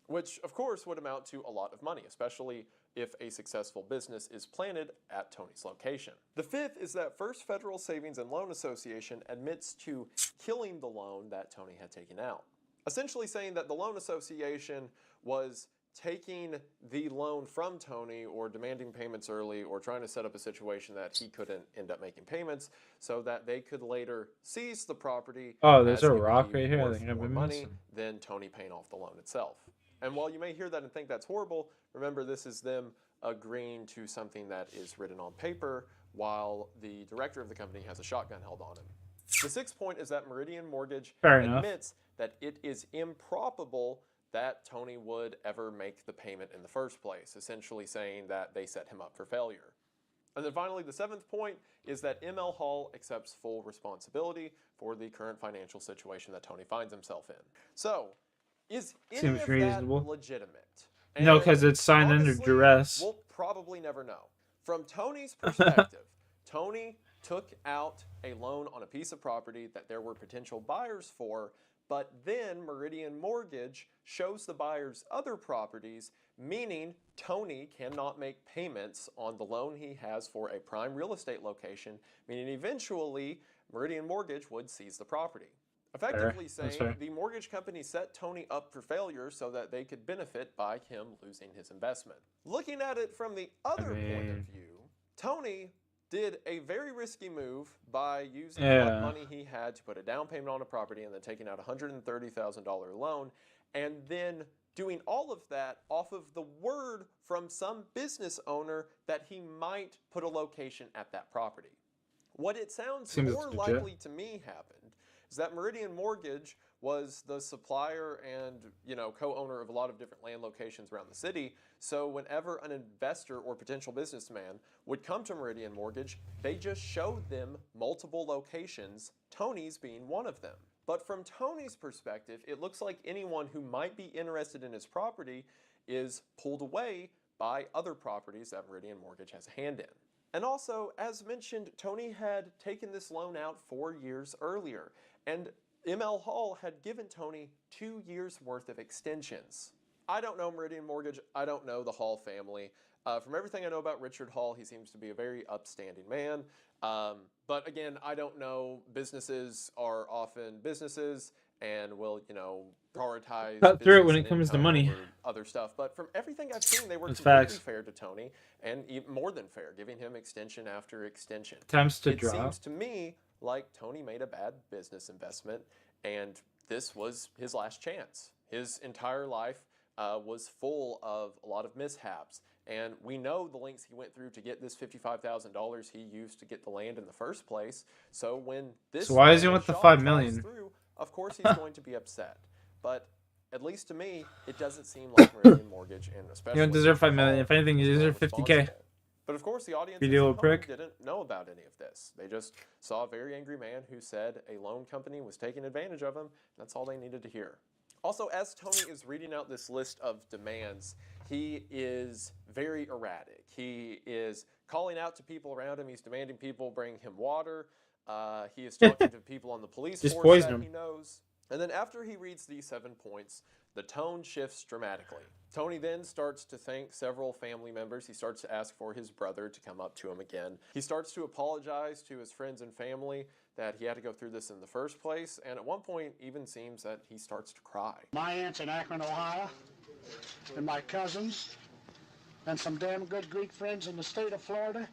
Which, of course, would amount to a lot of money, especially if a successful business is planted at Tony's location. The fifth is that First Federal Savings and Loan Association admits to killing the loan that Tony had taken out. Essentially saying that the loan association was taking the loan from Tony or demanding payments early or trying to set up a situation that he couldn't end up making payments so that they could later seize the property. Oh, there's as a it would rock be right here. I worth think I've more been money missing. than Tony paying off the loan itself. And while you may hear that and think that's horrible, remember this is them agreeing to something that is written on paper while the director of the company has a shotgun held on him. The sixth point is that Meridian Mortgage admits that it is improbable that Tony would ever make the payment in the first place, essentially saying that they set him up for failure. And then finally, the seventh point is that ML Hall accepts full responsibility for the current financial situation that Tony finds himself in. So, is any Seems of reasonable. that legitimate? No, And because it's signed under honestly, duress. We'll probably never know. From Tony's perspective, Tony took out a loan on a piece of property that there were potential buyers for, but then Meridian Mortgage shows the buyers other properties, meaning Tony cannot make payments on the loan he has for a prime real estate location, meaning eventually Meridian Mortgage would seize the property. Effectively saying the mortgage company set Tony up for failure so that they could benefit by him losing his investment. Looking at it from the other point of view, Tony did a very risky move by using what money he had to put a down payment on a property and then taking out a $130,000 loan and then doing all of that off of the word from some business owner that he might put a location at that property. What it sounds more likely to me happened is that Meridian Mortgage was the supplier and, co-owner of a lot of different land locations around the city. So whenever an investor or potential businessman would come to Meridian Mortgage, they just showed them multiple locations, Tony's being one of them. But from Tony's perspective, it looks like anyone who might be interested in his property is pulled away by other properties that Meridian Mortgage has a hand in. And also, as mentioned, Tony had taken this loan out 4 years earlier, and ML Hall had given Tony 2 years worth of extensions. I don't know Meridian Mortgage, I don't know the Hall family. From everything I know about Richard Hall, he seems to be a very upstanding man. But again, I don't know. Businesses are often businesses and will, prioritize cut through it when business it comes to income money. over other stuff. But from everything I've seen, they were That's completely facts. fair to Tony and even more than fair, giving him extension after extension. Attempts to it drop. seems to me like Tony made a bad business investment and this was his last chance. His entire life was full of a lot of mishaps. And we know the lengths he went through to get this $55,000 he used to get the land in the first place. So when this So why does he final want the shot $5 falls million? through, of course he's going to be upset. But At least to me, it doesn't seem like Meridian Mortgage and especially You don't deserve 5 million. Hall If anything, you was deserve more 50K. responsible. But of course, the audience You at little home prick. didn't know about any of this. They just saw a very angry man who said a loan company was taking advantage of him. That's all they needed to hear. Also, as Tony is reading out this list of demands, he is very erratic. He is calling out to people around him. He's demanding people bring him water. He is talking to people on the police Just force poison that him. he knows. And then after he reads these 7 points, the tone shifts dramatically. Tony then starts to thank several family members. He starts to ask for his brother to come up to him again. He starts to apologize to his friends and family that he had to go through this in the first place. And at one point, even seems that he starts to cry. My aunt's in Akron, Ohio, and my cousins, and some damn good Greek friends in the state of Florida,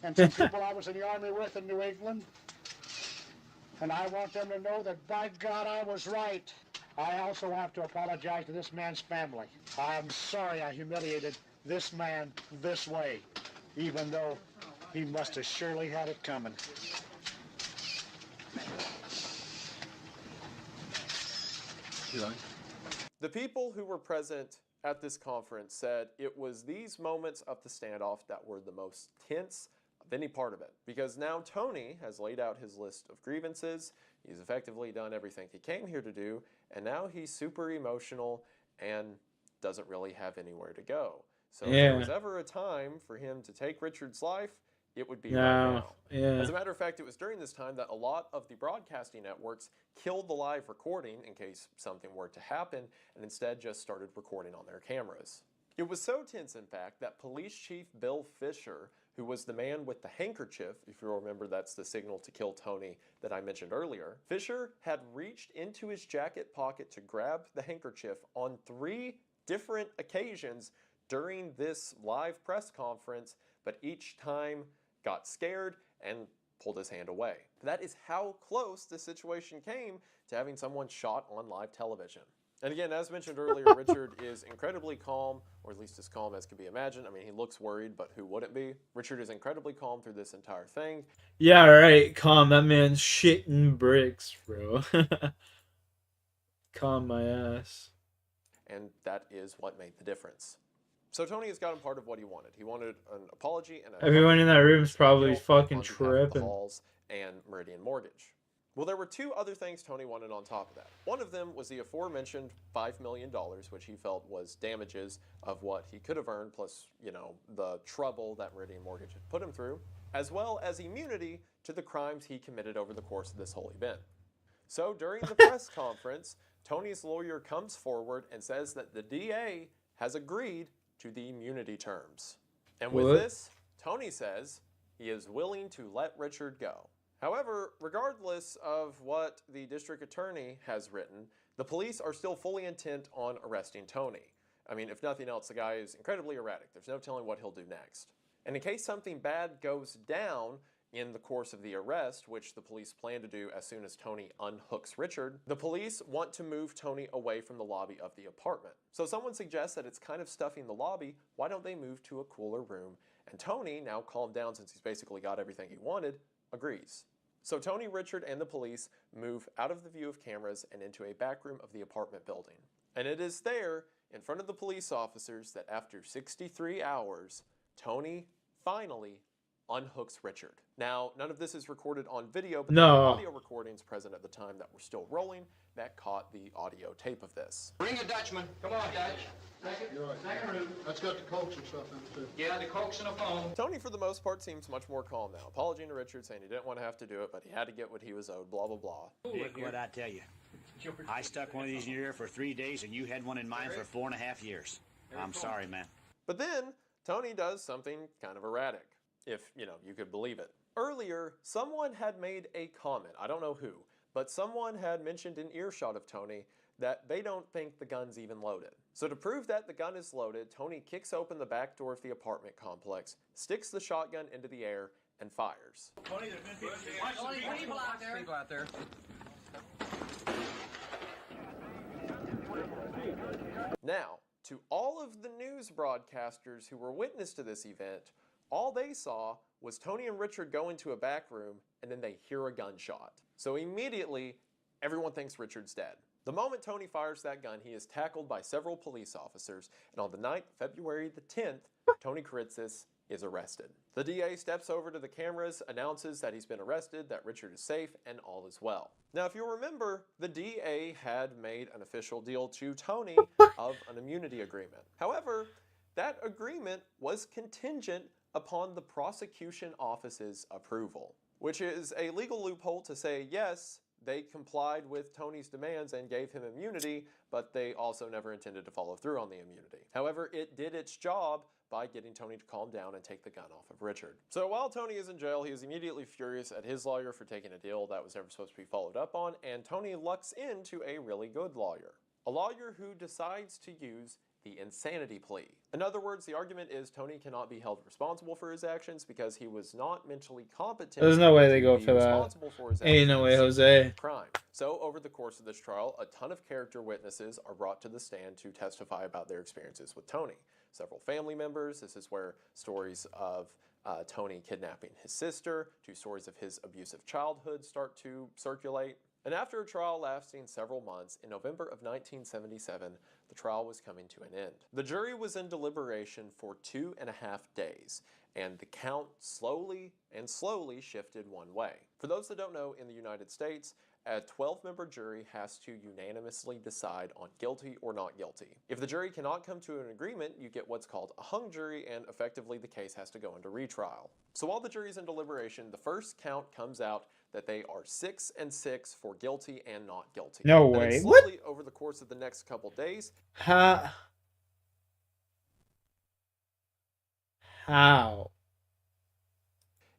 and some people I was in the army with in New England. And I want them to know that, by God, I was right. I also have to apologize to this man's family. I'm sorry I humiliated this man this way, even though he must have surely had it coming. The people who were present at this conference said it was these moments of the standoff that were the most tense of any part of it. Because now Tony has laid out his list of grievances, he's effectively done everything he came here to do, and now he's super emotional and doesn't really have anywhere to go. So if there was ever a time for him to take Richard's life, it would be right now. As a matter of fact, it was during this time that a lot of the broadcasting networks killed the live recording in case something were to happen, and instead just started recording on their cameras. It was so tense, in fact, that Police Chief Bill Fisher, who was the man with the handkerchief, if you remember that's the signal to kill Tony that I mentioned earlier, Fisher had reached into his jacket pocket to grab the handkerchief on 3 different occasions during this live press conference, but each time got scared and pulled his hand away. That is how close the situation came to having someone shot on live television. And again, as mentioned earlier, Richard is incredibly calm, or at least as calm as can be imagined. I mean, he looks worried, but who wouldn't be? Richard is incredibly calm through this entire thing. Yeah, right. Calm. That man's shitting bricks, bro. Calm my ass. And that is what made the difference. So Tony has gotten part of what he wanted. He wanted an apology and everyone in that room is probably fucking the tripping. Halls and Meridian Mortgage. Well, there were 2 other things Tony wanted on top of that. One of them was the aforementioned $5 million, which he felt was damages of what he could have earned, plus, you know, the trouble that Meridian Mortgage had put him through, as well as immunity to the crimes he committed over the course of this whole event. So during the press conference, Tony's lawyer comes forward and says that the DA has agreed to the immunity terms. And with this, Tony says he is willing to let Richard go. However, regardless of what the district attorney has written, the police are still fully intent on arresting Tony. I mean, if nothing else, the guy is incredibly erratic. There's no telling what he'll do next. And in case something bad goes down in the course of the arrest, which the police plan to do as soon as Tony unhooks Richard, the police want to move Tony away from the lobby of the apartment. So someone suggests that it's kind of stuffy in the lobby, why don't they move to a cooler room? And Tony, now calmed down since he's basically got everything he wanted, agrees. So Tony, Richard, and the police move out of the view of cameras and into a back room of the apartment building. And it is there, in front of the police officers, that after 63 hours, Tony finally unhooks Richard. Now, none of this is recorded on video, but there were audio recordings present at the time that were still rolling that caught the audio tape of this. Bring a Dutchman. Come on, Dutch. Second room. Let's get the Cokes and stuff in too. Yeah, the Cokes and a phone. Tony, for the most part, seems much more calm now. Apologizing to Richard, saying he didn't want to have to do it, but he had to get what he was owed, blah, blah, blah. Dick, what'd I tell you? I stuck one of these in your ear for 3 days, and you had one in mine for 4.5 years. I'm sorry, man. But then, Tony does something kind of erratic, if, you know, you could believe it. Earlier, someone had made a comment, I don't know who, but someone had mentioned in earshot of Tony that they don't think the gun's even loaded. So to prove that the gun is loaded, Tony kicks open the back door of the apartment complex, sticks the shotgun into the air, and fires. Tony, there's been people out there. Now, to all of the news broadcasters who were witness to this event, all they saw was Tony and Richard go into a back room and then they hear a gunshot. So immediately, everyone thinks Richard's dead. The moment Tony fires that gun, he is tackled by several police officers, and on the night, February the 10th, Tony Kritzis is arrested. The DA steps over to the cameras, announces that he's been arrested, that Richard is safe, and all is well. Now, if you'll remember, the DA had made an official deal to Tony of an immunity agreement. However, that agreement was contingent upon the prosecution office's approval, which is a legal loophole to say, yes, they complied with Tony's demands and gave him immunity, but they also never intended to follow through on the immunity. However, it did its job by getting Tony to calm down and take the gun off of Richard. So while Tony is in jail, he is immediately furious at his lawyer for taking a deal that was never supposed to be followed up on, and Tony lucks into a really good lawyer. A lawyer who decides to use the insanity plea. In other words, the argument is Tony cannot be held responsible for his actions because he was not mentally competent. There's no way they go to be for that. responsible for his Ain't no way, actions Jose. crime. So over the course of this trial, a ton of character witnesses are brought to the stand to testify about their experiences with Tony. Several family members. This is where stories of Tony kidnapping his sister, to stories of his abusive childhood start to circulate. And after a trial lasting several months, in November of 1977, the trial was coming to an end. The jury was in deliberation for 2.5 days, and the count slowly shifted one way. For those that don't know, in the United States, a 12-member jury has to unanimously decide on guilty or not guilty. If the jury cannot come to an agreement, you get what's called a hung jury, and effectively the case has to go into retrial. So while the jury's in deliberation, the first count comes out that they are 6-6 for guilty and not guilty. No And way. then What? slowly, over the course of the next couple days, How?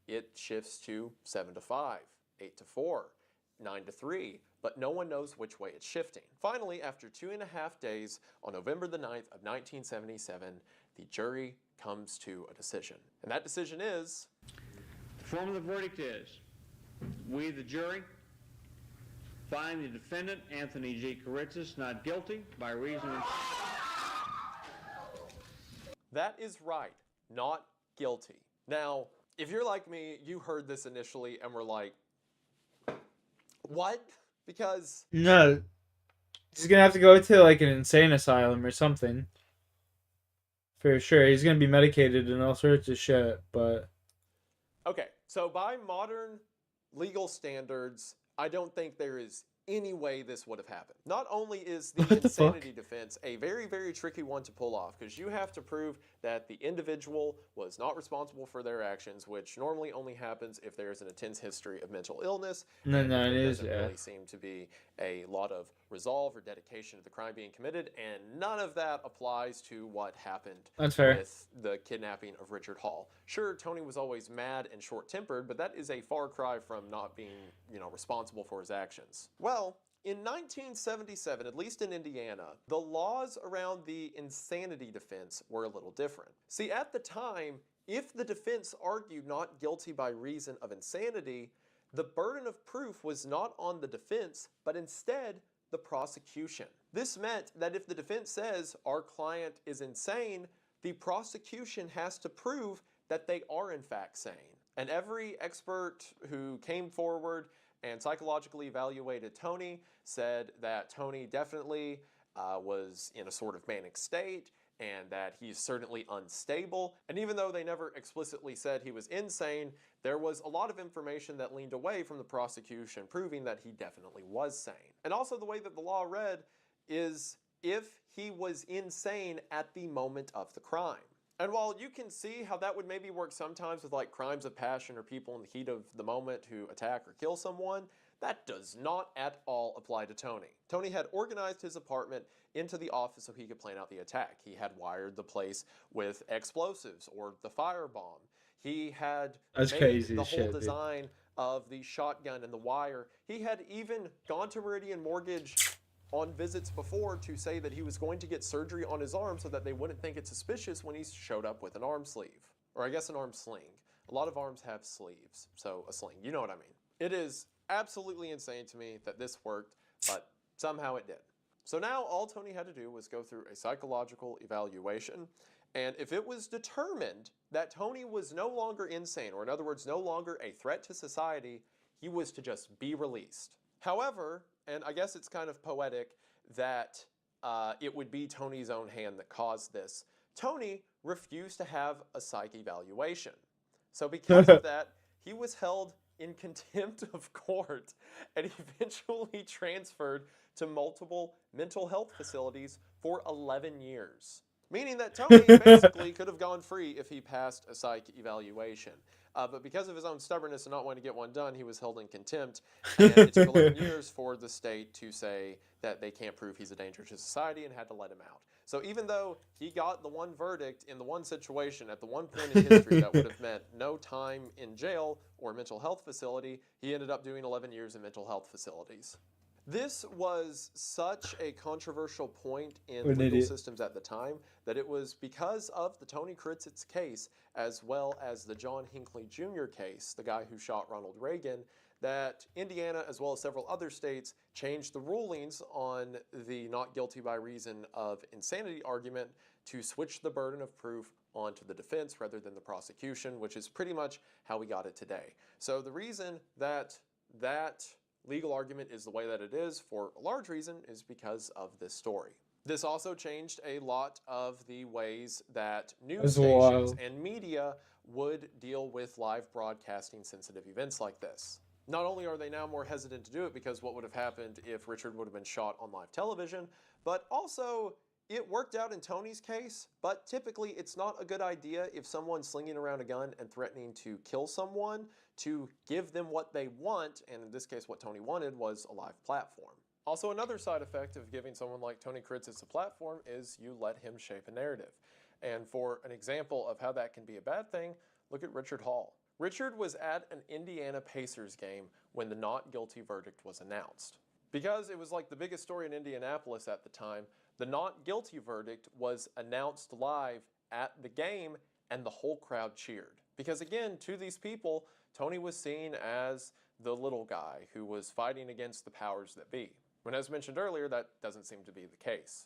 it shifts to 7-5, 8-4, 9-3, but no one knows which way it's shifting. Finally, after 2.5 days, on November the 9th of 1977, the jury comes to a decision. And that decision is... The form of the verdict is, we, the jury, find the defendant, Anthony G. Kritzis, not guilty by reason of... That is right, not guilty. Now, if you're like me, you heard this initially and were like, what? Because... No. He's gonna have to go to like an insane asylum or something. For sure. He's gonna be medicated and all sorts of shit, but... Okay, so by modern legal standards, I don't think there is any way this would have happened. Not only is the insanity defense a very, very tricky one to pull off, because you have to prove that the individual was not responsible for their actions, which normally only happens if there's an intense history of mental illness. No, and it there is, doesn't yeah. really seem to be a lot of resolve or dedication to the crime being committed, and none of that applies to what happened That's fair. with the kidnapping of Richard Hall. Sure, Tony was always mad and short-tempered, but that is a far cry from not being, responsible for his actions. Well, in 1977, at least in Indiana, the laws around the insanity defense were a little different. See, at the time, if the defense argued not guilty by reason of insanity, the burden of proof was not on the defense, but instead the prosecution. This meant that if the defense says our client is insane, the prosecution has to prove that they are in fact sane. And every expert who came forward and psychologically evaluated Tony said that Tony definitely was in a sort of manic state, and that he's certainly unstable. And even though they never explicitly said he was insane, there was a lot of information that leaned away from the prosecution proving that he definitely was sane. And also the way that the law read is if he was insane at the moment of the crime. And while you can see how that would maybe work sometimes with like crimes of passion or people in the heat of the moment who attack or kill someone, that does not at all apply to Tony. Tony had organized his apartment into the office so he could plan out the attack. He had wired the place with explosives or the firebomb. He had made the whole design of the shotgun and the wire. He had even gone to Meridian Mortgage on visits before to say that he was going to get surgery on his arm so that they wouldn't think it suspicious when he showed up with an arm sleeve. Or I guess an arm sling. A lot of arms have sleeves, so a sling, you know what I mean. It is absolutely insane to me that this worked, but somehow it did. So now all Tony had to do was go through a psychological evaluation, and if it was determined that Tony was no longer insane, or in other words, no longer a threat to society, he was to just be released. However, and I guess it's kind of poetic that it would be Tony's own hand that caused this, Tony refused to have a psych evaluation. So because of that, he was held in contempt of court and eventually transferred to multiple mental health facilities for 11 years. Meaning that Tony basically could have gone free if he passed a psych evaluation. But because of his own stubbornness and not wanting to get one done, he was held in contempt. And it took 11 years for the state to say that they can't prove he's a danger to society and had to let him out. So even though he got the one verdict in the one situation at the one point in history that would have meant no time in jail or mental health facility, he ended up doing 11 years in mental health facilities. This was such a controversial point in legal systems at the time that it was because of the Tony Kritzitz case, as well as the John Hinckley Jr. case, the guy who shot Ronald Reagan, that Indiana, as well as several other states, changed the rulings on the not guilty by reason of insanity argument to switch the burden of proof onto the defense rather than the prosecution, which is pretty much how we got it today. So the reason that legal argument is the way that it is, for a large reason, is because of this story. This also changed a lot of the ways that news stations and media would deal with live broadcasting sensitive events like this. Not only are they now more hesitant to do it because what would have happened if Richard would have been shot on live television, but also it worked out in Tony's case, but typically it's not a good idea if someone's slinging around a gun and threatening to kill someone to give them what they want, and in this case what Tony wanted was a live platform. Also, another side effect of giving someone like Tony Kritzitz a platform is you let him shape a narrative. And for an example of how that can be a bad thing, look at Richard Hall. Richard was at an Indiana Pacers game when the not guilty verdict was announced. Because it was like the biggest story in Indianapolis at the time, the not guilty verdict was announced live at the game and the whole crowd cheered. Because again, to these people, Tony was seen as the little guy who was fighting against the powers that be. When, as mentioned earlier, that doesn't seem to be the case.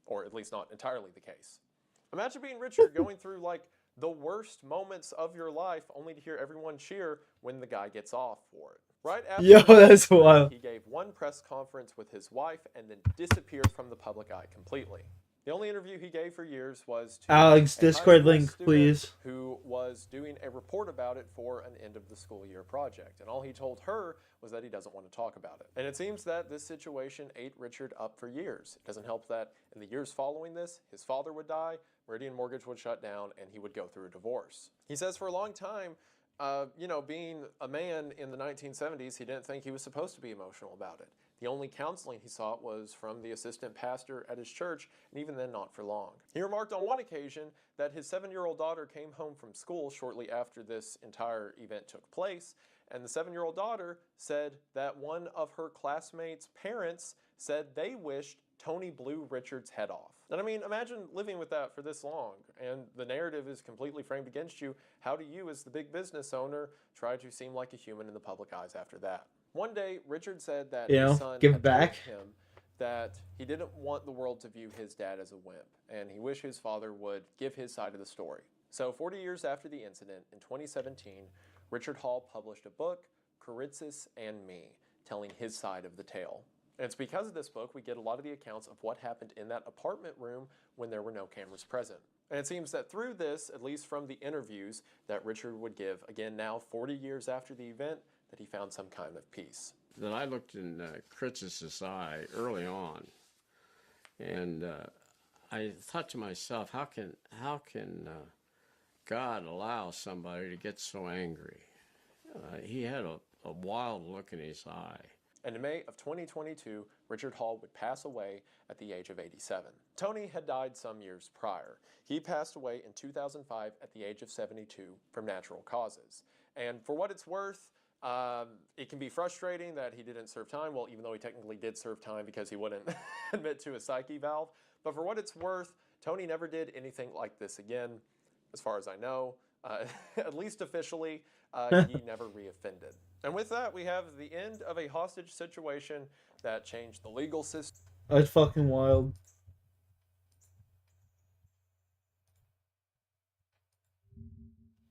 Or at least not entirely the case. Imagine being Richard going through like the worst moments of your life only to hear everyone cheer when the guy gets off for it. Right after that's wild. He gave one press conference with his wife and then disappeared from the public eye completely. The only interview he gave for years was to Alex, a Discord high school link, student please. who was doing a report about it for an end of the school year project. And all he told her was that he doesn't want to talk about it. And it seems that this situation ate Richard up for years. It doesn't help that in the years following this, his father would die, Meridian Mortgage would shut down, and he would go through a divorce. He says for a long time, being a man in the 1970s, he didn't think he was supposed to be emotional about it. The only counseling he sought was from the assistant pastor at his church, and even then not for long. He remarked on one occasion that his 7-year-old daughter came home from school shortly after this entire event took place, and the 7-year-old daughter said that one of her classmates' parents said they wished Tony blew Richard's head off. And I mean, imagine living with that for this long, and the narrative is completely framed against you. How do you, as the big business owner, try to seem like a human in the public eyes after that? One day, Richard said that his son had told him that he didn't want the world to view his dad as a wimp, and he wished his father would give his side of the story. So 40 years after the incident, in 2017, Richard Hall published a book, Kritzitz and Me, telling his side of the tale. And it's because of this book we get a lot of the accounts of what happened in that apartment room when there were no cameras present. And it seems that through this, at least from the interviews that Richard would give, again now 40 years after the event, that he found some kind of peace. Then I looked in Kritzitz's eye early on, and I thought to myself, how can God allow somebody to get so angry? He had a wild look in his eye. And in May of 2022, Richard Hall would pass away at the age of 87. Tony had died some years prior. He passed away in 2005 at the age of 72 from natural causes. And for what it's worth, it can be frustrating that he didn't serve time. Well, even though he technically did serve time because he wouldn't admit to a psyche valve. But for what it's worth, Tony never did anything like this again, as far as I know. At least officially, he never reoffended. And with that, we have the end of a hostage situation that changed the legal system. That's fucking wild.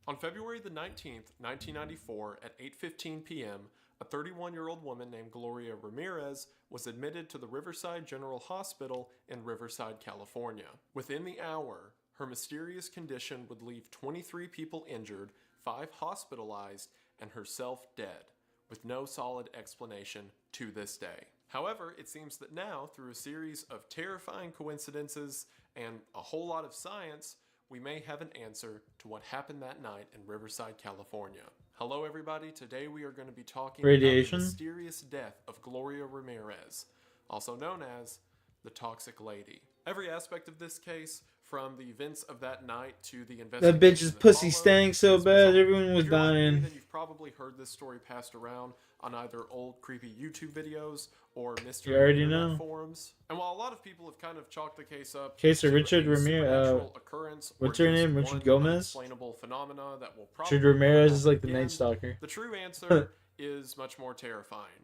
On February the 19th, 1994, at 8:15 p.m., a 31-year-old woman named Gloria Ramirez was admitted to the Riverside General Hospital in Riverside, California. Within the hour, her mysterious condition would leave 23 people injured, 5 hospitalized, and herself dead, with no solid explanation to this day. However, it seems that now, through a series of terrifying coincidences and a whole lot of science, we may have an answer to what happened that night in Riverside, California. Hello everybody, today we are going to be talking Radiation? about the mysterious death of Gloria Ramirez, also known as the Toxic Lady. Every aspect of this case, from the events of that night to the investigation That bitch's pussy followed, stank so is bad, bizarre. everyone was If you're like me, dying. then you've probably heard this story passed around on either old creepy YouTube videos or mystery You already internet know. forums. And while a lot of people have kind of chalked the case up Case of to Richard a Ramirez, supernatural occurrence what's or her just name? one Richard Gomez? unexplainable phenomena that will probably Richard Ramirez never is like the happen Night again, Stalker. the true answer is much more terrifying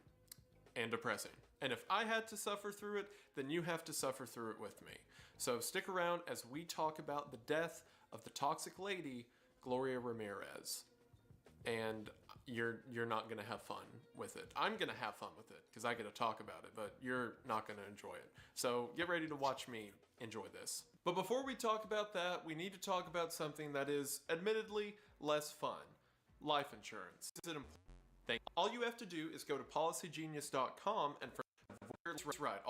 and depressing. And if I had to suffer through it, then you have to suffer through it with me. So stick around as we talk about the death of the Toxic Lady, Gloria Ramirez. And you're not going to have fun with it. I'm going to have fun with it because I get to talk about it, but you're not going to enjoy it. So get ready to watch me enjoy this. But before we talk about that, we need to talk about something that is admittedly less fun. Life insurance. Is it important? All you have to do is go to policygenius.com and for right.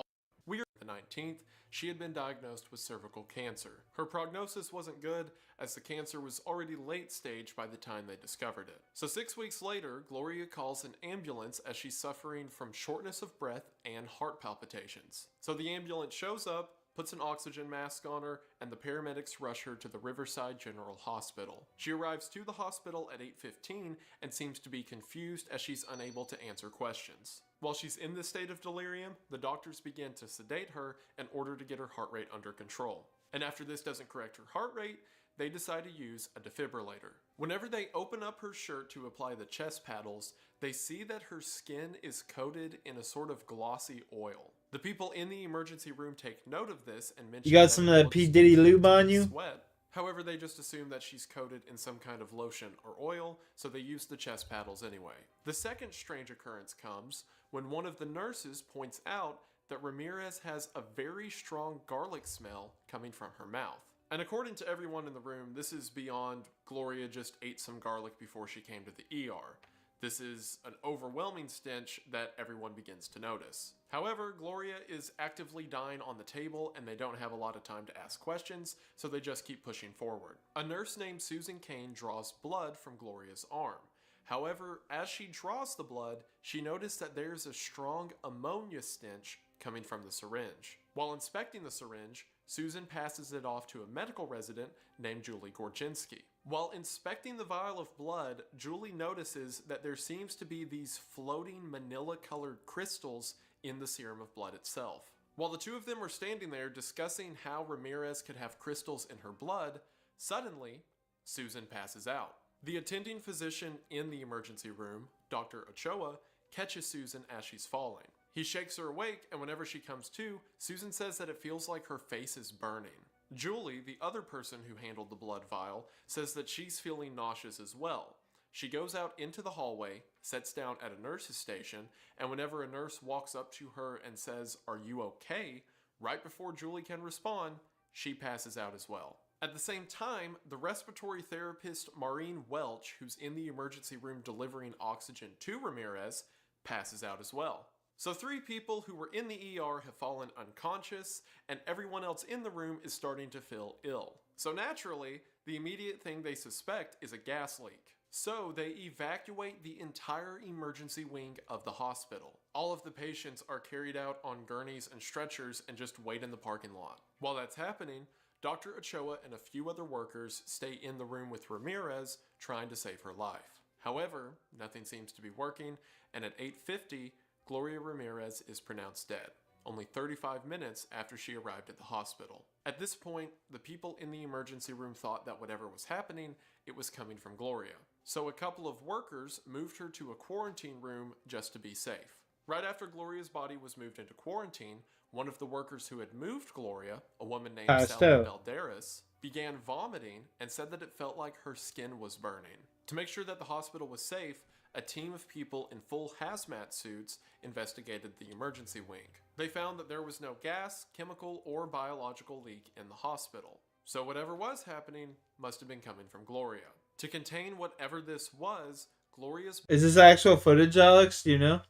We're the 19th, she had been diagnosed with cervical cancer. Her prognosis wasn't good as the cancer was already late stage by the time they discovered it. So 6 weeks later, Gloria calls an ambulance as she's suffering from shortness of breath and heart palpitations. So the ambulance shows up, puts an oxygen mask on her, and the paramedics rush her to the Riverside General Hospital. She arrives to the hospital at 8:15 and seems to be confused as she's unable to answer questions. While she's in this state of delirium, the doctors begin to sedate her in order to get her heart rate under control. And after this doesn't correct her heart rate, they decide to use a defibrillator. Whenever they open up her shirt to apply the chest paddles, they see that her skin is coated in a sort of glossy oil. The people in the emergency room take note of this and mention You got that some it of that looks P. Diddy too lube to on be you? Sweat. However, they just assume that she's coated in some kind of lotion or oil, so they use the chest paddles anyway. The second strange occurrence comes when one of the nurses points out that Ramirez has a very strong garlic smell coming from her mouth. And according to everyone in the room, this is beyond Gloria just ate some garlic before she came to the ER. This is an overwhelming stench that everyone begins to notice. However, Gloria is actively dying on the table and they don't have a lot of time to ask questions, so they just keep pushing forward. A nurse named Susan Kane draws blood from Gloria's arm. However, as she draws the blood, she noticed that there's a strong ammonia stench coming from the syringe. While inspecting the syringe, Susan passes it off to a medical resident named Julie Gorczynski. While inspecting the vial of blood, Julie notices that there seems to be these floating manila-colored crystals in the serum of blood itself. While the two of them are standing there discussing how Ramirez could have crystals in her blood, suddenly, Susan passes out. The attending physician in the emergency room, Dr. Ochoa, catches Susan as she's falling. He shakes her awake, and whenever she comes to, Susan says that it feels like her face is burning. Julie, the other person who handled the blood vial, says that she's feeling nauseous as well. She goes out into the hallway, sits down at a nurse's station, and whenever a nurse walks up to her and says, "Are you okay?" right before Julie can respond, she passes out as well. At the same time, the respiratory therapist Maureen Welch, who's in the emergency room delivering oxygen to Ramirez, passes out as well. So 3 people who were in the ER have fallen unconscious, and everyone else in the room is starting to feel ill. So naturally, the immediate thing they suspect is a gas leak. So they evacuate the entire emergency wing of the hospital. All of the patients are carried out on gurneys and stretchers and just wait in the parking lot. While that's happening, Dr. Ochoa and a few other workers stay in the room with Ramirez, trying to save her life. However, nothing seems to be working, and at 8:50, Gloria Ramirez is pronounced dead, only 35 minutes after she arrived at the hospital. At this point, the people in the emergency room thought that whatever was happening, it was coming from Gloria. So a couple of workers moved her to a quarantine room just to be safe. Right after Gloria's body was moved into quarantine, one of the workers who had moved Gloria, a woman named Sally Balderas, began vomiting and said that it felt like her skin was burning. To make sure that the hospital was safe, a team of people in full hazmat suits investigated the emergency wing. They found that there was no gas, chemical, or biological leak in the hospital. So whatever was happening must have been coming from Gloria. To contain whatever this was, Gloria's Is this actual footage, Alex? Do you know?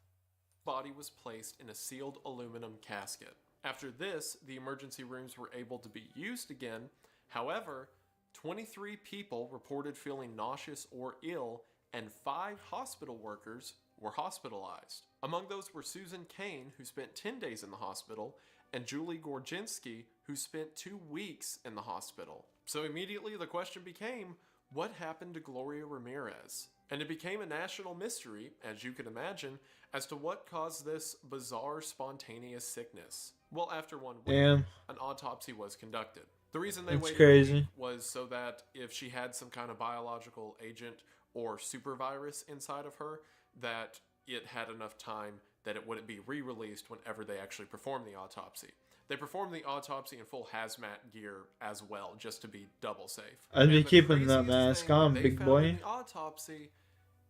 body was placed in a sealed aluminum casket. After this, the emergency rooms were able to be used again. However, 23 people reported feeling nauseous or ill, and 5 hospital workers were hospitalized. Among those were Susan Kane, who spent 10 days in the hospital, and Julie Gorginski, who spent 2 weeks in the hospital. So immediately the question became, what happened to Gloria Ramirez? And it became a national mystery, as you can imagine, as to what caused this bizarre spontaneous sickness. Well, after 1 week, Damn. an autopsy was conducted. The reason they That's waited crazy. a week was so that if she had some kind of biological agent or supervirus inside of her, that it had enough time that it wouldn't be re-released whenever they actually performed the autopsy. They performed the autopsy in full hazmat gear as well, just to be double safe. I'd be And the keeping that craziest mask thing on, they big found boy. in the autopsy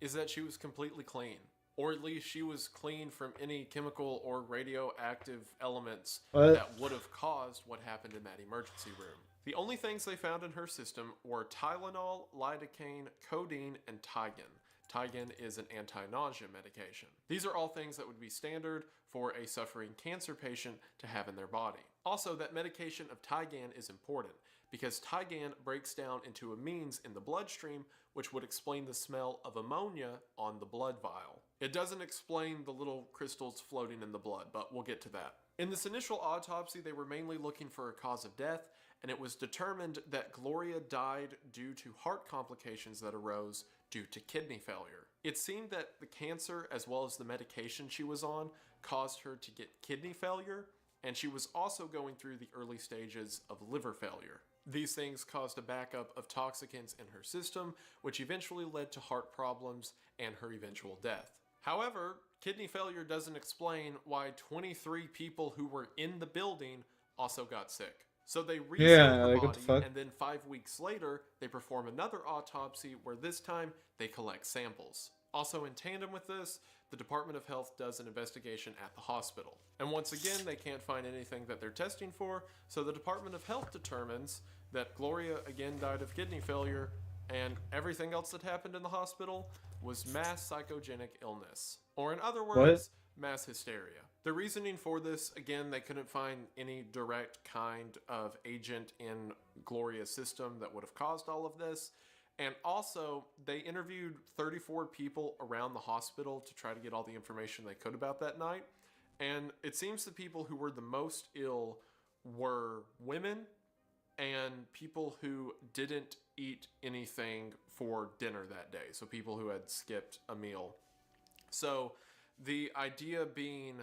is that she was completely clean. Or at least she was clean from any chemical or radioactive elements What? that would have caused what happened in that emergency room. The only things they found in her system were Tylenol, lidocaine, codeine, and Tygan. Tygan is an anti-nausea medication. These are all things that would be standard for a suffering cancer patient to have in their body. Also, that medication of Tygan is important because Tygan breaks down into amines in the bloodstream, which would explain the smell of ammonia on the blood vial. It doesn't explain the little crystals floating in the blood, but we'll get to that. In this initial autopsy, they were mainly looking for a cause of death, and it was determined that Gloria died due to heart complications that arose due to kidney failure. It seemed that the cancer, as well as the medication she was on, caused her to get kidney failure, and she was also going through the early stages of liver failure. These things caused a backup of toxicants in her system, which eventually led to heart problems and her eventual death. However, kidney failure doesn't explain why 23 people who were in the building also got sick. So they resealed her like, what body, the fuck? and then 5 weeks later, they perform another autopsy where this time they collect samples. Also in tandem with this, the Department of Health does an investigation at the hospital. And once again, they can't find anything that they're testing for, so the Department of Health determines that Gloria again died of kidney failure, and everything else that happened in the hospital was mass psychogenic illness. Or in other words, mass hysteria. The reasoning for this, again, they couldn't find any direct kind of agent in Gloria's system that would have caused all of this. And also, they interviewed 34 people around the hospital to try to get all the information they could about that night. And it seems the people who were the most ill were women and people who didn't eat anything for dinner that day. So people who had skipped a meal. So the idea being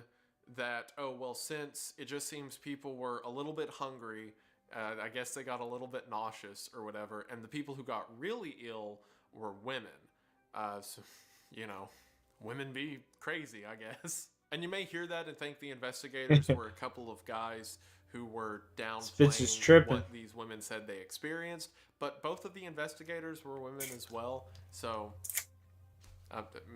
that, oh, well, since it just seems people were a little bit hungry, I guess they got a little bit nauseous or whatever, and the people who got really ill were women. So, you know, women be crazy, I guess. And you may hear that and think the investigators were a couple of guys who were Bitch is downplaying tripping. what these women said they experienced, but both of the investigators were women as well, so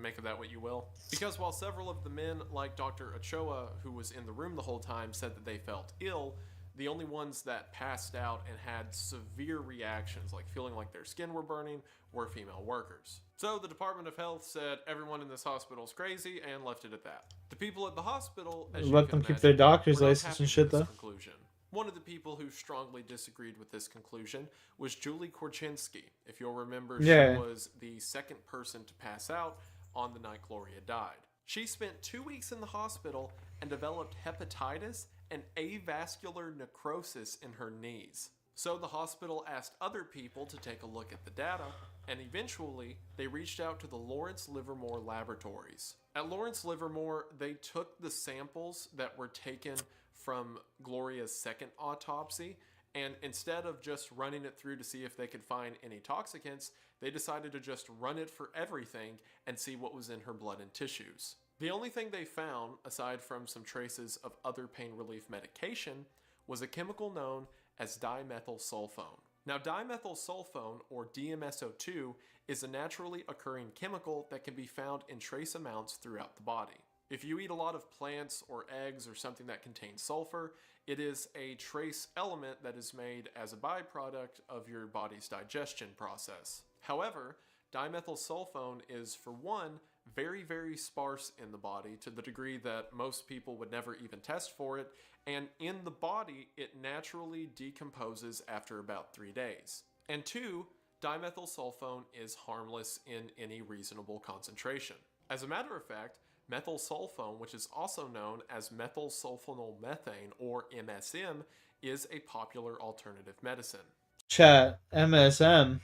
make of that what you will. Because while several of the men, like Dr. Ochoa, who was in the room the whole time, said that they felt ill, the only ones that passed out and had severe reactions, like feeling like their skin were burning, were female workers. So the Department of Health said everyone in this hospital is crazy and left it at that. The people at the hospital, as you Let can them keep imagine, their doctor's were not license happy and shit, with this though. conclusion. One of the people who strongly disagreed with this conclusion was Julie Korchinski. If you'll remember, Yeah. she was the second person to pass out on the night Gloria died. She spent 2 weeks in the hospital and developed hepatitis and avascular necrosis in her knees. So the hospital asked other people to take a look at the data, and eventually they reached out to the Lawrence Livermore Laboratories. At Lawrence Livermore, they took the samples that were taken from Gloria's second autopsy, and instead of just running it through to see if they could find any toxicants, they decided to just run it for everything and see what was in her blood and tissues. The only thing they found, aside from some traces of other pain relief medication, was a chemical known as dimethylsulfone. Now, dimethylsulfone, or DMSO2, is a naturally occurring chemical that can be found in trace amounts throughout the body. If you eat a lot of plants or eggs or something that contains sulfur, it is a trace element that is made as a byproduct of your body's digestion process. However, dimethylsulfone is, for one, very, very sparse in the body to the degree that most people would never even test for it, and in the body, it naturally decomposes after about 3 days. And two, dimethylsulfone is harmless in any reasonable concentration. As a matter of fact, methylsulfone, which is also known as methylsulfonylmethane, or MSM, is a popular alternative medicine. Chat, MSM.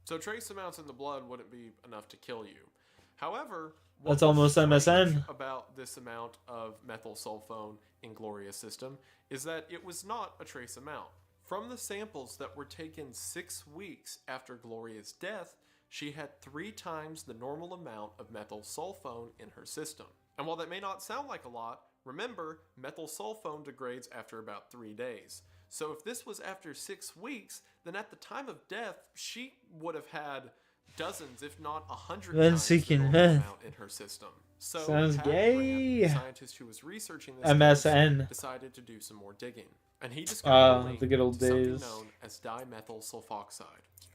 So trace amounts in the blood wouldn't be enough to kill you. However, That's what almost was strange MSN. about this amount of methylsulfone in Gloria's system is that it was not a trace amount. From the samples that were taken 6 weeks after Gloria's death, she had 3 times the normal amount of methylsulfone in her system. And while that may not sound like a lot, remember, methylsulfone degrades after about 3 days. So if this was after 6 weeks, then at the time of death, she would have had dozens, if not 100 Then times the seeking normal meth. amount in her system. So Sounds Pat gay. Grant, the scientist who was researching this MSN. case, decided to do some more digging. And he discovered a link the good old to something days. known as dimethylsulfoxide,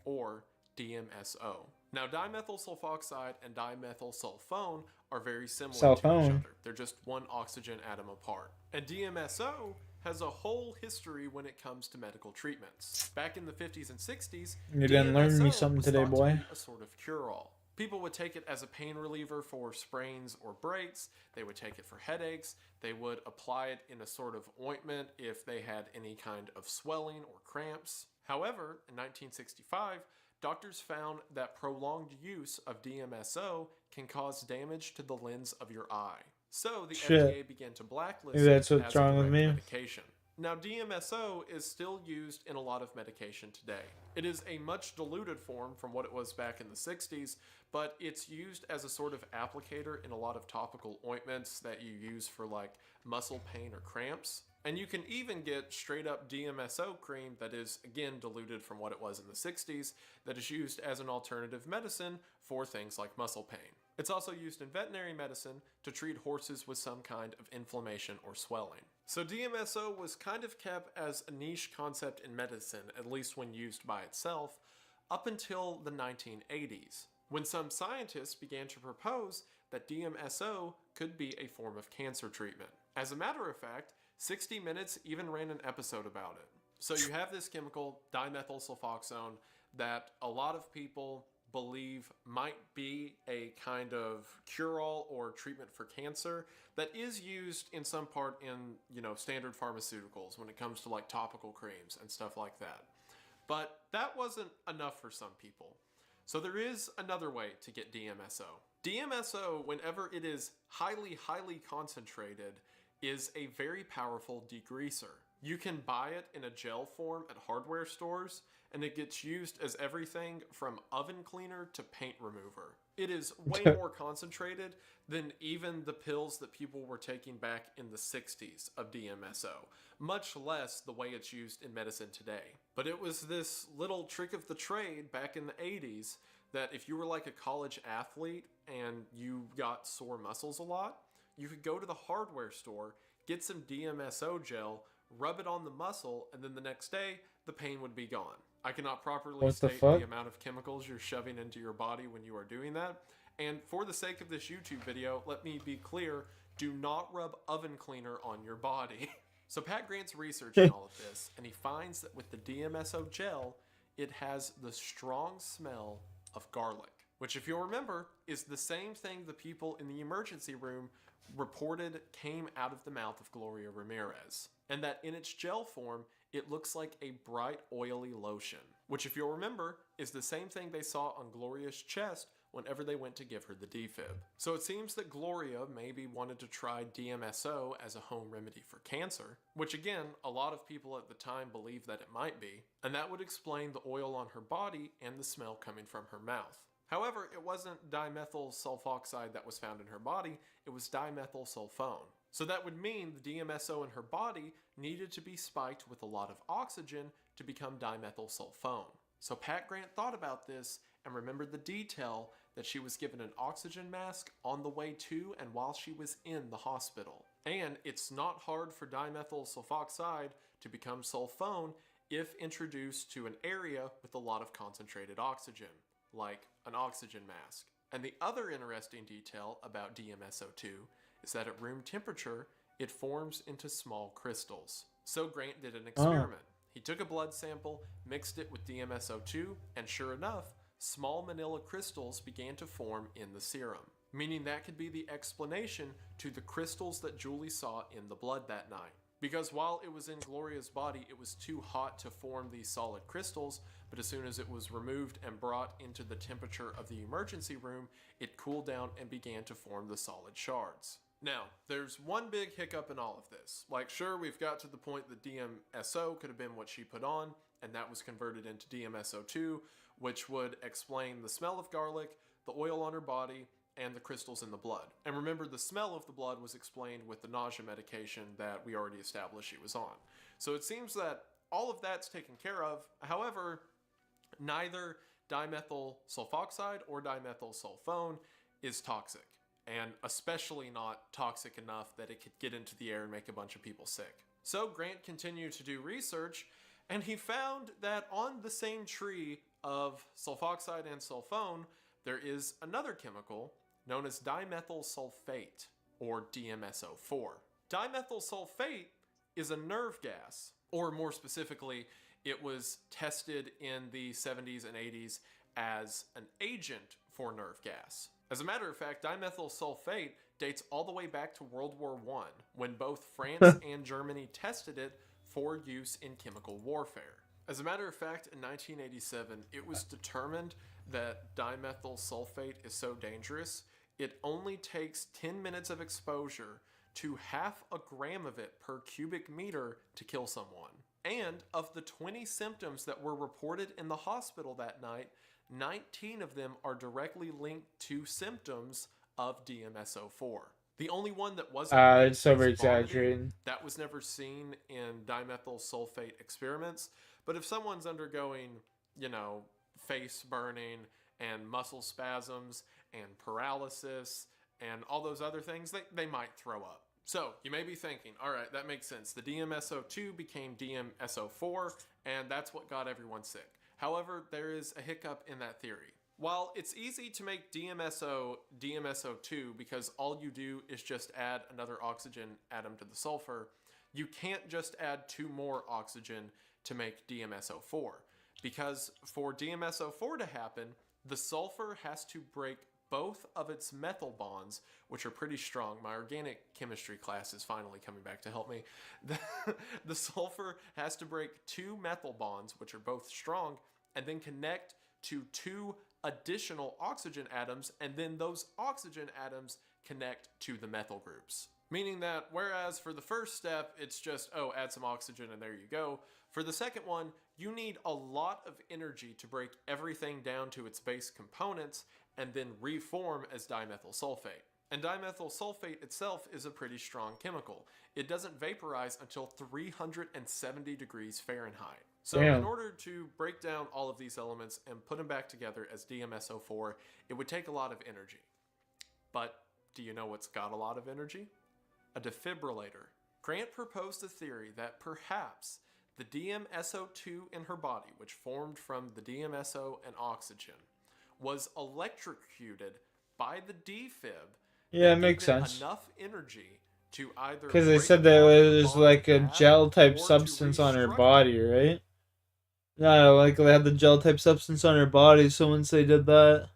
or DMSO. Now, dimethylsulfoxide and dimethylsulfone are very similar to each other. They're just one oxygen atom apart. And DMSO has a whole history when it comes to medical treatments. Back in the 50s and 60s, You didn't learn me DMSO something was today, thought to boy. be a sort of cure-all. People would take it as a pain reliever for sprains or breaks. They would take it for headaches. They would apply it in a sort of ointment if they had any kind of swelling or cramps. However, in 1965, doctors found that prolonged use of DMSO can cause damage to the lens of your eye. So the FDA began to blacklist Maybe that's it what's as a wrong with direct me. medication. Now, DMSO is still used in a lot of medication today. It is a much diluted form from what it was back in the 60s, but it's used as a sort of applicator in a lot of topical ointments that you use for like muscle pain or cramps. And you can even get straight up DMSO cream that is, again, diluted from what it was in the 60s, that is used as an alternative medicine for things like muscle pain. It's also used in veterinary medicine to treat horses with some kind of inflammation or swelling. So DMSO was kind of kept as a niche concept in medicine, at least when used by itself, up until the 1980s, when some scientists began to propose that DMSO could be a form of cancer treatment. As a matter of fact, 60 Minutes even ran an episode about it. So you have this chemical, dimethylsulfoxone, that a lot of people believe might be a kind of cure-all or treatment for cancer that is used in some part in, standard pharmaceuticals when it comes to like topical creams and stuff like that. But that wasn't enough for some people. So there is another way to get DMSO. DMSO, whenever it is highly, highly concentrated, is a very powerful degreaser. You can buy it in a gel form at hardware stores, and it gets used as everything from oven cleaner to paint remover. It is way more concentrated than even the pills that people were taking back in the 60s of DMSO, much less the way it's used in medicine today. But it was this little trick of the trade back in the 80s that if you were like a college athlete and you got sore muscles a lot, you could go to the hardware store, get some DMSO gel, rub it on the muscle, and then the next day, the pain would be gone. I cannot properly state the amount of chemicals you're shoving into your body when you are doing that. And for the sake of this YouTube video, let me be clear, do not rub oven cleaner on your body. So Pat Grant's researching all of this, and he finds that with the DMSO gel, it has the strong smell of garlic, which, if you'll remember, is the same thing the people in the emergency room reported came out of the mouth of Gloria Ramirez, and that in its gel form, it looks like a bright, oily lotion, which, if you'll remember, is the same thing they saw on Gloria's chest whenever they went to give her the defib. So it seems that Gloria maybe wanted to try DMSO as a home remedy for cancer, which again, a lot of people at the time believed that it might be, and that would explain the oil on her body and the smell coming from her mouth. However, it wasn't dimethyl sulfoxide that was found in her body, it was dimethylsulfone. So that would mean the DMSO in her body needed to be spiked with a lot of oxygen to become dimethylsulfone. So Pat Grant thought about this and remembered the detail that she was given an oxygen mask on the way to and while she was in the hospital. And it's not hard for dimethyl sulfoxide to become sulfone if introduced to an area with a lot of concentrated oxygen, like an oxygen mask. And the other interesting detail about DMSO2 is that at room temperature, it forms into small crystals. So Grant did an experiment. He took a blood sample, mixed it with DMSO2, and sure enough, small manila crystals began to form in the serum, meaning that could be the explanation to the crystals that Julie saw in the blood that night. Because while it was in Gloria's body, it was too hot to form these solid crystals, but as soon as it was removed and brought into the temperature of the emergency room, it cooled down and began to form the solid shards. Now, there's one big hiccup in all of this. Like, sure, we've got to the point that DMSO could have been what she put on, and that was converted into DMSO2, which would explain the smell of garlic, the oil on her body, and the crystals in the blood. And remember, the smell of the blood was explained with the nausea medication that we already established she was on. So it seems that all of that's taken care of. However, neither dimethyl sulfoxide or dimethyl sulfone is toxic, and especially not toxic enough that it could get into the air and make a bunch of people sick. So Grant continued to do research, and he found that on the same tree of sulfoxide and sulfone, there is another chemical known as dimethyl sulfate, or DMSO4. Dimethyl sulfate is a nerve gas, or more specifically, it was tested in the 70s and 80s as an agent for nerve gas. As a matter of fact, dimethyl sulfate dates all the way back to World War I, when both France and Germany tested it for use in chemical warfare. As a matter of fact, in 1987, it was determined that dimethyl sulfate is so dangerous, it only takes 10 minutes of exposure to 0.5 gram of it per cubic meter to kill someone. And of the 20 symptoms that were reported in the hospital that night, 19 of them are directly linked to symptoms of DMSO4. The only one that wasn't it's over was exaggerating. vomiting. That was never seen in dimethyl sulfate experiments. But if someone's undergoing, face burning and muscle spasms and paralysis and all those other things, they might throw up. So you may be thinking, all right, that makes sense. The DMSO2 became DMSO4, and that's what got everyone sick. However, there is a hiccup in that theory. While it's easy to make DMSO2 because all you do is just add another oxygen atom to the sulfur, you can't just add 2 more oxygen to make DMSO4. Because for DMSO4 to happen, the sulfur has to break both of its methyl bonds, which are pretty strong. My organic chemistry class is finally coming back to help me. The sulfur has to break 2 methyl bonds, which are both strong, and then connect to 2 additional oxygen atoms, and then those oxygen atoms connect to the methyl groups. Meaning that whereas for the first step, it's just, add some oxygen and there you go. For the second one, you need a lot of energy to break everything down to its base components and then reform as dimethyl sulfate. And dimethyl sulfate itself is a pretty strong chemical. It doesn't vaporize until 370 degrees Fahrenheit. So in order to break down all of these elements and put them back together as DMSO4, it would take a lot of energy. But do you know what's got a lot of energy? A defibrillator. Grant proposed a theory that perhaps the DMSO2 in her body, which formed from the DMSO and oxygen, was electrocuted by the defib. Yeah, it makes sense. Enough energy to either because they said that it was like a gel type substance on her body, right? No, like they had the gel type substance on her body, so once they did that,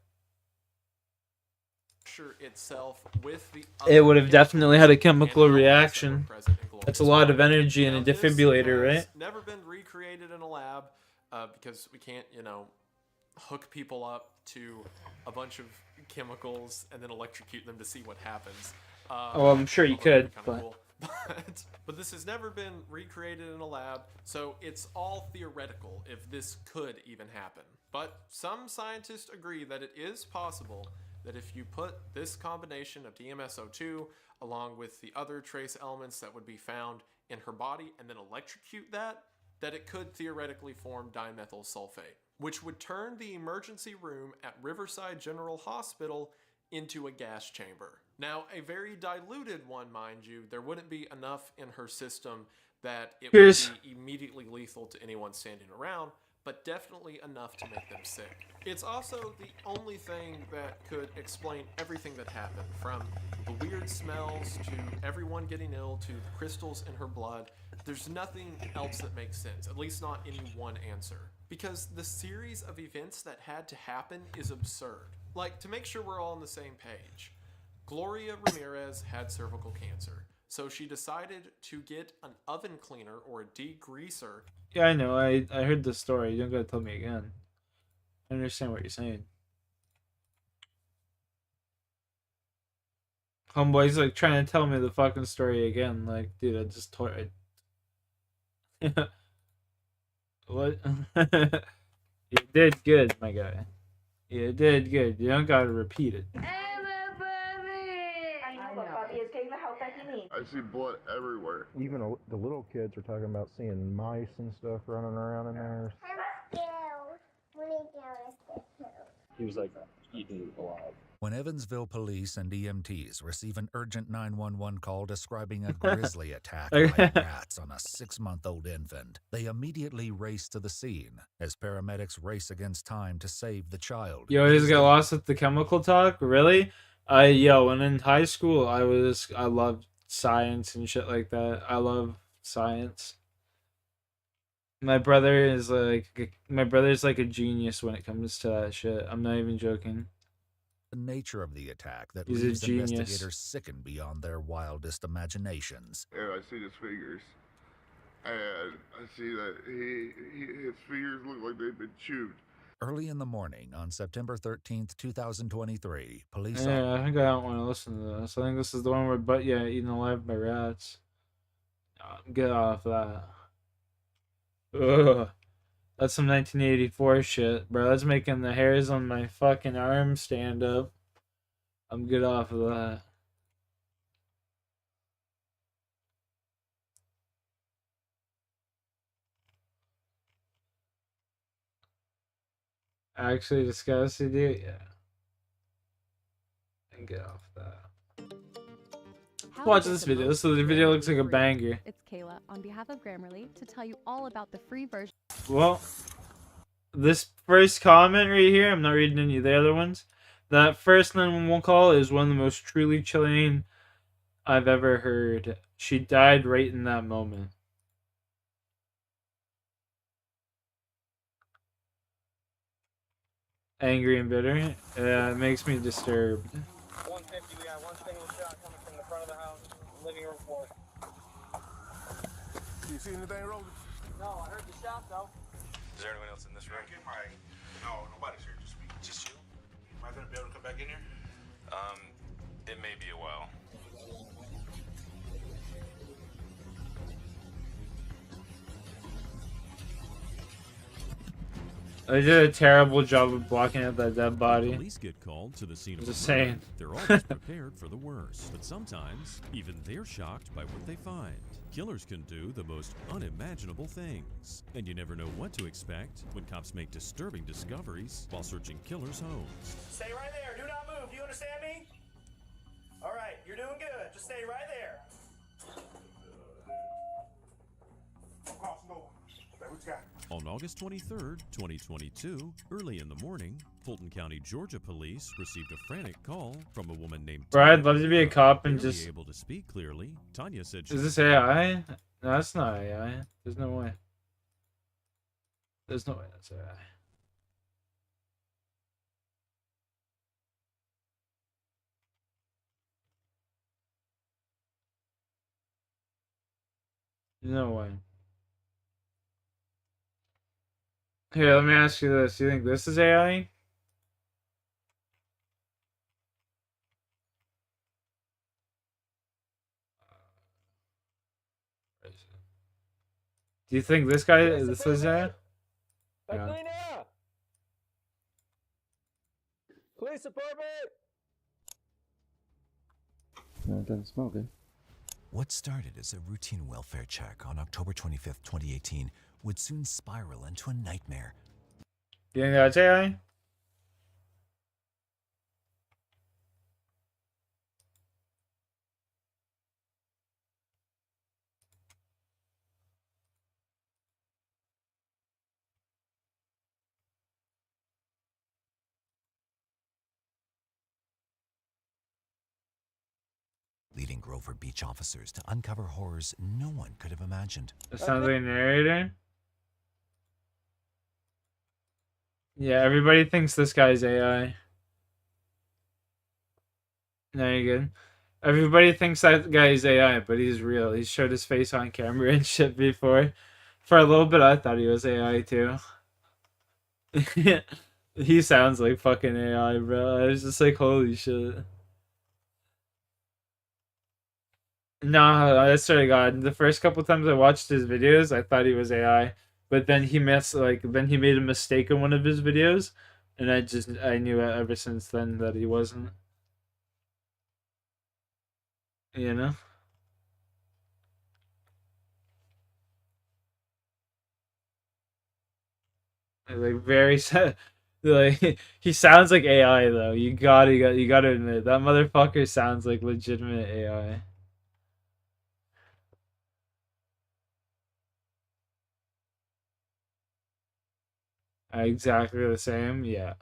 itself with the it would have definitely had a chemical reaction. That's a lot of energy in a defibrillator, right? Never been recreated in a lab because we can't, hook people up to a bunch of chemicals and then electrocute them to see what happens. Well, I'm sure you could, but... Cool. But this has never been recreated in a lab, so it's all theoretical if this could even happen. But some scientists agree that it is possible that if you put this combination of DMSO2 along with the other trace elements that would be found in her body and then electrocute that, that it could theoretically form dimethyl sulfate, which would turn the emergency room at Riverside General Hospital into a gas chamber. Now, a very diluted one, mind you. There wouldn't be enough in her system that it would be immediately lethal to anyone standing around, but definitely enough to make them sick. It's also the only thing that could explain everything that happened, from the weird smells to everyone getting ill to the crystals in her blood. There's nothing else that makes sense, at least not any one answer. Because the series of events that had to happen is absurd. Like, to make sure we're all on the same page, Gloria Ramirez had cervical cancer, so she decided to get an oven cleaner or a degreaser. Yeah, I know. I heard the story. You don't gotta tell me again. I understand what you're saying. Homeboy's like trying to tell me the fucking story again. Like, dude, I just told it. What? You did good, my guy. You did good. You don't gotta repeat it. I see blood everywhere. Even the little kids are talking about seeing mice and stuff running around in there. He was like eaten alive. When Evansville police and EMTs receive an urgent 911 call describing a grisly attack by rats on a 6-month-old infant, they immediately race to the scene as paramedics race against time to save the child. You always get lost with the chemical talk? Really? When in high school, I loved science and shit like that. I love science. My brother's like a genius when it comes to that shit. I'm not even joking. The nature of the attack that He's leaves a genius. investigators sickened beyond their wildest imaginations. And I see his fingers. And I see that his fingers look like they've been chewed. Early in the morning on September 13th, 2023, police... Yeah, I think I don't want to listen to this. I think this is the one where eaten alive by rats. Get off that. Ugh. That's some 1984 shit, bro. That's making the hairs on my fucking arm stand up. I'm good off of that. Actually discuss it, dude? Yeah. And get off that. Watch this video. So the video looks like a banger. It's Kayla on behalf of Grammarly to tell you all about the free version. Well, this first comment right here, I'm not reading any of the other ones. That first 911 call is one of the most truly chilling I've ever heard. She died right in that moment. Angry and bitter. Yeah, it makes me disturbed. 150, we got one single shot coming from the front of the house, living room floor. Do you see anything, Roland? No, I heard the shot though. Is there anyone else in this room? No, nobody's here, just me. Just you? Am I gonna be able to come back in here? It may be a while. They did a terrible job of blocking out that dead body. Police get called to the scene of Just the murder. saying. They're always prepared for the worst, but sometimes even they're shocked by what they find. Killers can do the most unimaginable things, and you never know what to expect when cops make disturbing discoveries while searching killers' homes. Stay right there. Do not move. Do you understand me? All right, you're doing good. Just stay right there. On August 23rd, 2022, early in the morning, Fulton County, Georgia police received a frantic call from a woman named Bro, I'd love Tanya. to be a cop and Barely just... able to speak clearly, Tanya said she Is this AI? No, that's not AI. There's no way. There's no way that's AI. No way. Here, let me ask you this. Do you think this is AI? Do you think this guy, this is AI? Yeah. Police department! No, it doesn't smell good. What started as a routine welfare check on October 25th, 2018 would soon spiral into a nightmare. You think that's AI? Leading Grover Beach officers to uncover horrors no one could have imagined. That sounds like a narrator. Yeah, everybody thinks this guy's AI. No, you're good. Everybody thinks that guy's AI, but he's real. He showed his face on camera and shit before. For a little bit, I thought he was AI too. He sounds like fucking AI, bro. I was just like, holy shit. No, I swear to God, the first couple times I watched his videos, I thought he was AI. But then he then he made a mistake in one of his videos, and I knew ever since then that he wasn't. You know? Like very like he sounds like AI though. You gotta admit that motherfucker sounds like legitimate AI. Exactly the same, yeah.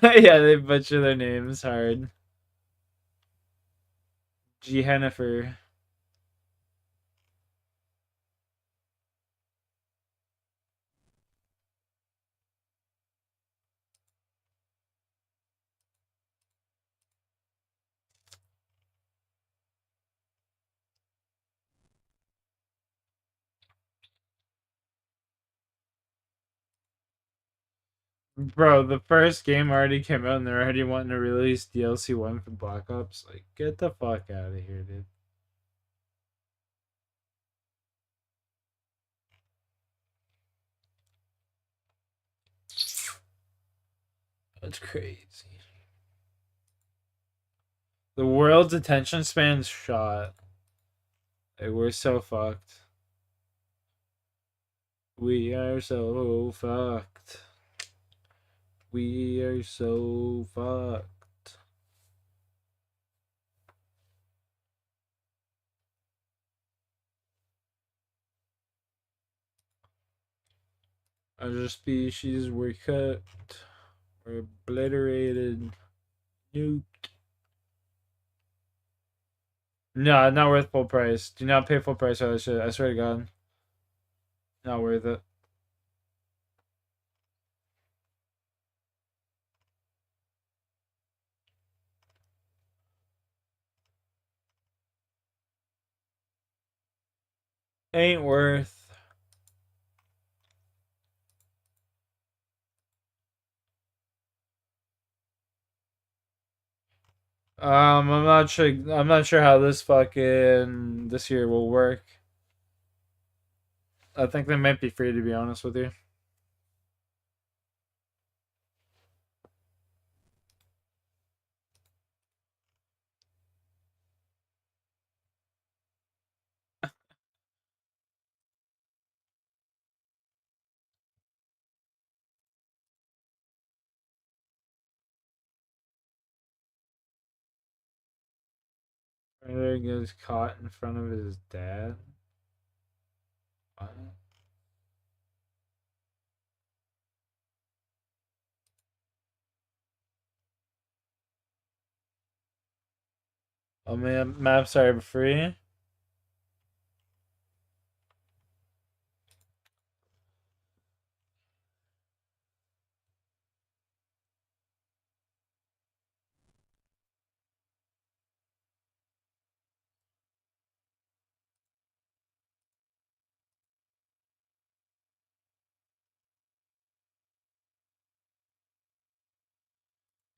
Yeah, they butcher their names hard. G Hennifer. Bro, the first game already came out and they're already wanting to release DLC 1 for Black Ops. Like, get the fuck out of here, dude. That's crazy. The world's attention span's shot. Like, we're so fucked. We are so fucked. We are so fucked. Other species were cut. Were obliterated. Nuked. No, not worth full price. Do not pay full price for that shit. I swear to God. Not worth it. Ain't worth. I'm not sure. I'm not sure how this year will work. I think they might be free, to be honest with you. Ryder gets caught in front of his dad. What? Oh man, maps are free.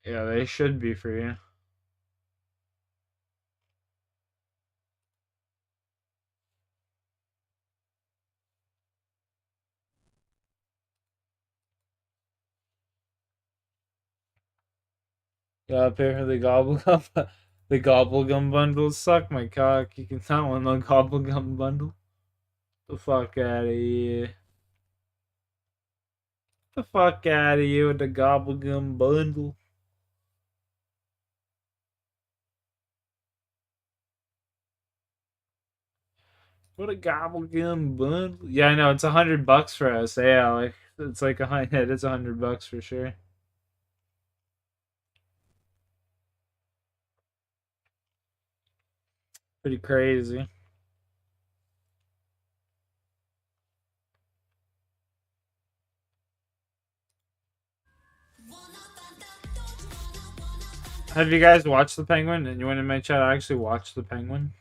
Yeah, they should be free. Gotta pay for the gobble cup. The gobblegum bundle, suck my cock. You can not want no gobblegum bundle. The fuck out of here. The fuck out of here with the gobblegum bundle. What a gobblegum bundle. Yeah, I know, it's $100 for us. Yeah, like it's like it is $100 for sure. Pretty crazy. Have you guys watched The Penguin? Anyone in my chat actually watched The Penguin?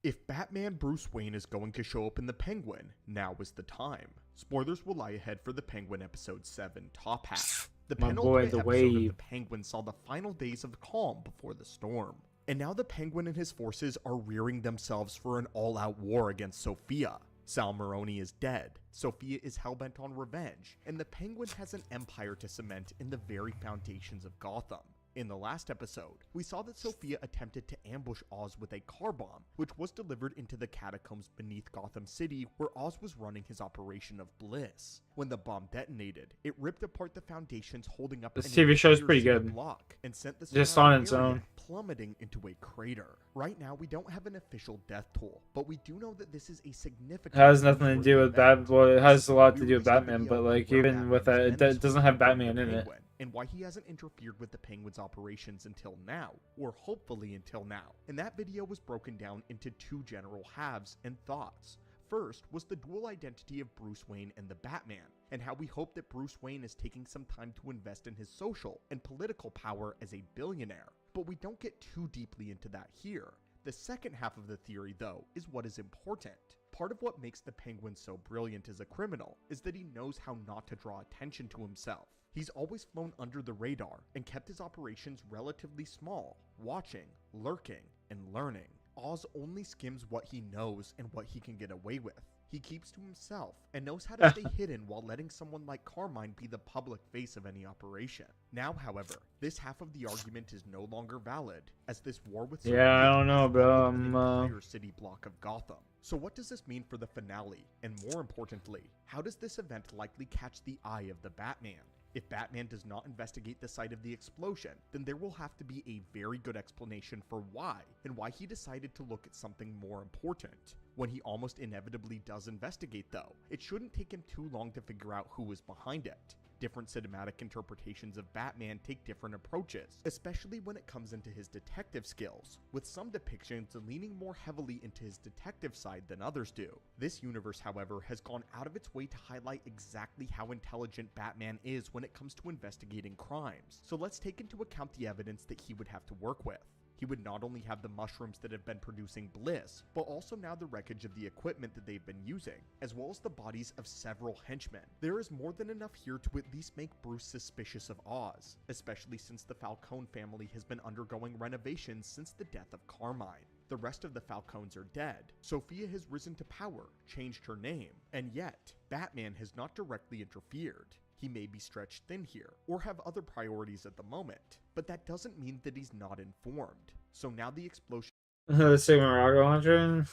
If Batman Bruce Wayne is going to show up in The Penguin, now is the time. Spoilers will lie ahead for The Penguin Episode 7, Top Half. The My penultimate boy, The episode Wave. of The Penguin saw the final days of calm before the storm. And now the Penguin and his forces are rearing themselves for an all-out war against Sophia. Sal Maroni is dead, Sophia is hellbent on revenge, and the Penguin has an empire to cement in the very foundations of Gotham. In the last episode, we saw that Sophia attempted to ambush Oz with a car bomb, which was delivered into the catacombs beneath Gotham City where Oz was running his Operation of Bliss. When the bomb detonated, it ripped apart the foundations holding up This an TV show's entire pretty city good. block and sent the Just surrounding on its area own. plummeting into a crater. Right now, we don't have an official death toll, but we do know that this is a significant. It has nothing to do with that. Well, it has a lot to do with We received Batman, video but on like where even with Batman that, is it doesn't have menacing Batman the in it. Penguin, and why he hasn't interfered with the Penguin's operations until now, or hopefully until now. And that video was broken down into two general halves and thoughts. First was the dual identity of Bruce Wayne and the Batman, and how we hope that Bruce Wayne is taking some time to invest in his social and political power as a billionaire. But we don't get too deeply into that here. The second half of the theory, though, is what is important. Part of what makes the Penguin so brilliant as a criminal is that he knows how not to draw attention to himself. He's always flown under the radar and kept his operations relatively small, watching, lurking, and learning. Oz only skims what he knows and what he can get away with. He keeps to himself and knows how to stay hidden while letting someone like Carmine be the public face of any operation. Now, however, this half of the argument is no longer valid, as this war with Yeah, I don't know, bro. an entire city block of Gotham. So what does this mean for the finale? And more importantly, how does this event likely catch the eye of the Batman? If Batman does not investigate the site of the explosion, then there will have to be a very good explanation for why, and why he decided to look at something more important. When he almost inevitably does investigate, though, it shouldn't take him too long to figure out who is behind it. Different cinematic interpretations of Batman take different approaches, especially when it comes into his detective skills, with some depictions leaning more heavily into his detective side than others do. This universe, however, has gone out of its way to highlight exactly how intelligent Batman is when it comes to investigating crimes. So let's take into account the evidence that he would have to work with. He would not only have the mushrooms that have been producing bliss, but also now the wreckage of the equipment that they've been using, as well as the bodies of several henchmen. There is more than enough here to at least make Bruce suspicious of Oz, especially since the Falcone family has been undergoing renovations since the death of Carmine. The rest of the Falcones are dead. Sophia has risen to power, changed her name, and yet, Batman has not directly interfered. He may be stretched thin here, or have other priorities at the moment, but that doesn't mean that he's not informed. So now the explosion... The Sigma rocket launcher?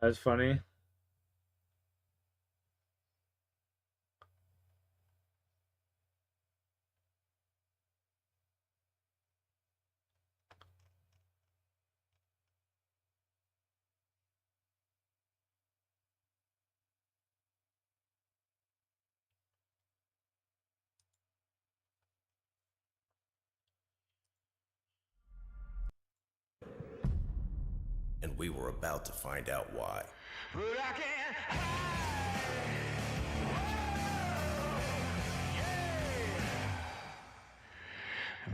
That's funny. And we were about to find out why.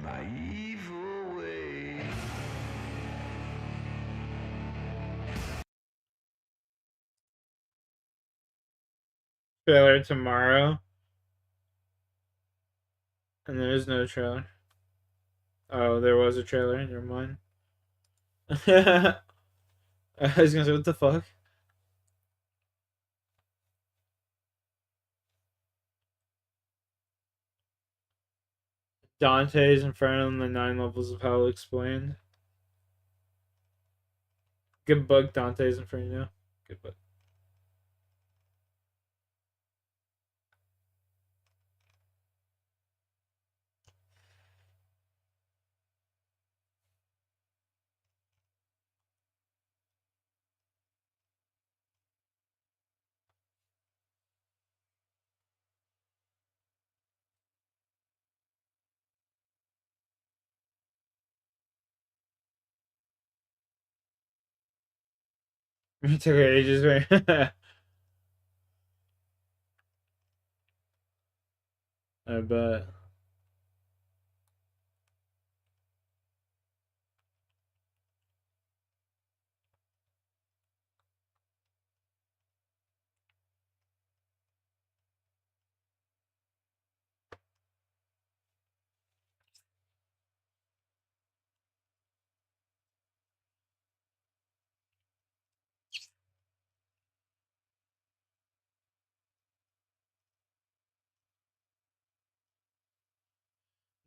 My evil way. Trailer tomorrow. And there is no trailer. Oh, there was a trailer. Never mind. I was gonna say, what the fuck? Dante's Inferno and the 9 levels of hell explained. Good book, Dante's Inferno. Good book. It took ages, right? I bet.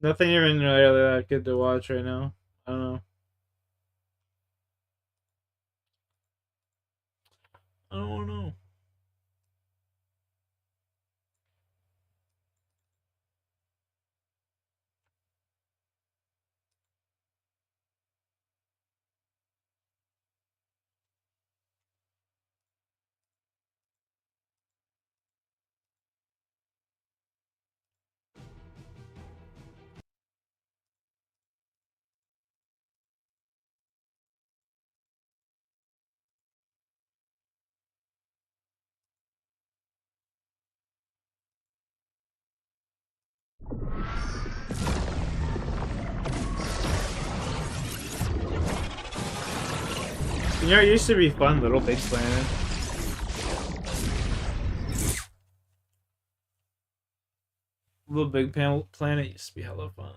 Nothing even really that good to watch right now. I don't know. I don't know. You know, it used to be fun, Little Big Planet. Little Big Planet used to be hella fun.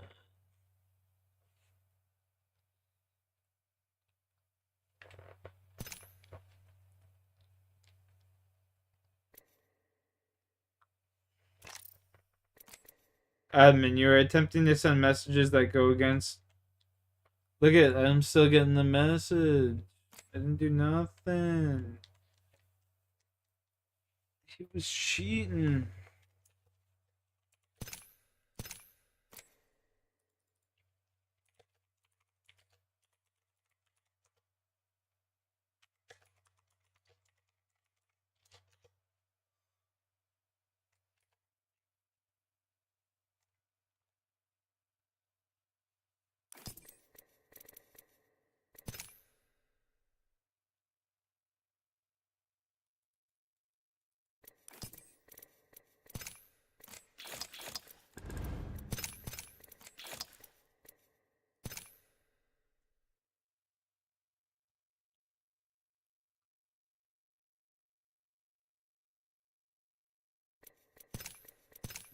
Admin, you are attempting to send messages that go against. Look at, I'm still getting the message. I didn't do nothing. He was cheating.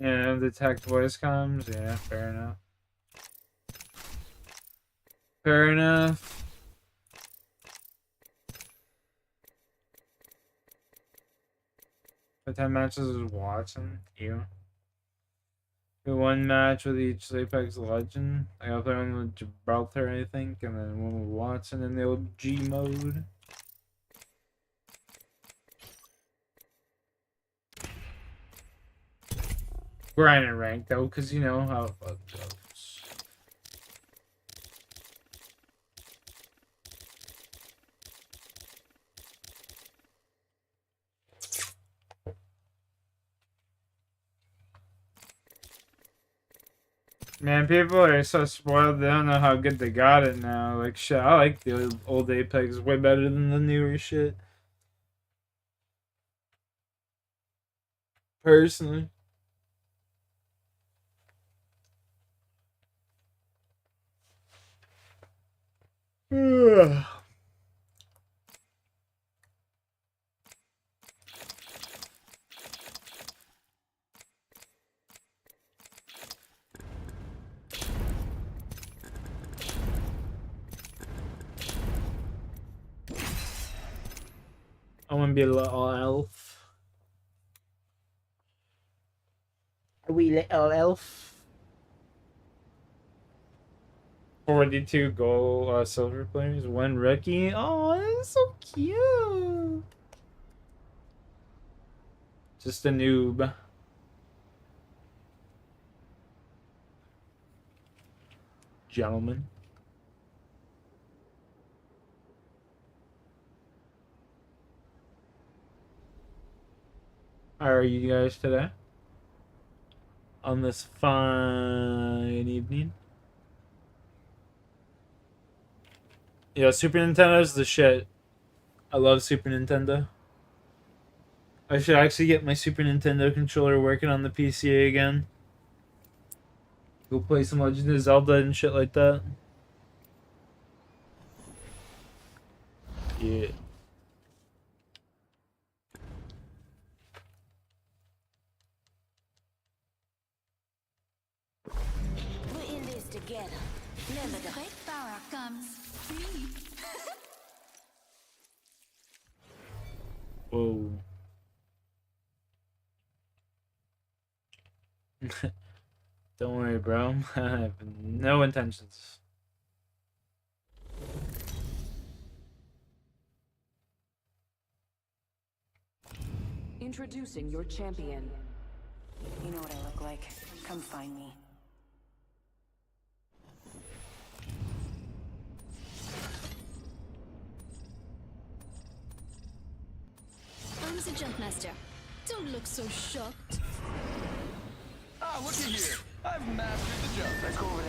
Yeah, the tech voice comes. Yeah, fair enough. Fair enough. The 10 matches is Watson. You. The one match with each Apex Legend. I got play one with Gibraltar, I think, and then one with Watson in the old G mode. Grind and rank though, because you know how it goes. Man, people are so spoiled, they don't know how good they got it now. Like, shit, I like the old Apex way better than the newer shit. Personally. I want to be a little elf. A wee little elf. 42 gold silver players, 1 rookie. Oh, that's so cute. Just a noob. Gentlemen. How are you guys today? On this fine evening? Yeah, Super Nintendo's the shit. I love Super Nintendo. I should actually get my Super Nintendo controller working on the PC again. Go play some Legend of Zelda and shit like that. Yeah. We're in this together. Never the great power comes free. Whoa. Don't worry, bro. I have no intentions. Introducing your champion. You know what I look like. Come find me. I'm the Jumpmaster. Don't look so shocked. Ah, looky here. I've mastered the jump. Let's go over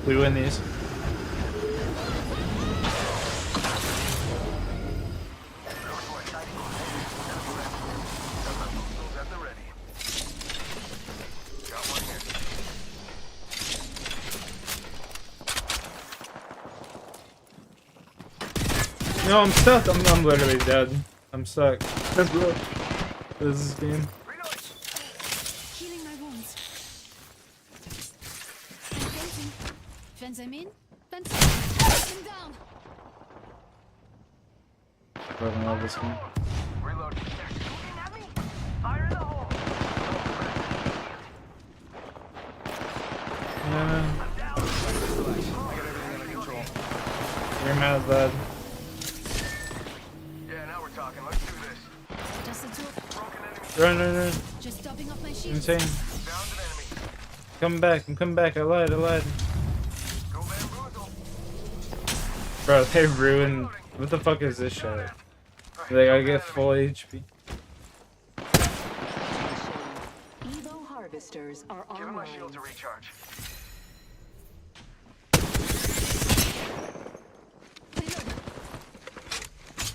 We win these. No, I'm stuck. I'm literally dead. I'm stuck. This is game. Healing my wounds. I'm fainting. Fence I'm in. Fence I'm down. Fucking love this one. Reloading. Looking at me? Fire in the hole. Yeah. I got everything under control. You're mad, bud. Yeah, now we're talking. Let's do this. Just a tool. Run. Just topping off my shield. Insane. Found an enemy. Come back. I'm coming back. I lied. Go bamboozle. Bro, they ruined. What the fuck is this shit? They gotta get full HP. Evo harvesters are Give him my online. shield to recharge.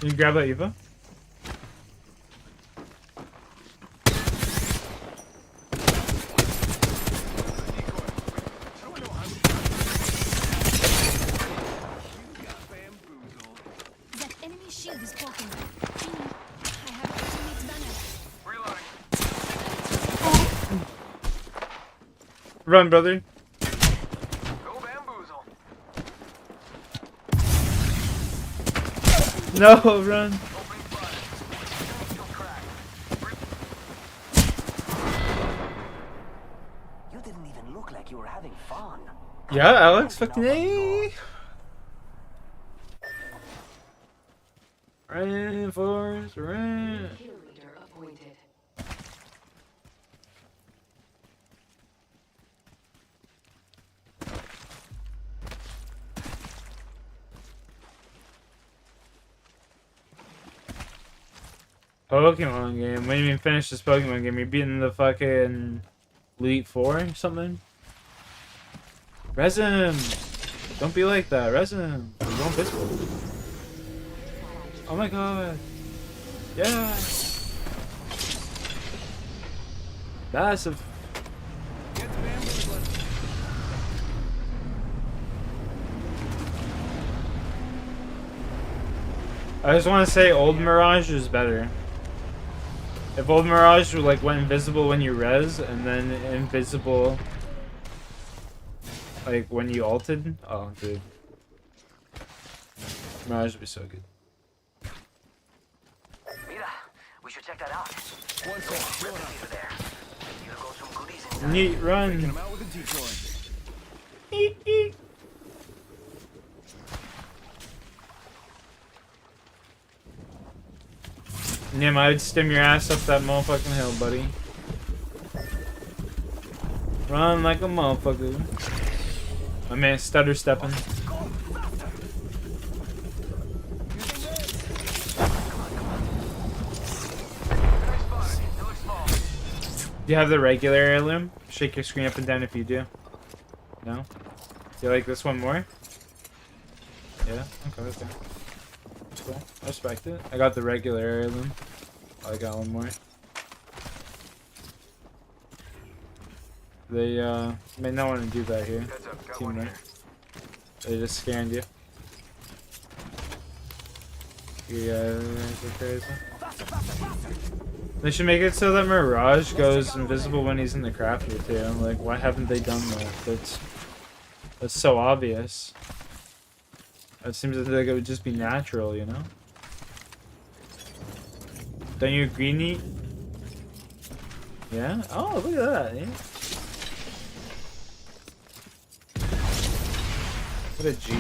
Can you grab that Eva? That enemy shield is broken. Genie, I have a teammate's banner. Reloading. Run, brother. Go bamboozle. No, run. You didn't even look like you were having fun. Yeah, Alex, fucking A. Reinforce, ran. Kill leader appointed. Pokemon game. When you even finish this Pokemon game, you're beating the fucking Elite Four or something. Resin! Don't be like that, Resin. You're going physical. Oh my god. Yeah. Massive. I just want to say Old Mirage is better. If Old Mirage like went invisible when you res and then invisible like when you ulted, oh dude. Mirage would be so good. Mira, we should check that out. One second. There. Here goes some goodies inside. Neat run. Taking him out with a decoy. Eek, eek. Nim, I would stim your ass up that motherfucking hill, buddy. Run like a motherfucker. My man stutter stepping. Do you have the regular heirloom? Shake your screen up and down if you do. No? Do you like this one more? Yeah? Okay, okay. Cool. I respect it. I got the regular heirloom. I got one more. They may not want to do that here. Teammate. They just scanned you. You guys are crazy. They should make it so that Mirage goes invisible when he's in the crafter too. Like, why haven't they done that? That's so obvious. It seems like it would just be natural, you know? Don't you agree, Neat? Yeah? Oh, look at that, eh? What a G.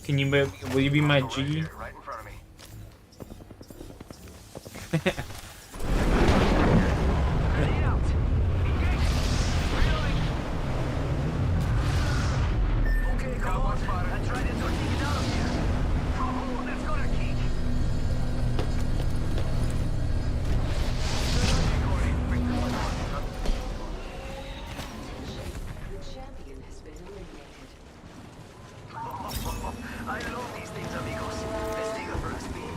Can you will you be my G? Right in front of me. Okay, come on, spotter. Let's try this or take it out of here. Oh, that's gonna kick. The champion has been eliminated. I love these things, amigos. Let's take it for a spin.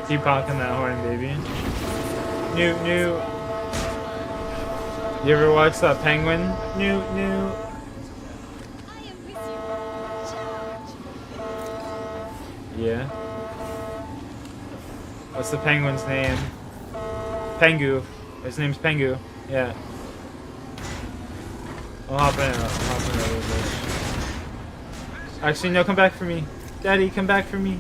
Keep honking that horn, baby. New. You ever watch that penguin? New. Yeah. What's the penguin's name? Pengu. His name's Pengu. Yeah. I'll hop in a little bit. Actually, no, come back for me. Daddy, come back for me.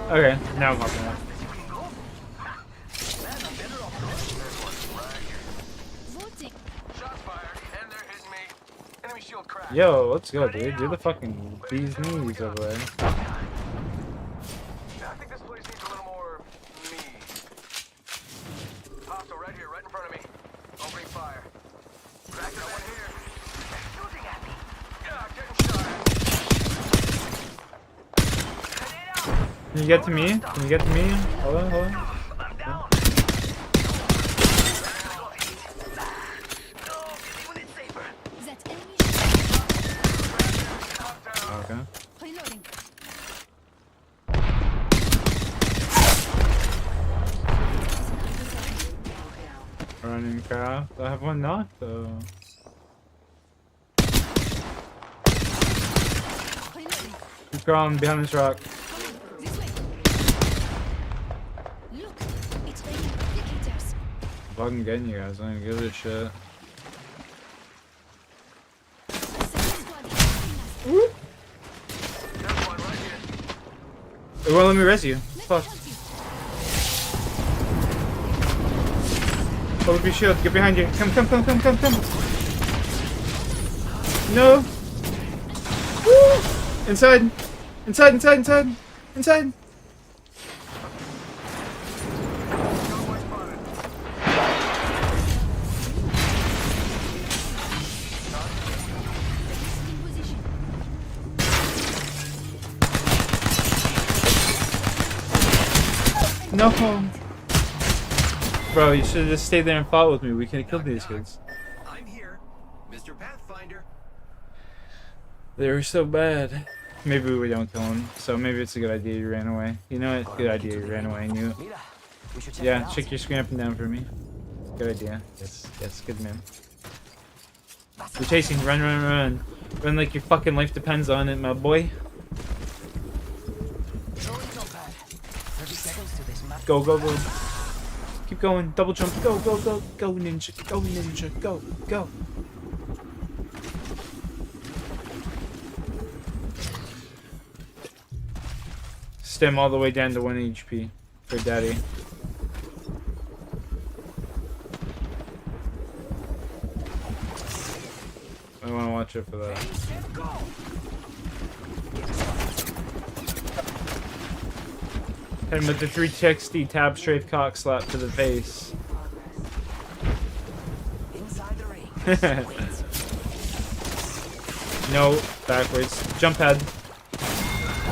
Okay, now I'm hopping up. Yo, let's go, dude. You're the fucking bee's knees over there. I think this place needs a little more me. Hostile right here, right in front of me. Opening fire. Cracking one here. Shooting at me. Yeah, getting shot. Can you get to me? Can you get to me? Hold on. Okay. Running craft. I have one knocked though. Keep crawling behind this rock. Fucking getting you guys, I don't give a shit. It won't let me res you. Fuck. Hold up your shield, get behind you. Come. No! Woo! Inside! No! Bro, you should have just stayed there and fought with me. We could have killed these kids. I'm here, Mr. Pathfinder. They were so bad. Maybe we don't kill him, so maybe it's a good idea you ran away. You know what? Good idea you ran away and you... Yeah, check your screen up and down for me. Good idea. Yes, good man. You're chasing. Run. Run like your fucking life depends on it, my boy. Go. Keep going. Double jump. Go, go, go. Go, ninja. Go, ninja. Go, go. Stem all the way down to 1 HP for daddy. I want to watch it for that. Hit him with the 360 tab strafe cock slap to the face. No, backwards. Jump head.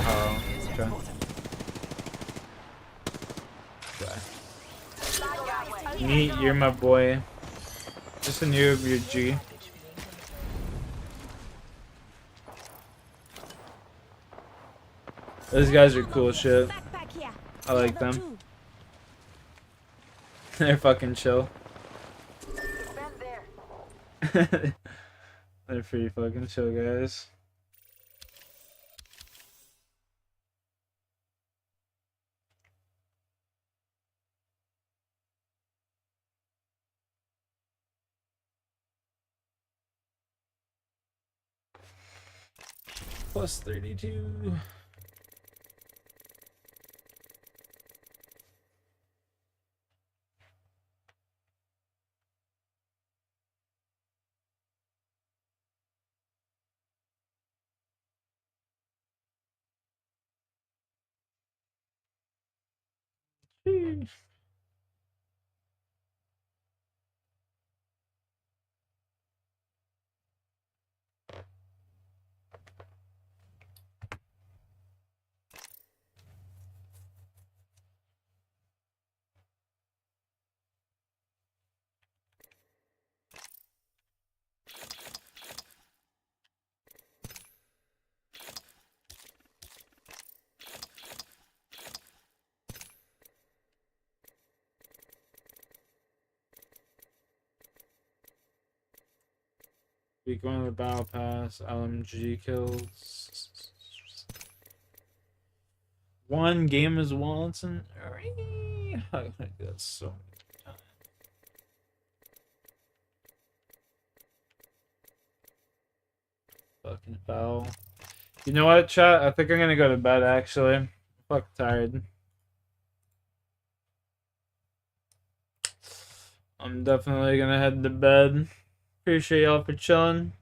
Oh, okay. Neat, you're my boy. Just a noob, you're G. Those guys are cool shit. I like them. They're fucking chill. They're pretty fucking chill, guys. Plus 32. Week 1 of the Battle Pass, LMG kills. 1 game as Walton. I think that's so many times. Fucking foul. You know what, chat? I think I'm gonna go to bed actually. I'm fucking tired. I'm definitely gonna head to bed. Appreciate y'all for chilling.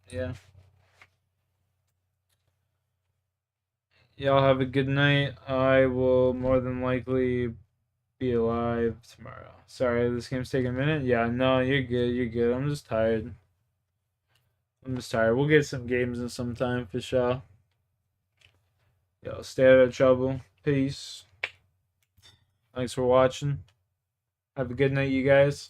Yeah. Y'all have a good night. I will more than likely be alive tomorrow. Sorry, this game's taking a minute. Yeah, no, you're good. You're good. I'm just tired. We'll get some games in some time for sure. Yo, stay out of trouble. Peace. Thanks for watching. Have a good night, you guys.